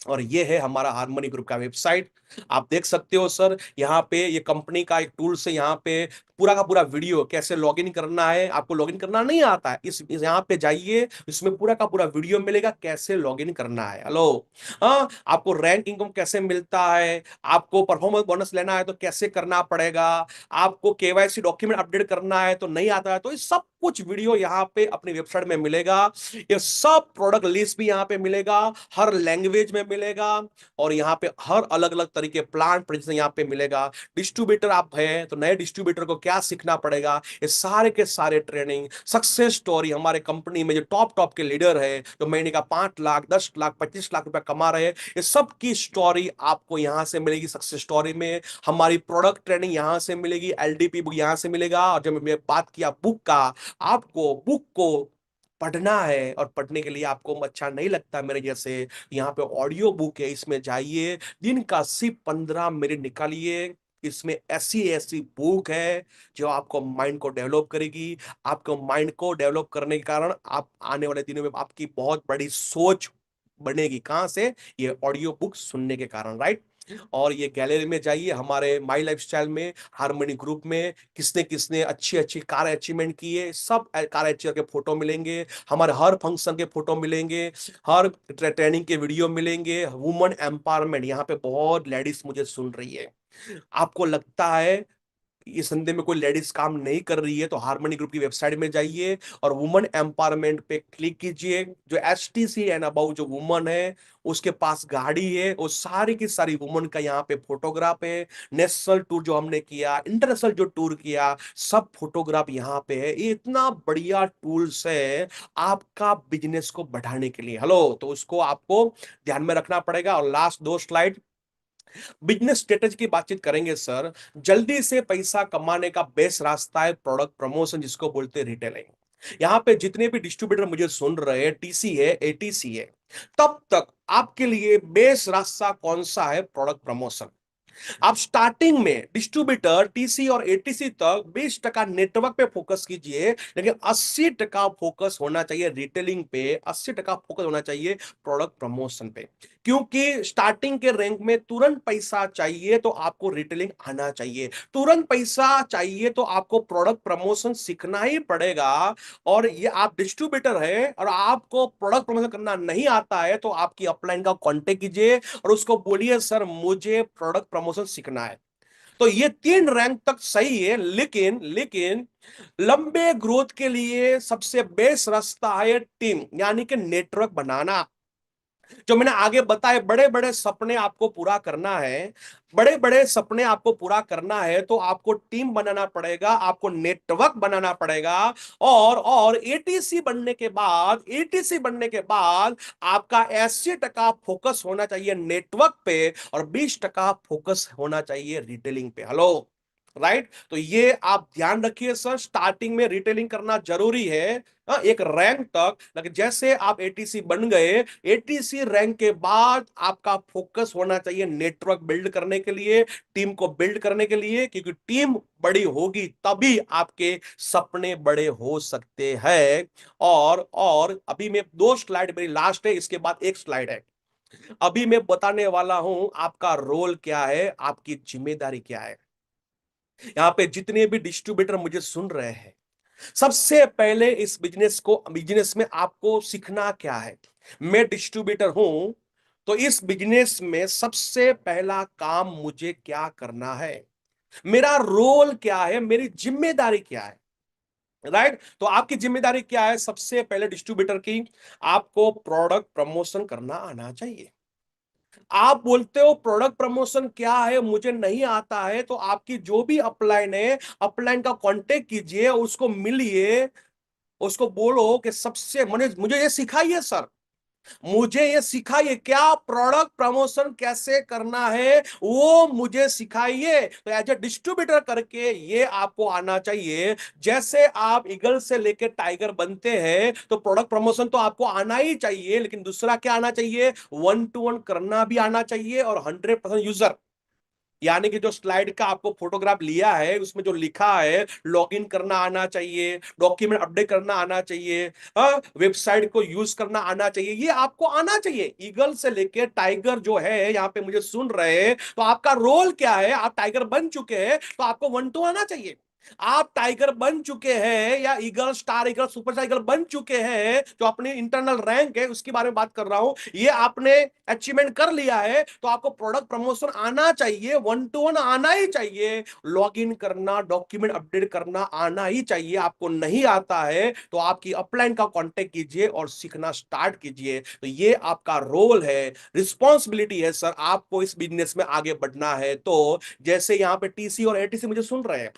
और ये है हमारा हार्मनी ग्रुप का वेबसाइट। आप देख सकते हो सर, यहाँ पे ये कंपनी का एक टूल से यहाँ पे पूरा का पूरा वीडियो कैसे लॉगिन करना है। आपको लॉगिन करना नहीं आता है, इस यहाँ पे जाइए, इसमें पूरा का पूरा वीडियो मिलेगा कैसे लॉगिन करना है, हेलो। हाँ, आपको रैंक इनकम कैसे मिलता है, आपको परफॉर्मेंस बोनस लेना है तो कैसे करना पड़ेगा, आपको केवाईसी डॉक्यूमेंट अपडेट करना है तो नहीं आता है तो ये सब कुछ वीडियो यहाँ पे अपनी वेबसाइट में मिलेगा। ये सब प्रोडक्ट लिस्ट भी यहाँ पे मिलेगा, हर लैंग्वेज में मिलेगा, और यहाँ पे हर अलग अलग तरीके प्लान प्रेजेंटेशन यहाँ पे मिलेगा। डिस्ट्रीब्यूटर आप हैं तो नए डिस्ट्रीब्यूटर को क्या सीखना पड़ेगा, ये सारे के सारे ट्रेनिंग सक्सेस स्टोरी, हमारे कंपनी में जो टॉप टॉप के लीडर है जो महीने का 5 लाख 10 लाख 25 लाख रुपया कमा रहे हैं, ये सब की स्टोरी आपको यहाँ से मिलेगी सक्सेस स्टोरी में। हमारी प्रोडक्ट ट्रेनिंग यहाँ से मिलेगी, LDP बुक यहाँ से मिलेगा। और जब मैं बात किया बुक का, आपको बुक को पढ़ना है और पढ़ने के लिए आपको अच्छा नहीं लगता मेरे जैसे, यहाँ पे ऑडियो बुक है, इसमें जाइए, दिन का सिर्फ 15 मिनट निकालिए। इसमें ऐसी ऐसी बुक है जो आपको माइंड को डेवलप करेगी। आपको माइंड को डेवलप करने के कारण आप आने वाले दिनों में आपकी बहुत बड़ी सोच बनेगी। कहाँ से? ये ऑडियो बुक सुनने के कारण, राइट। और ये गैलरी में जाइए, हमारे माई लाइफस्टाइल में हार्मनी ग्रुप में किसने किसने अच्छी अच्छी कार अचीवमेंट की है, सब कार अचीवर के फोटो मिलेंगे, हमारे हर फंक्शन के फोटो मिलेंगे, हर ट्रेनिंग के वीडियो मिलेंगे। वुमेन एम्पावरमेंट, यहाँ पे बहुत लेडीज मुझे सुन रही है। आपको लगता है इस संदे में कोई लेडीज काम नहीं कर रही है तो हार्मनी ग्रुप की वेबसाइट में जाइए और वुमेन एम्पावरमेंट पे क्लिक कीजिए। जो HTC एंड अबाउ जो वुमन है उसके पास गाड़ी है, वो सारी की सारी वुमन का यहाँ पे फोटोग्राफ है। नेशनल टूर जो हमने किया, इंटरनेशनल जो टूर किया, सब फोटोग्राफ यहाँ पे है। ये इतना बढ़िया टूल्स है आपका बिजनेस को बढ़ाने के लिए, हेलो। तो उसको आपको ध्यान में रखना पड़ेगा। और लास्ट 2 स्लाइड, बिजनेस स्ट्रेटेजी की बातचीत करेंगे सर। जल्दी से पैसा कमाने का बेस्ट रास्ता है प्रोडक्ट प्रमोशन, जिसको बोलते हैं रिटेलिंग। यहाँ पे जितने भी डिस्ट्रीब्यूटर मुझे सुन रहे हैं, TC है, ATC है, तब तक आपके लिए बेस्ट रास्ता कौन सा है? Product promotion. आप स्टार्टिंग में डिस्ट्रीब्यूटर, TC और ATC तक 20% नेटवर्क पे फोकस कीजिए, लेकिन 80% फोकस होना चाहिए रिटेलिंग पे, 80% फोकस होना चाहिए प्रोडक्ट प्रमोशन पे। क्योंकि स्टार्टिंग के रैंक में तुरंत पैसा चाहिए तो आपको रिटेलिंग आना चाहिए, तुरंत पैसा चाहिए तो आपको प्रोडक्ट प्रमोशन सीखना ही पड़ेगा। और ये आप डिस्ट्रीब्यूटर है और आपको प्रोडक्ट प्रमोशन करना नहीं आता है तो आपकी अपलाइन का कांटेक्ट कीजिए और उसको बोलिए सर मुझे प्रोडक्ट प्रमोशन सीखना है। तो ये 3 रैंक तक सही है, लेकिन लेकिन लंबे ग्रोथ के लिए सबसे बेस्ट रास्ता है टीम, यानी कि नेटवर्क बनाना। जो मैंने आगे बताए, बड़े बड़े सपने आपको पूरा करना है, बड़े बड़े सपने आपको पूरा करना है तो आपको टीम बनाना पड़ेगा, आपको नेटवर्क बनाना पड़ेगा। और एटीसी बनने के बाद, एटीसी बनने के बाद आपका 80% फोकस होना चाहिए नेटवर्क पे और 20% फोकस होना चाहिए रिटेलिंग पे। Hello, right? तो ये आप ध्यान रखिए सर, स्टार्टिंग में रिटेलिंग करना जरूरी है, एक रैंक तक। लेकिन जैसे आप एटीसी बन गए, एटीसी रैंक के बाद आपका फोकस होना चाहिए नेटवर्क बिल्ड करने के लिए, टीम को बिल्ड करने के लिए, क्योंकि टीम बड़ी होगी तभी आपके सपने बड़े हो सकते हैं। और अभी मैं 2 स्लाइड मेरी लास्ट है, इसके बाद एक स्लाइड है। अभी मैं बताने वाला हूं आपका रोल क्या है, आपकी जिम्मेदारी क्या है। यहां पे जितने भी डिस्ट्रीब्यूटर मुझे सुन रहे हैं, सबसे पहले इस बिजनेस में आपको सीखना क्या है। मैं डिस्ट्रीब्यूटर हूं, तो इस बिजनेस में सबसे पहला काम मुझे क्या करना है, मेरा रोल क्या है, मेरी जिम्मेदारी क्या है। राइट? तो आपकी जिम्मेदारी क्या है सबसे पहले डिस्ट्रीब्यूटर की? आपको प्रोडक्ट प्रमोशन करना आना चाहिए। आप बोलते हो प्रोडक्ट प्रमोशन क्या है मुझे नहीं आता है, तो आपकी जो भी अपलाइन है, अपलाइन का कांटेक्ट कीजिए, उसको मिलिए, उसको बोलो कि सबसे मुझे मुझे ये सिखाइए सर, मुझे ये सिखाइए क्या प्रोडक्ट प्रमोशन कैसे करना है, वो मुझे सिखाइए। तो एज ए डिस्ट्रीब्यूटर करके ये आपको आना चाहिए। जैसे आप ईगल से लेके टाइगर बनते हैं, तो प्रोडक्ट प्रमोशन तो आपको आना ही चाहिए, लेकिन दूसरा क्या आना चाहिए, 1-to-1 करना भी आना चाहिए, और 100% यूजर, यानी कि जो स्लाइड का आपको फोटोग्राफ लिया है उसमें जो लिखा है, लॉगिन करना आना चाहिए, डॉक्यूमेंट अपडेट करना आना चाहिए, वेबसाइट को यूज करना आना चाहिए, ये आपको आना चाहिए। ईगल से लेके टाइगर जो है यहाँ पे मुझे सुन रहे हैं, तो आपका रोल क्या है, आप टाइगर बन चुके हैं तो आपको 1-2 आना चाहिए। आप टाइगर बन चुके हैं या eagle, star eagle, super star eagle बन चुके हैं, जो अपनी इंटरनल रैंक है उसके बारे में बात कर रहा हूं, ये आपने अचीवमेंट कर लिया है, तो आपको प्रोडक्ट प्रमोशन आना चाहिए, 1-to-1 आना ही चाहिए, लॉग इन करना, डॉक्यूमेंट अपडेट करना आना ही चाहिए। आपको नहीं आता है तो आपकी अपलाइन का कांटेक्ट कीजिए और सीखना स्टार्ट कीजिए। तो ये आपका रोल है, रिस्पॉन्सिबिलिटी है सर, आपको इस बिजनेस में आगे बढ़ना है। तो जैसे यहाँ पे टीसी और एटीसी मुझे सुन रहे हैं,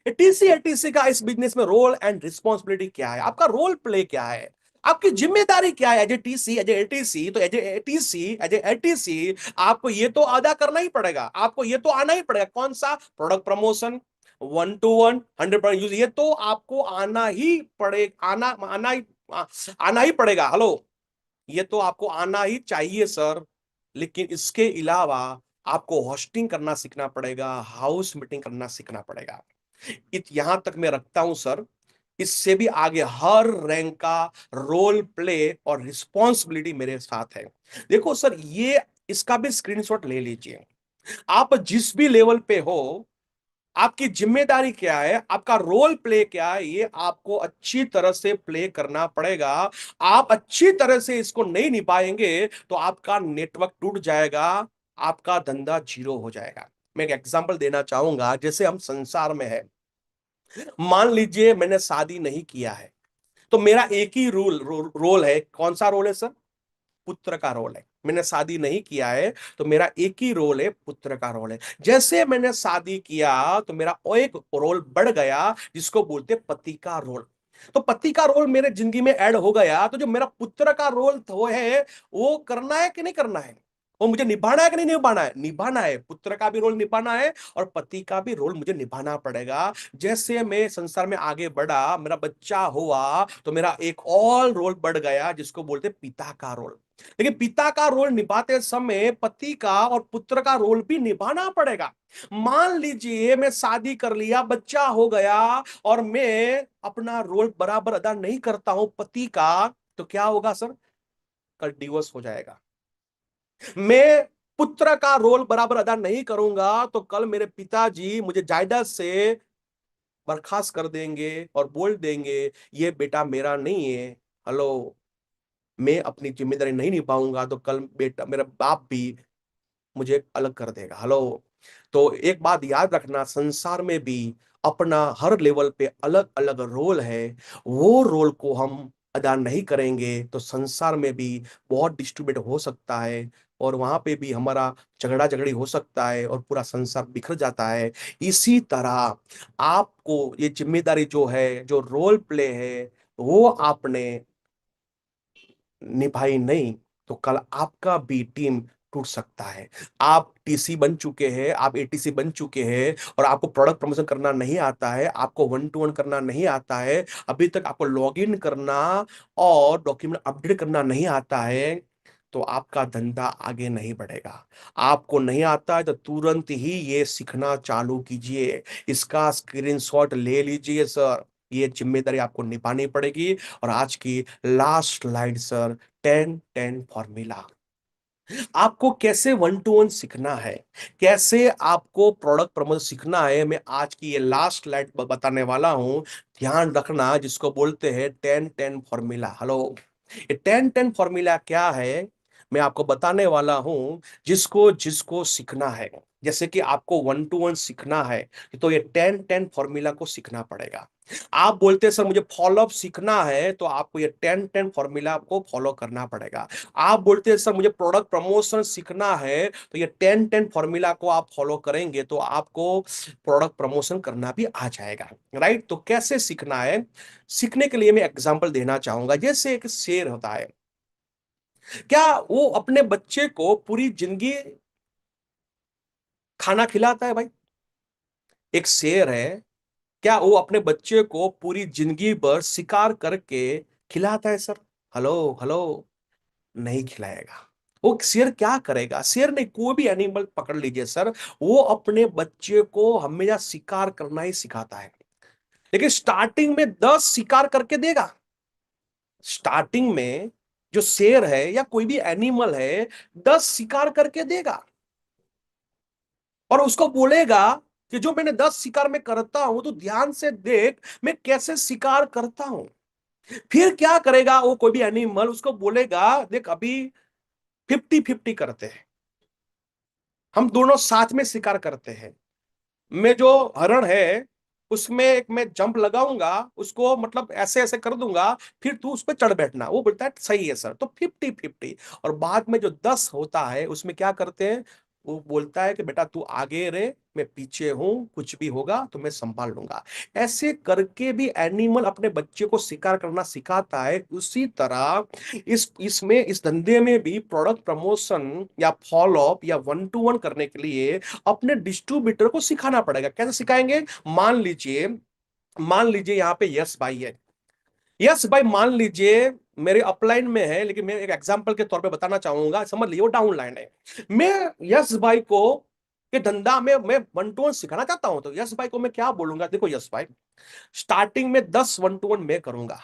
टीसी एटीसी का इस बिजनेस में रोल एंड रिस्पॉन्सिबिलिटी क्या है, आपका रोल प्ले क्या है, आपकी जिम्मेदारी क्या है as a TC, as a ATC. तो as a ATC, as a ATC आपको ये तो अदा करना ही पड़ेगा, आपको ये तो आना ही पड़ेगा। कौन सा? प्रोडक्ट प्रमोशन, 1-to-1, 100% यूज, ये तो आपको आना ही पड़े, आना ही पड़ेगा। हेलो, ये तो आपको आना ही चाहिए सर। लेकिन इसके अलावा आपको होस्टिंग करना सीखना पड़ेगा, हाउस मीटिंग करना सीखना पड़ेगा। यहां तक मैं रखता हूं सर, इससे भी आगे हर रैंक का रोल प्ले और रिस्पॉन्सिबिलिटी मेरे साथ है। देखो सर, ये इसका भी स्क्रीनशॉट ले लीजिए। आप जिस भी लेवल पे हो, आपकी जिम्मेदारी क्या है, आपका रोल प्ले क्या है, ये आपको अच्छी तरह से प्ले करना पड़ेगा। आप अच्छी तरह से इसको नहीं निभाएंगे तो आपका नेटवर्क टूट जाएगा, आपका धंधा जीरो हो जाएगा। मैं एक एग्जांपल देना चाहूंगा, जैसे हम संसार में है, मान लीजिए मैंने शादी नहीं किया है, तो मेरा एक ही रोल है। कौन सा रोल है सर? पुत्र का रोल है। मैंने शादी नहीं किया है तो मेरा एक ही रोल है, पुत्र का रोल है। जैसे मैंने शादी किया तो मेरा और एक रोल बढ़ गया, जिसको बोलते पति का रोल। तो पति का रोल मेरे जिंदगी में ऐड हो गया, तो जो मेरा पुत्र का रोल वो है, वो करना है कि नहीं करना है, वो मुझे निभाना है कि नहीं निभाना है? निभाना है। पुत्र का भी रोल निभाना है और पति का भी रोल मुझे निभाना पड़ेगा। जैसे मैं संसार में आगे बढ़ा, मेरा बच्चा हुआ, तो मेरा एक और रोल बढ़ गया, जिसको बोलते पिता का रोल। लेकिन पिता का रोल निभाते समय पति का और पुत्र का रोल भी निभाना पड़ेगा। मान लीजिए मैं शादी कर लिया, बच्चा हो गया, और मैं अपना रोल बराबर अदा नहीं करता हूं पति का, तो क्या होगा सर? कल डिवोर्स हो जाएगा। मैं पुत्र का रोल बराबर अदा नहीं करूंगा तो कल मेरे पिताजी मुझे जायदाद से बर्खास्त कर देंगे और बोल देंगे ये बेटा मेरा नहीं है। हेलो, मैं अपनी जिम्मेदारी नहीं निभाऊंगा तो कल बेटा, मेरा बाप भी मुझे अलग कर देगा। हेलो, तो एक बात याद रखना, संसार में भी अपना हर लेवल पे अलग अलग रोल है। वो रोल को हम अदा नहीं करेंगे तो संसार में भी बहुत डिस्ट्रीब्यूट हो सकता है, और वहां पे भी हमारा झगड़ा झगड़ी हो सकता है और पूरा संसार बिखर जाता है। इसी तरह आपको ये जिम्मेदारी जो है, जो रोल प्ले है, वो आपने निभाई नहीं तो कल आपका भी टीम टूट सकता है। आप टीसी बन चुके हैं, आप एटीसी बन चुके हैं, और आपको प्रोडक्ट प्रमोशन करना नहीं आता है, आपको वन टू वन करना नहीं आता है, अभी तक आपको लॉग इन करना और डॉक्यूमेंट अपडेट करना नहीं आता है, तो आपका धंधा आगे नहीं बढ़ेगा। आपको नहीं आता है तो तुरंत ही ये सीखना चालू कीजिए, इसका स्क्रीनशॉट ले लीजिए सर, ये जिम्मेदारी आपको निभानी पड़ेगी। और आज की लास्ट लाइन सर, 10-10 फॉर्मूला। आपको कैसे वन टू वन सीखना है, कैसे आपको प्रोडक्ट प्रमोशन सीखना है, मैं आज की ये लास्ट लाइन बताने वाला हूं। ध्यान रखना, जिसको बोलते हैं 10-10 फॉर्मूला। हेलो, ये 10-10 फॉर्मूला क्या है, मैं आपको बताने वाला हूं। जिसको जिसको सीखना है, जैसे कि आपको वन टू वन सीखना है, तो ये 10-10 फॉर्मूला को सीखना पड़ेगा। आप बोलते हैं सर मुझे फॉलोअप सीखना है, तो आपको ये 10-10 फॉर्मूला को फॉलो करना पड़ेगा। आप बोलते हैं सर मुझे प्रोडक्ट प्रमोशन सीखना है, तो ये 10-10 फॉर्मूला को आप फॉलो करेंगे तो आपको प्रोडक्ट प्रमोशन करना भी आ जाएगा। राइट, तो कैसे सीखना है, सीखने के लिए मैं एग्जांपल देना चाहूंगा। जैसे एक शेर होता है, क्या वो अपने बच्चे को पूरी जिंदगी खाना खिलाता है भाई? एक शेर है, क्या वो अपने बच्चे को पूरी जिंदगी भर शिकार करके खिलाता है सर? हेलो, हेलो, नहीं खिलाएगा। वो शेर क्या करेगा, शेर ने कोई भी एनिमल पकड़ लीजिए सर, वो अपने बच्चे को हमेशा शिकार करना ही सिखाता है, लेकिन स्टार्टिंग में 10 शिकार करके देगा। स्टार्टिंग में जो शेर है या कोई भी एनिमल है, 10 शिकार करके देगा, और उसको बोलेगा कि जो मैंने 10 शिकार में करता हूं तो ध्यान से देख मैं कैसे शिकार करता हूं। फिर क्या करेगा वो, कोई भी एनिमल उसको बोलेगा देख अभी 50-50 करते हैं, हम दोनों साथ में शिकार करते हैं। मैं जो हरण है उसमें एक मैं जंप लगाऊंगा, उसको मतलब ऐसे ऐसे कर दूंगा, फिर तू उस पर चढ़ बैठना। वो बोलता है सही है सर, तो 50-50। और बाद में जो 10 होता है उसमें क्या करते हैं, वो बोलता है कि बेटा तू आगे रहे, मैं पीछे हूं, कुछ भी होगा तो मैं संभाल लूंगा। ऐसे करके भी एनिमल अपने बच्चे को शिकार करना सिखाता है। उसी तरह इसमें इस धंधे में भी प्रोडक्ट प्रमोशन या फॉलोअप या वन टू वन करने के लिए अपने डिस्ट्रीब्यूटर को सिखाना पड़ेगा। कैसे सिखाएंगे, मान लीजिए, मान लीजिए यहाँ पे यस भाई है। यस भाई मान लीजिए मेरे अपलाइन में है, लेकिन मैं एक एग्जांपल के तौर पे बताना चाहूंगा, समझ लीजिए वो डाउन लाइन है। मैं यस भाई को के धंधा में मैं वन टू वन सिखाना चाहता हूं, तो यस भाई को मैं क्या बोलूंगा, देखो यस भाई, स्टार्टिंग में 10 वन टू वन मैं करूंगा,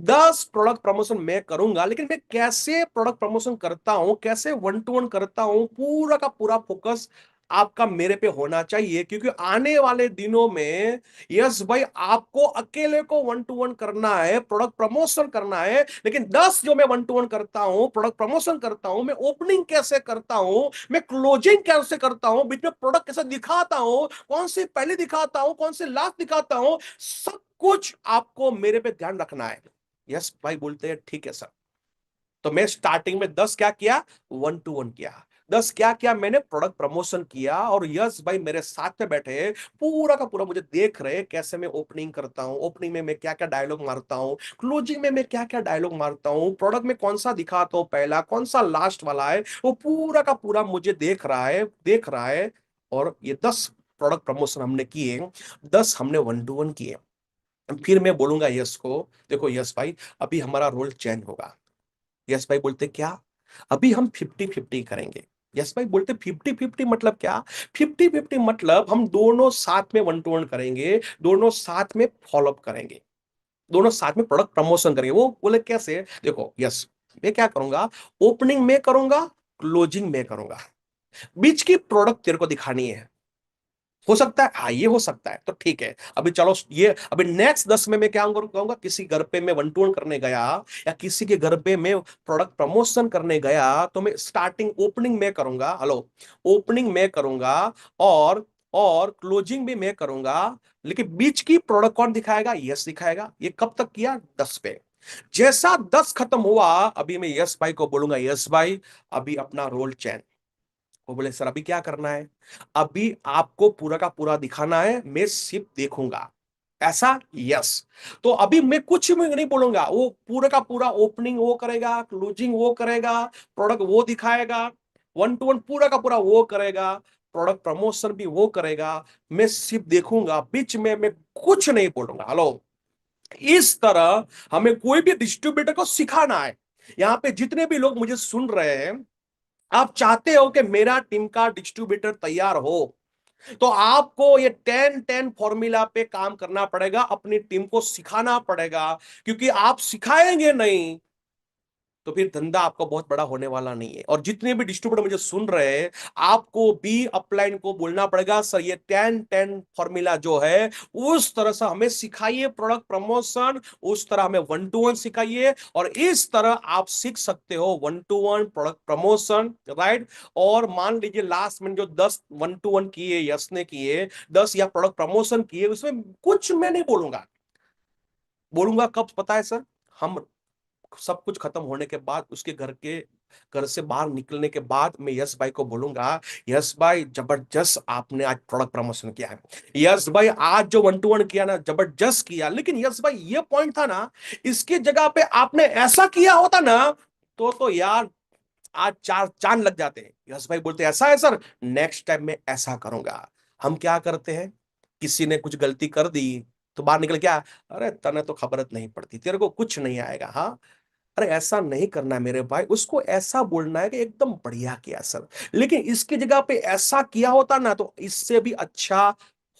10 प्रोडक्ट प्रमोशन मैं करूंगा, लेकिन मैं कैसे प्रोडक्ट प्रमोशन करता हूं, कैसे वन टू वन करता हूं, पूरा का पूरा फोकस आपका मेरे पे होना चाहिए। क्योंकि आने वाले दिनों में यस भाई आपको अकेले को वन टू वन करना है, प्रोडक्ट प्रमोशन करना है, लेकिन 10 जो मैं वन टू वन करता हूं, प्रोडक्ट प्रमोशन करता हूं, मैं ओपनिंग कैसे करता हूं, मैं क्लोजिंग कैसे करता हूं, बीच में प्रोडक्ट कैसे दिखाता हूं, कौन से पहले दिखाता हूं, कौन से लास्ट दिखाता हूं, सब कुछ आपको मेरे पे ध्यान रखना है। यस भाई बोलते हैं ठीक है सर। तो मैं स्टार्टिंग में 10 क्या किया, वन टू वन किया। 10 क्या किया, मैंने प्रोडक्ट प्रमोशन किया, और यस भाई मेरे साथ में बैठे पूरा का पूरा मुझे देख रहे कैसे मैं ओपनिंग करता हूं, ओपनिंग में मैं क्या क्या डायलॉग मारता हूं, क्लोजिंग में मैं क्या क्या डायलॉग मारता हूं, प्रोडक्ट में कौन सा दिखाता हूं पहला, कौन सा लास्ट वाला है, वो पूरा का पूरा मुझे देख रहा है, देख रहा है। और ये 10 प्रोडक्ट प्रमोशन हमने किए, 10 हमने वन टू वन किए। फिर मैं बोलूंगा यस को, देखो यस भाई अभी हमारा रोल चेंज होगा। यस भाई बोलते क्या, अभी हम 50-50 करेंगे। यस भाई बोलते 50-50 मतलब क्या, 50-50 मतलब हम दोनों साथ में वन टू वन करेंगे, दोनों साथ में फॉलोअप करेंगे, दोनों साथ में प्रोडक्ट प्रमोशन करेंगे। वो बोले कैसे, देखो यस मैं क्या करूंगा, ओपनिंग में करूंगा, क्लोजिंग में करूंगा, बीच की प्रोडक्ट तेरे को दिखानी है। हो सकता है, हाँ ये हो सकता है, तो ठीक है। अभी चलो ये अभी नेक्स्ट 10 में मैं क्या कहूंगा, किसी घर पे मैं वन टू वन करने गया, या किसी के घर पे मैं प्रोडक्ट प्रमोशन करने गया, तो मैं स्टार्टिंग ओपनिंग में करूंगा, हेलो, ओपनिंग में करूंगा, और क्लोजिंग भी मैं करूंगा, लेकिन बीच की प्रोडक्ट कौन दिखाएगा, यस दिखाएगा। ये कब तक किया, 10 पे। जैसा 10 खत्म हुआ, अभी मैं यस भाई को बोलूंगा, यस भाई अभी अपना रोल चेंज। वो बोले सर अभी क्या करना है? अभी आपको पूरा का पूरा दिखाना है, मैं सिर्फ देखूंगा। ऐसा? यस। तो अभी मैं कुछ भी नहीं बोलूंगा, वो पूरा का पूरा ओपनिंग वो करेगा, क्लोजिंग वो करेगा, प्रोडक्ट वो दिखाएगा, वन टू वन पूरा का पूरा वो करेगा, प्रोडक्ट प्रमोशन भी वो करेगा। मैं सिर्फ देखूंगा, बीच में मैं कुछ नहीं बोलूंगा। हेलो, इस तरह हमें कोई भी डिस्ट्रीब्यूटर को सिखाना है। यहां पे जितने भी लोग मुझे सुन रहे हैं, आप चाहते हो कि मेरा टीम का डिस्ट्रीब्यूटर तैयार हो, तो आपको ये 10-10 फॉर्मूला पे काम करना पड़ेगा, अपनी टीम को सिखाना पड़ेगा। क्योंकि आप सिखाएंगे नहीं तो फिर धंधा आपका बहुत बड़ा होने वाला नहीं है। और जितने भी डिस्ट्रीब्यूटर मुझे सुन रहे हैं, आपको भी अपलाइन को बोलना पड़ेगा, सर ये 10-10 फॉर्मूला जो है उस तरह से हमें सिखाइए, प्रोडक्ट प्रमोशन उस तरह हमें वन टू वन सिखाइए, और इस तरह आप सीख सकते हो one two one product promotion, right. और मान लीजिए लास्ट में जो 10 वन टू वन किए, यस ने किए 10 या प्रोडक्ट प्रमोशन किए, उसमें कुछ मैं नहीं बोलूंगा। बोलूंगा कब पता है सर? हम सब कुछ खत्म होने के बाद, उसके घर से बाहर निकलने के बाद मैं यस भाई को बोलूंगा, यस भाई जबरदस्त आपने आज प्रोडक्ट प्रमोशन किया है, यस भाई आज जो वन टू वन किया ना जबरदस्त किया, लेकिन यस भाई ये पॉइंट था ना, इसकी जगह पे आपने ऐसा किया होता ना, तो यार आज चार चांद लग जाते हैं। यस भाई बोलते ऐसा है सर, नेक्स्ट टाइम मैं ऐसा करूंगा। हम क्या करते हैं, किसी ने कुछ गलती कर दी तो बाहर निकल क्या, अरे तने तो खबर नहीं पड़ती, तेरे को कुछ नहीं आएगा। हाँ, अरे ऐसा नहीं करना है मेरे भाई, उसको ऐसा बोलना है कि एकदम बढ़िया किया सर, लेकिन इसकी जगह पे ऐसा किया होता ना तो इससे भी अच्छा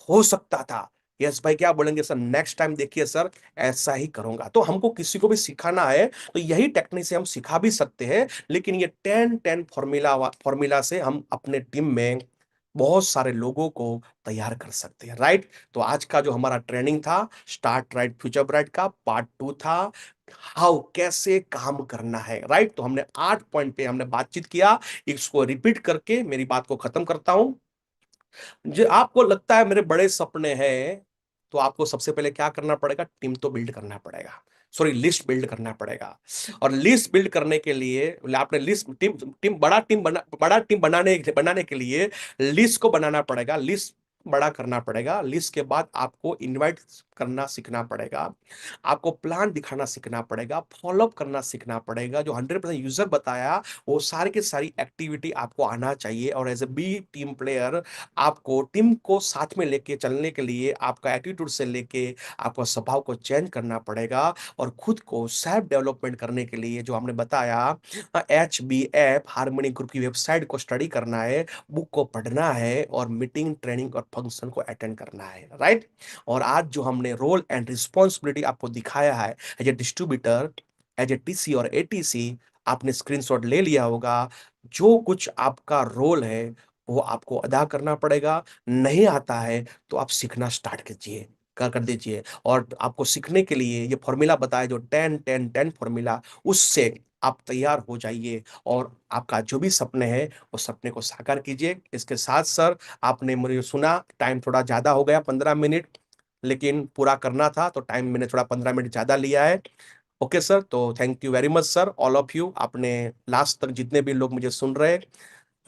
हो सकता था। यस भाई क्या बोलेंगे, सर नेक्स्ट टाइम देखिए सर ऐसा ही करूंगा। तो हमको किसी को भी सिखाना है तो यही टेक्निक से हम सिखा भी सकते हैं, लेकिन ये 10-10 फॉर्मूला से हम अपने टीम में बहुत सारे लोगों को तैयार कर सकते हैं, राइट। तो आज का जो हमारा ट्रेनिंग था स्टार्ट राइट फ्यूचर ब्राइट का पार्ट 2 था, हाउ कैसे काम करना है, राइट। तो हमने 8 पॉइंट पे हमने बातचीत किया। इसको रिपीट करके मेरी बात को खत्म करता हूं। जो आपको लगता है मेरे बड़े सपने हैं, तो आपको सबसे पहले क्या करना पड़ेगा, टीम तो बिल्ड करना पड़ेगा, सॉरी लिस्ट बिल्ड करना पड़ेगा। और लिस्ट बिल्ड करने के लिए आपने लिस्ट टीम टीम बड़ा टीम बनाने बनाने के लिए लिस्ट को बनाना पड़ेगा, लिस्ट बड़ा करना पड़ेगा। लिस्ट के बाद आपको इनवाइट करना सीखना पड़ेगा, आपको प्लान दिखाना सीखना पड़ेगा, फॉलोअप करना सीखना पड़ेगा। जो 100% यूजर बताया वो सारी की सारी एक्टिविटी आपको आना चाहिए। और as a be team player, आपको टीम को साथ में लेके चलने के लिए आपका एटीट्यूड से लेके आपको स्वभाव को चेंज करना पड़ेगा। और खुद को सेल्फ डेवलपमेंट करने के लिए जो हमने बताया, HBF हार्मनी ग्रुप की वेबसाइट को स्टडी करना है, बुक को पढ़ना है, और मीटिंग ट्रेनिंग और फंक्शन को अटेंड करना है, राइट। और आज जो हमने रोल एंड रिस्पॉन्सिबिलिटी आपको दिखाया है as a distributor, as a TC और ATC, आपने स्क्रीनशॉट ले लिया होगा। जो कुछ आपका रोल है वो आपको अदा करना पड़ेगा। नहीं आता है तो आप सीखना स्टार्ट कीजिए, कर दीजिए। और आपको सीखने के लिए ये फॉर्मूला बताया जो 10-10-10 फॉर्मूला, उससे आप तैयार हो जाइए और आपका जो भी सपने हैं वो सपने को साकार कीजिए। इसके साथ सर, आपने मुझे सुना, टाइम थोड़ा ज्यादा हो गया 15 मिनट, लेकिन पूरा करना था तो टाइम मैंने थोड़ा 15 मिनट ज्यादा लिया है। ओके सर, तो thank you very much sir, all of you. आपने लास्ट तक जितने भी लोग मुझे सुन रहे हैं,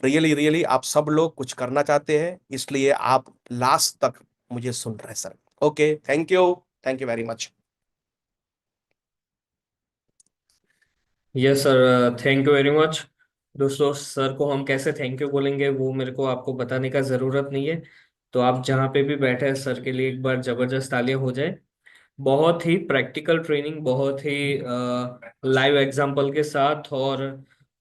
रियली रियली आप सब लोग कुछ करना चाहते हैं, इसलिए आप लास्ट तक मुझे सुन रहे हैं sir. Okay, thank you very much. Yes sir, thank you very much. दोस्तों, सर को हम कैसे थैंक यू बोलेंगे वो मेरे को आपको बताने का ज़रूरत नहीं है। तो आप जहाँ पे भी बैठे हैं, सर के लिए एक बार ज़बरदस्त तालियां हो जाए। बहुत ही प्रैक्टिकल ट्रेनिंग, बहुत ही लाइव एग्जांपल के साथ। और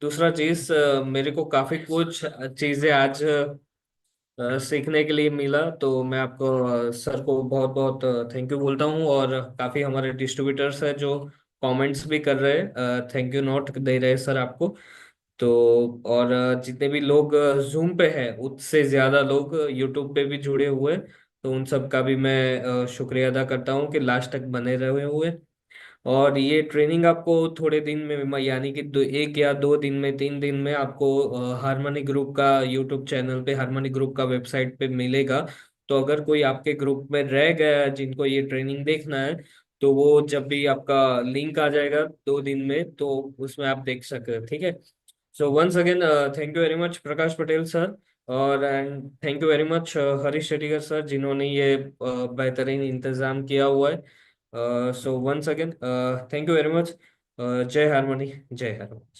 दूसरा चीज़, मेरे को काफ़ी कुछ चीज़ें आज सीखने के लिए मिला। तो मैं आपको सर को बहुत बहुत थैंक यू बोलता हूँ। और काफ़ी हमारे डिस्ट्रीब्यूटर्स हैं जो कमेंट्स भी कर रहे हैं, थैंक यू नोट दे रहे हैं सर आपको। तो और जितने भी लोग जूम पे हैं, उससे ज़्यादा लोग यूट्यूब पे भी जुड़े हुए हैं। तो उन सब का भी मैं शुक्रिया अदा करता हूँ कि लास्ट तक बने रहे हुए। और ये ट्रेनिंग आपको थोड़े दिन में, यानी कि 1 या 2 दिन में, 3 दिन में आपको हार्मनी ग्रुप का यूट्यूब चैनल पे, हार्मनी ग्रुप का वेबसाइट पे मिलेगा। तो अगर कोई आपके ग्रुप में रह गया है जिनको ये ट्रेनिंग देखना है, तो वो जब भी आपका लिंक आ जाएगा 2 दिन में, तो उसमें आप देख सकते हैं, ठीक है। So once again thank you very much Prakash Patel sir, और and thank you very much Harish Shetigar sir, जिन्होंने ये बेहतरीन इंतजाम किया हुआ है। So once again thank you very much. जय हारमोनी, जय हारमोनी।